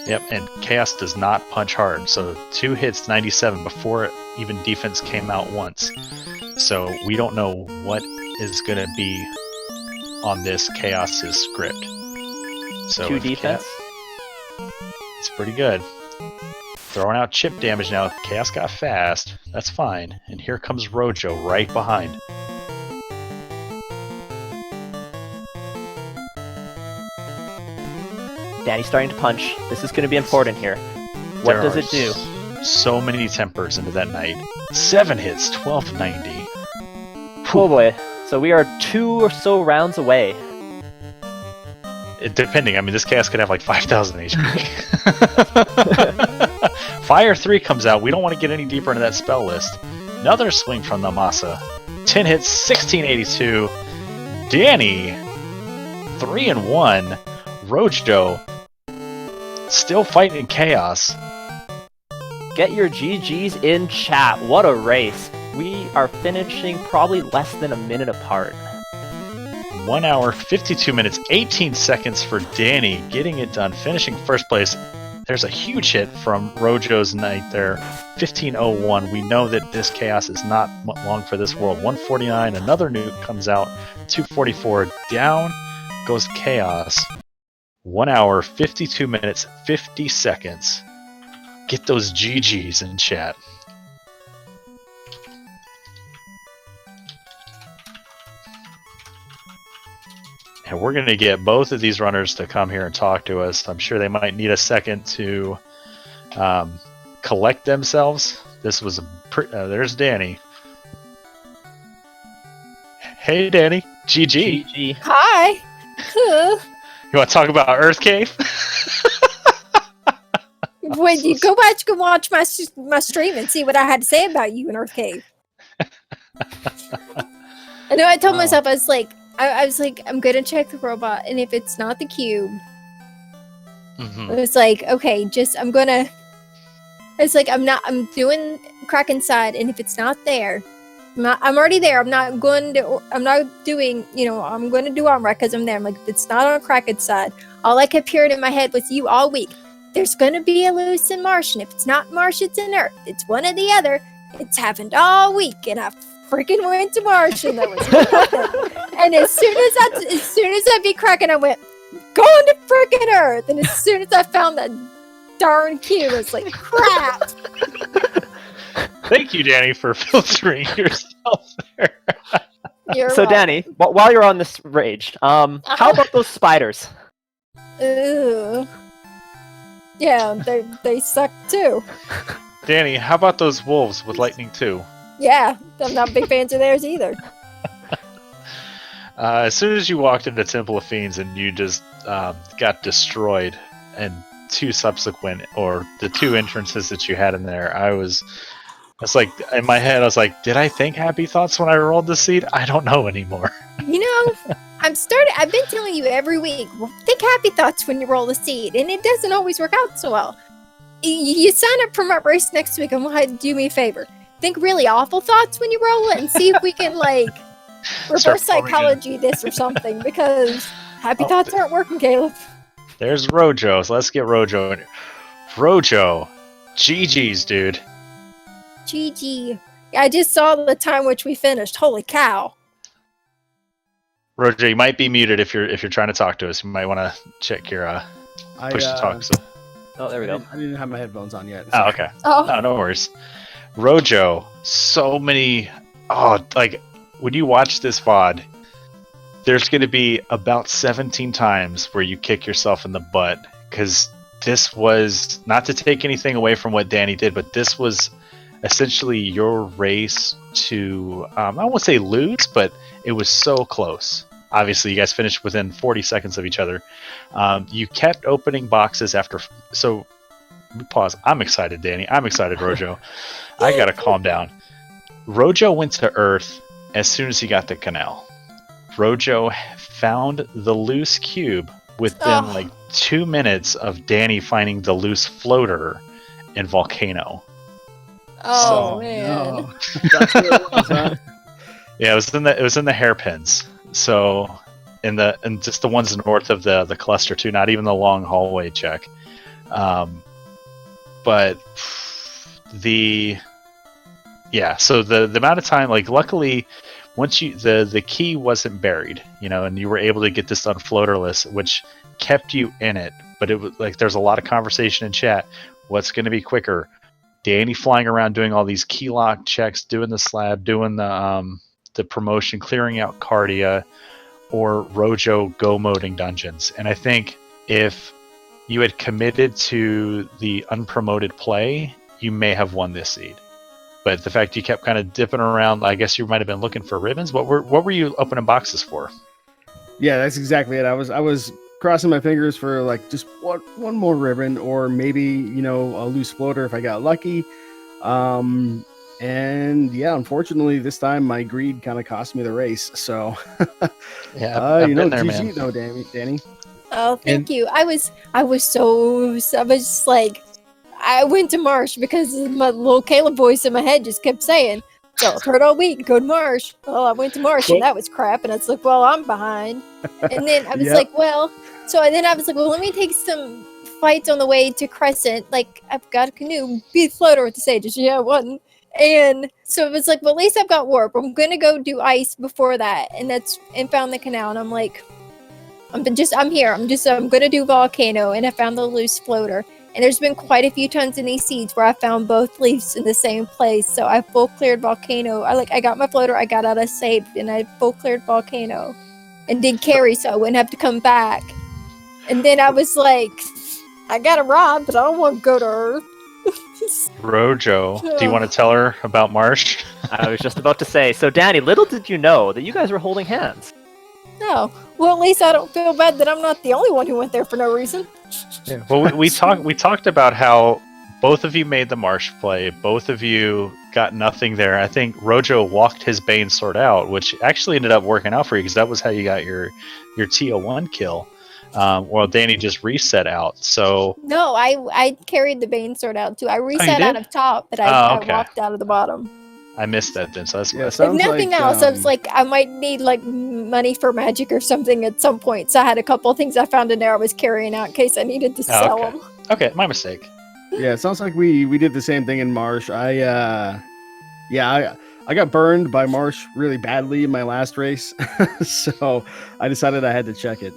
Yep, and Chaos does not punch hard, so 2 hits, 97 before even defense came out once. So we don't know what is going to be on this Chaos's script. So 2 defense? It's pretty good. Throwing out chip damage now. Chaos got fast. That's fine. And here comes Rojo right behind. Danny's starting to punch. This is going to be important here. What does it do? So many tempers into that knight. 7 hits, 1290. Oh boy. So we are 2 or so rounds away. Depending. I mean, this Chaos could have like 5,000 HP. Fire 3 comes out. We don't want to get any deeper into that spell list. Another swing from the Masa. 10 hits, 1682. Danny, 3-1. Rojo, still fighting Chaos. Get your GGs in chat. What a race. We are finishing probably less than a minute apart. 1 hour, 52 minutes, 18 seconds for Danny, getting it done, finishing first place. There's a huge hit from Rojo's Knight there, 1501. We know that this chaos is not long for this world. 149, another nuke comes out. 244, down goes chaos. 1 hour, 52 minutes, 50 seconds. Get those GGs in chat. And we're going to get both of these runners to come here and talk to us. I'm sure they might need a second to collect themselves. This was there's Danny. Hey, Danny. GG. GG. Hi. You want to talk about Earth Cave? When you go back, you can watch my stream and see what I had to say about you in Earth Cave. I know. I told myself, I was like, I'm gonna check the robot, and if it's not the cube, it was like, okay, I'm doing crack inside, and if it's not there, I'm already there. I'm not doing, I'm going to do arm rack because I'm there. I'm like, if it's not on crack inside, all I kept hearing in my head was you all week. There's going to be a loose in Marsh, and if it's not Marsh, it's in Earth. It's one or the other. It's happened all week, and I freaking went to Marsh, and that was nothing. And as soon as I beat Kraken, I went, going to freaking Earth. And as soon as I found that darn cube, I was like, crap. Thank you, Danny, for filtering yourself there. So, welcome. Danny, while you're on this rage, how about those spiders? Ooh. Yeah, they suck too. Danny, how about those wolves with lightning too? Yeah, I'm not big fans of theirs either. As soon as you walked into Temple of Fiends and you just got destroyed, and the two entrances that you had in there, I was like, in my head, I was like, did I think happy thoughts when I rolled the seed? I don't know anymore. I've been telling you every week, think happy thoughts when you roll the seed, and it doesn't always work out so well. You sign up for my race next week, and do me a favor. Think really awful thoughts when you roll it, and see if we can, reverse psychology this or something, because happy thoughts aren't working, Caleb. There's Rojo, so let's get Rojo in. Rojo, GG's, dude. GG. I just saw the time which we finished. Holy cow. Rojo, you might be muted if you're trying to talk to us. You might want to check your push to talk. So. Oh, there we go. I didn't have my headphones on yet. Oh, okay. Oh. No, no worries. Rojo, so many. When you watch this VOD, there's going to be about 17 times where you kick yourself in the butt, because this was, not to take anything away from what Danny did, but this was essentially your race to, I won't say lose, but it was so close. Obviously, you guys finished within 40 seconds of each other. You kept opening boxes after, so pause. I'm excited, Danny. I'm excited, Rojo. I gotta calm down. Rojo went to Earth as soon as he got the canal. Rojo found the loose cube within 2 minutes of Danny finding the loose floater in Volcano. Oh, man. No. That's what it was, huh? Yeah, it was in the hairpins. So in just the ones north of the cluster too, not even the long hallway check. But so the amount of time, luckily, once the key wasn't buried, and you were able to get this done floaterless, which kept you in it. But it was there's a lot of conversation in chat. What's going to be quicker? Danny flying around doing all these key lock checks, doing the slab, doing the promotion, clearing out Cardia, or Rojo go moding dungeons. And I think if you had committed to the unpromoted play, you may have won this seed. But the fact you kept kind of dipping around, I guess you might have been looking for ribbons. What were you opening boxes for? Yeah, that's exactly it. I was crossing my fingers for just one more ribbon, or maybe a loose floater if I got lucky. And yeah, unfortunately this time my greed kind of cost me the race. So yeah, I've been there, GG man. though, Danny. Oh, thank you. I was just I went to Marsh because my little Caleb voice in my head just kept saying, so I've heard all week, go to Marsh. Well, I went to Marsh and that was crap. And I was like, well, I'm behind. And then I was Yep. well, let me take some fights on the way to Crescent. Like, I've got a canoe, be the floater with the sages. Yeah, one. And so it was like, well, at least I've got warp. I'm gonna go do ice before that, and found the canal. And I'm like, I'm here. I'm gonna do volcano, and I found the loose floater. And there's been quite a few tons in these seeds where I found both leaves in the same place. So I full cleared volcano. I got my floater. I got out of safe, and I full cleared volcano, and did carry, so I wouldn't have to come back. And then I was like, I got a rod, but I don't want to go to Earth. Rojo, do you want to tell her about Marsh? I was just about to say. So, Danny, little did you know that you guys were holding hands. No. Well, at least I don't feel bad that I'm not the only one who went there for no reason. Yeah. Well, we talked about how both of you made the Marsh play. Both of you got nothing there. I think Rojo walked his Bane sword out, which actually ended up working out for you because that was how you got your TO1 kill. Well, Danny just reset out. So No, I carried the Bane sword out too. I reset out of top, but I walked out of the bottom. I missed that then. So that's Yeah, If sounds nothing like, else, I was like, I might need like money for magic or something at some point. So I had a couple of things I found in there I was carrying out in case I needed to sell them. Okay, my mistake. Yeah, it sounds like we did the same thing in Marsh. I got burned by Marsh really badly in my last race, so I decided I had to check it.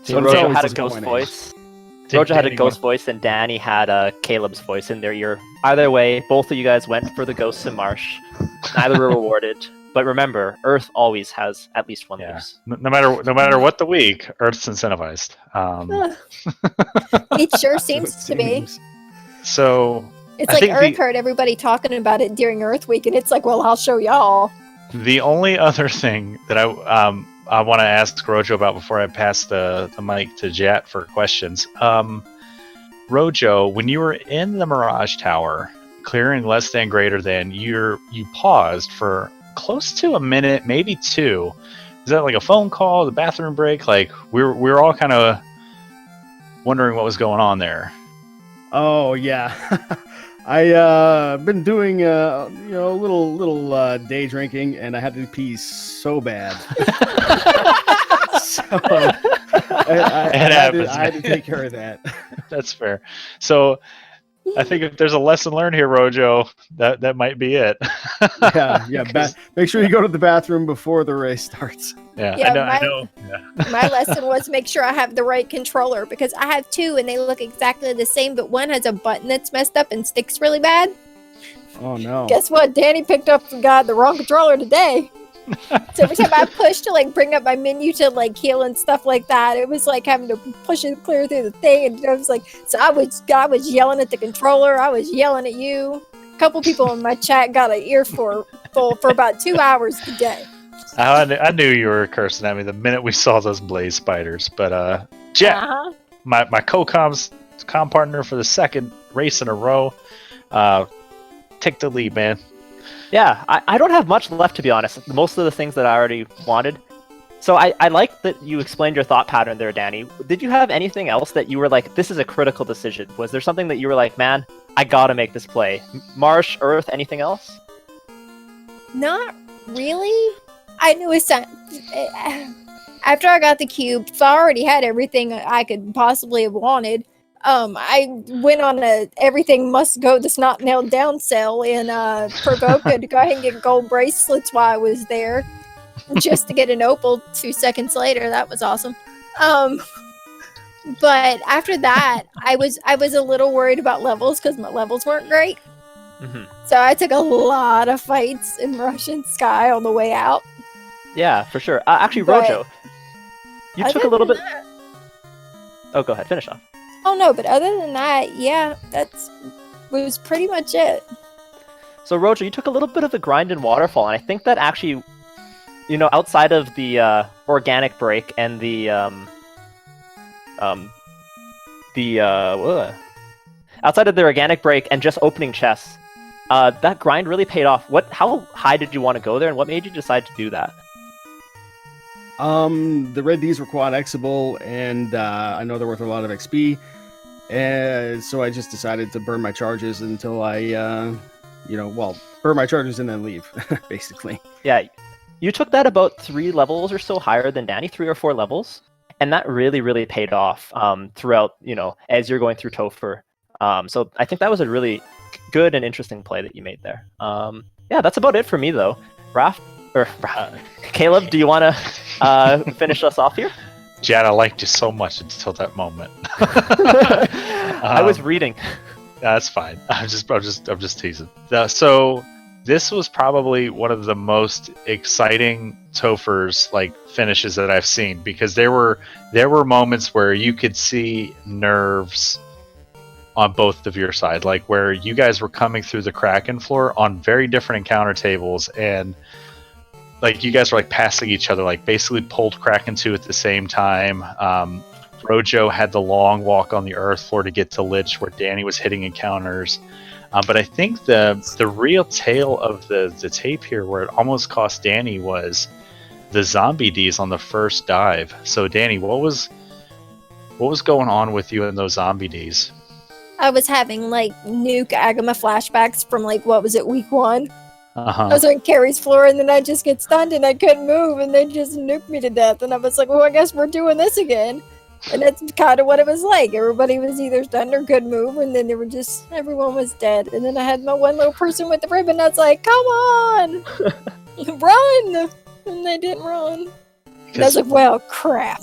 So it's Rojo always had a ghost disappointing. voice. Rojo had a ghost voice, and Danny had a Caleb's voice in their ear. Either way, both of you guys went for the ghosts in Marsh. Neither were rewarded. But remember, Earth always has at least one loose. No matter what the week, Earth's incentivized. It sure seems to be. So It's I like think Earth heard everybody talking about it during Earth Week, and it's like, well, I'll show y'all. the only other thing that I want to ask Rojo about before I pass the mic to Jat for questions. Rojo, when you were in the Mirage Tower, clearing less than greater than, you paused for close to a minute, maybe two. Is that like a phone call, the bathroom break? Like we were all kind of wondering what was going on there. Oh yeah, I been doing a little day drinking, and I had to pee so bad. So I had to take care of that. That's fair. So I think if there's a lesson learned here, Rojo, that might be it. Yeah. Make sure you go to the bathroom before the race starts. Yeah, Yeah, I know. Yeah. My lesson was make sure I have the right controller, because I have two and they look exactly the same, but one has a button that's messed up and sticks really bad. Oh no! Guess what? Danny picked up the wrong controller today. So every time I pushed to like bring up my menu to like heal and stuff like that, it was like having to push it clear through the thing, and I was like, so I was yelling at the controller, I was yelling at you. A couple people in my chat got an earful for about 2 hours today. I knew you were cursing at me the minute we saw those blaze spiders. But Jet, my com partner for the second race in a row, take the lead, man. Yeah, I don't have much left, to be honest. Most of the things that I already wanted. So I like that you explained your thought pattern there, Danny. Did you have anything else that you were like, this is a critical decision? Was there something that you were like, man, I gotta make this play? Marsh, Earth, anything else? Not really. I knew after I got the cube, so I already had everything I could possibly have wanted. I went on a everything must go that's not nailed down sale and provoked to go ahead and get gold bracelets while I was there, just to get an opal 2 seconds later. That was awesome. But after that, I was a little worried about levels because my levels weren't great. Mm-hmm. So I took a lot of fights in Russian Sky on the way out. Yeah, for sure. Actually, Rojo, you took a little bit. Oh, go ahead. Finish off. Oh no, but other than that, yeah, was pretty much it. So Rojo, you took a little bit of the grind in Waterfall, and I think that actually, outside of the organic break and the outside of the organic break and just opening chests, that grind really paid off. How high did you want to go there, and what made you decide to do that? The red Ds were quad Xable, and I know they're worth a lot of XP, and so I just decided to burn my charges until I, burn my charges and then leave, basically. Yeah, you took that about 3 levels or so higher than Danny, 3 or 4 levels, and that really paid off throughout, as you're going through Topher. So I think that was a really good and interesting play that you made there. Yeah, that's about it for me though. Caleb, do you want to finish us off here? Jad, I liked you so much until that moment. I was reading. That's fine. I'm just teasing. So this was probably one of the most exciting Tophers like finishes that I've seen, because there were moments where you could see nerves on both of your side, like where you guys were coming through the Kraken floor on very different encounter tables, and like you guys were like passing each other, like basically pulled Kraken 2 at the same time. Rojo had the long walk on the earth floor to get to Lich, where Danny was hitting encounters. But I think the real tale of the tape here, where it almost cost Danny, was the zombie Ds on the first dive. So Danny, what was going on with you in those zombie Ds? I was having like Nuke Agama flashbacks from like, what was it, week 1? Uh-huh. I was on Carrie's floor, and then I just get stunned and I couldn't move, and they just nuked me to death. And I was like, well, I guess we're doing this again. And that's kind of what it was like. Everybody was either stunned or couldn't move, and then everyone was dead. And then I had my one little person with the ribbon. I was like, come on, run! And they didn't run. And I was like, well, crap.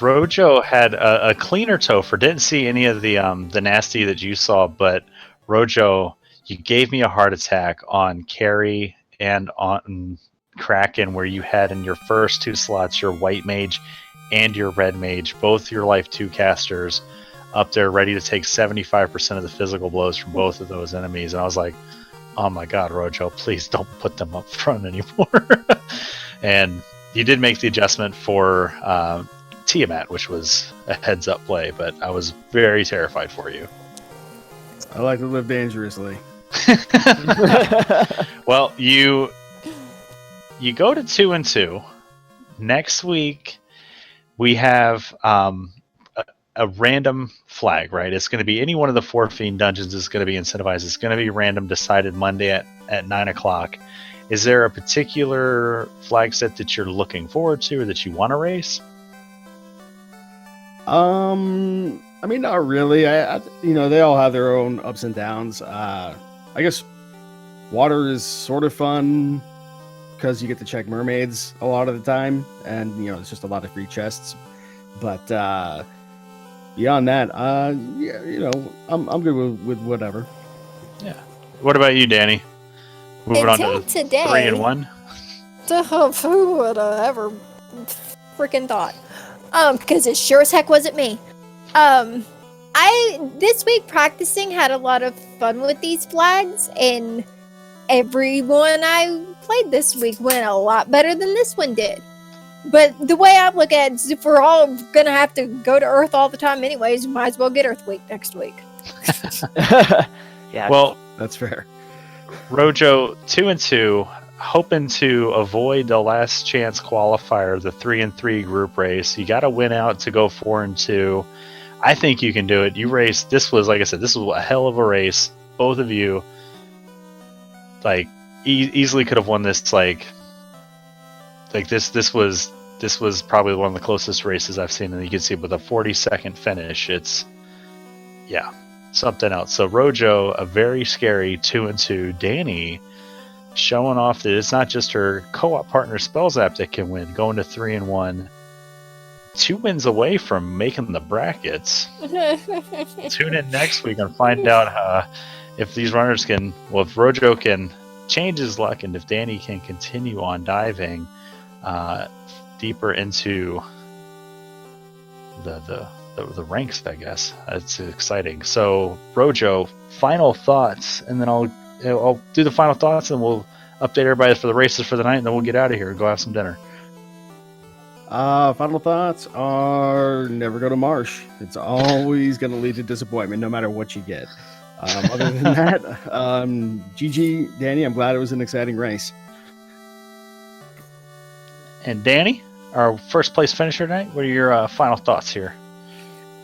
Rojo had a cleaner Topher. Didn't see any of the nasty that you saw, but Rojo, you gave me a heart attack on Carrie and on Kraken, where you had in your first 2 slots your white mage and your red mage, both your life 2 casters, up there ready to take 75% of the physical blows from both of those enemies. And I was like, oh my god, Rojo, please don't put them up front anymore. And you did make the adjustment for Tiamat, which was a heads up play, but I was very terrified for you. I like to live dangerously. Well, you go to 2 and 2. Next week we have a random flag, right? It's going to be any one of the 4 Fiend dungeons is going to be incentivized. It's going to be random, decided Monday at 9 o'clock. Is there a particular flag set that you're looking forward to or that you want to race? I mean, not really. I they all have their own ups and downs. I guess water is sort of fun because you get to check mermaids a lot of the time, and it's just a lot of free chests. But beyond that, yeah, I'm good with whatever. Yeah. What about you, Danny? Moving Until on to today, 3 and 1. Who would have ever freaking thought? Because it sure as heck wasn't me. I this week practicing had a lot of fun with these flags, and everyone I played this week went a lot better than this one did. But the way I look at it is, if we're all gonna have to go to Earth all the time anyways, might as well get Earth Week next week. Yeah. Well, That's fair. Rojo, 2 and 2, hoping to avoid the last chance qualifier, the 3 and 3 group race. You got to win out to go 4 and 2. I think you can do it. You raced. This was, like I said, this was a hell of a race. Both of you, like, easily could have won this. Like this was probably one of the closest races I've seen, and you can see with a 40-second finish, it's something else. So Rojo, a very scary 2 and 2. Danny, showing off that it's not just her co-op partner Spellzap that can win, going to 3 and 1. 2 wins away from making the brackets. Tune in next week and find out if these runners can, if Rojo can change his luck, and if Danny can continue on diving deeper into the ranks, I guess. It's exciting. So Rojo, final thoughts, and then I'll do the final thoughts, and we'll update everybody for the races for the night, and then we'll get out of here and go have some dinner. Final thoughts are never go to Marsh. It's always going to lead to disappointment, no matter what you get. Other than that, GG, Danny. I'm glad it was an exciting race. And Danny, our first place finisher tonight, what are your final thoughts here?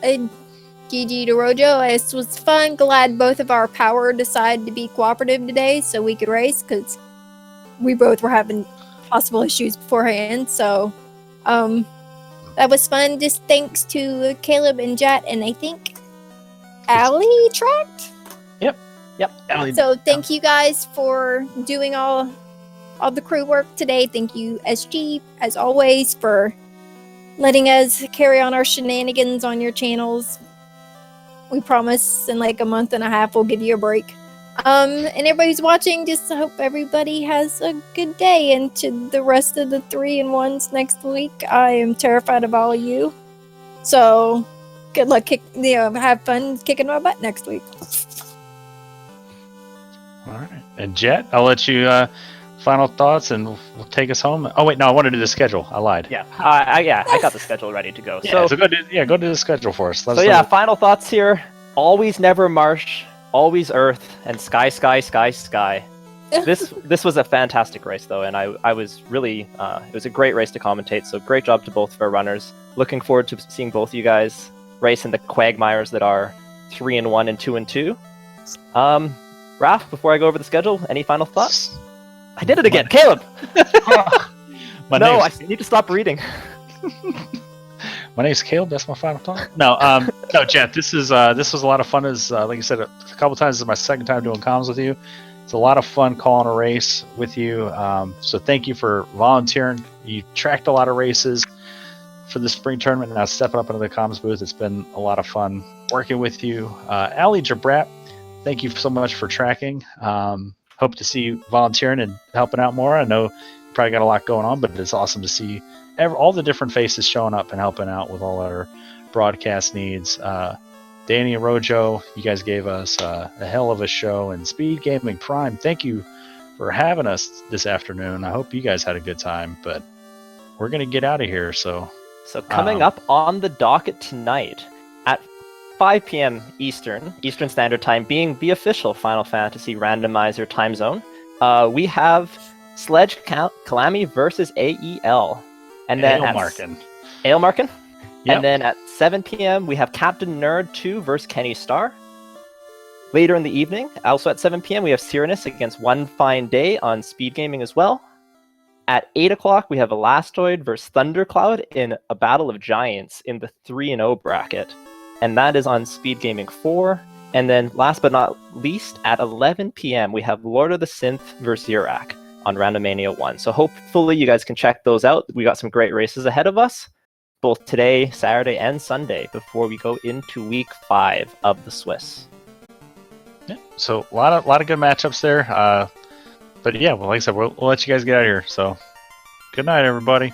GG to Rojo. This was fun. Glad both of our power decided to be cooperative today so we could race, because we both were having possible issues beforehand. So That was fun. Just thanks to Caleb and Jet, and I think Allie tracked. Yep. So thank you guys for doing all the crew work today. Thank you, SG, as always, for letting us carry on our shenanigans on your channels. We promise in like a month and a half we'll give you a break. And everybody's watching, just hope everybody has a good day. And to the rest of the 3-in-1s next week, I am terrified of all of you. So good luck, have fun kicking my butt next week. All right. And Jet, I'll let you final thoughts and we'll take us home. Oh wait, no, I want to do the schedule. I lied. Yeah. I got the schedule ready to go. Yeah, so go do the schedule for us. Final thoughts here. Always never marsh, always earth, and sky, sky, sky, sky. This was a fantastic race though, and I was really it was a great race to commentate. So great job to both of our runners. Looking forward to seeing both of you guys race in the quagmires that are 3-in-1 and 2-in-2. Raph, before I go over the schedule, any final thoughts? I did it again, Caleb. I need to stop reading. My name's Caleb. That's my final thought. No, no, Jet. This was a lot of fun. As like I said a couple times, this is my second time doing comms with you. It's a lot of fun calling a race with you. So thank you for volunteering. You tracked a lot of races for the spring tournament, and now stepping up into the comms booth. It's been a lot of fun working with you. Allie Jabrat, thank you so much for tracking. Hope to see you volunteering and helping out more. I know you probably got a lot going on, but it's awesome to see all the different faces showing up and helping out with all our broadcast needs. Danny and Rojo, you guys gave us a hell of a show. And Speed Gaming Prime, thank you for having us this afternoon. I hope you guys had a good time, but we're going to get out of here. So coming up on the docket tonight at 5 p.m. Eastern Standard Time, being the official Final Fantasy Randomizer time zone, we have Sledge Kalami versus AEL. And then Aelmarkin. Yep. And then at 7 p.m. we have Captain Nerd 2 versus Kenny Starr. Later in the evening, also at 7 p.m. we have Cyranus against One Fine Day on Speed Gaming as well. At 8 o'clock we have Elastoid versus Thundercloud in a Battle of Giants in the 3-0 bracket. And that is on Speed Gaming 4. And then last but not least, at 11 p.m. we have Lord of the Synth versus Yurak on Randomania 1. So hopefully you guys can check those out. We got some great races ahead of us, both today, Saturday, and Sunday, before we go into week 5 of the Swiss. Yeah, so a lot of good matchups there. But yeah, well, like I said, we'll let you guys get out of here. So good night, everybody.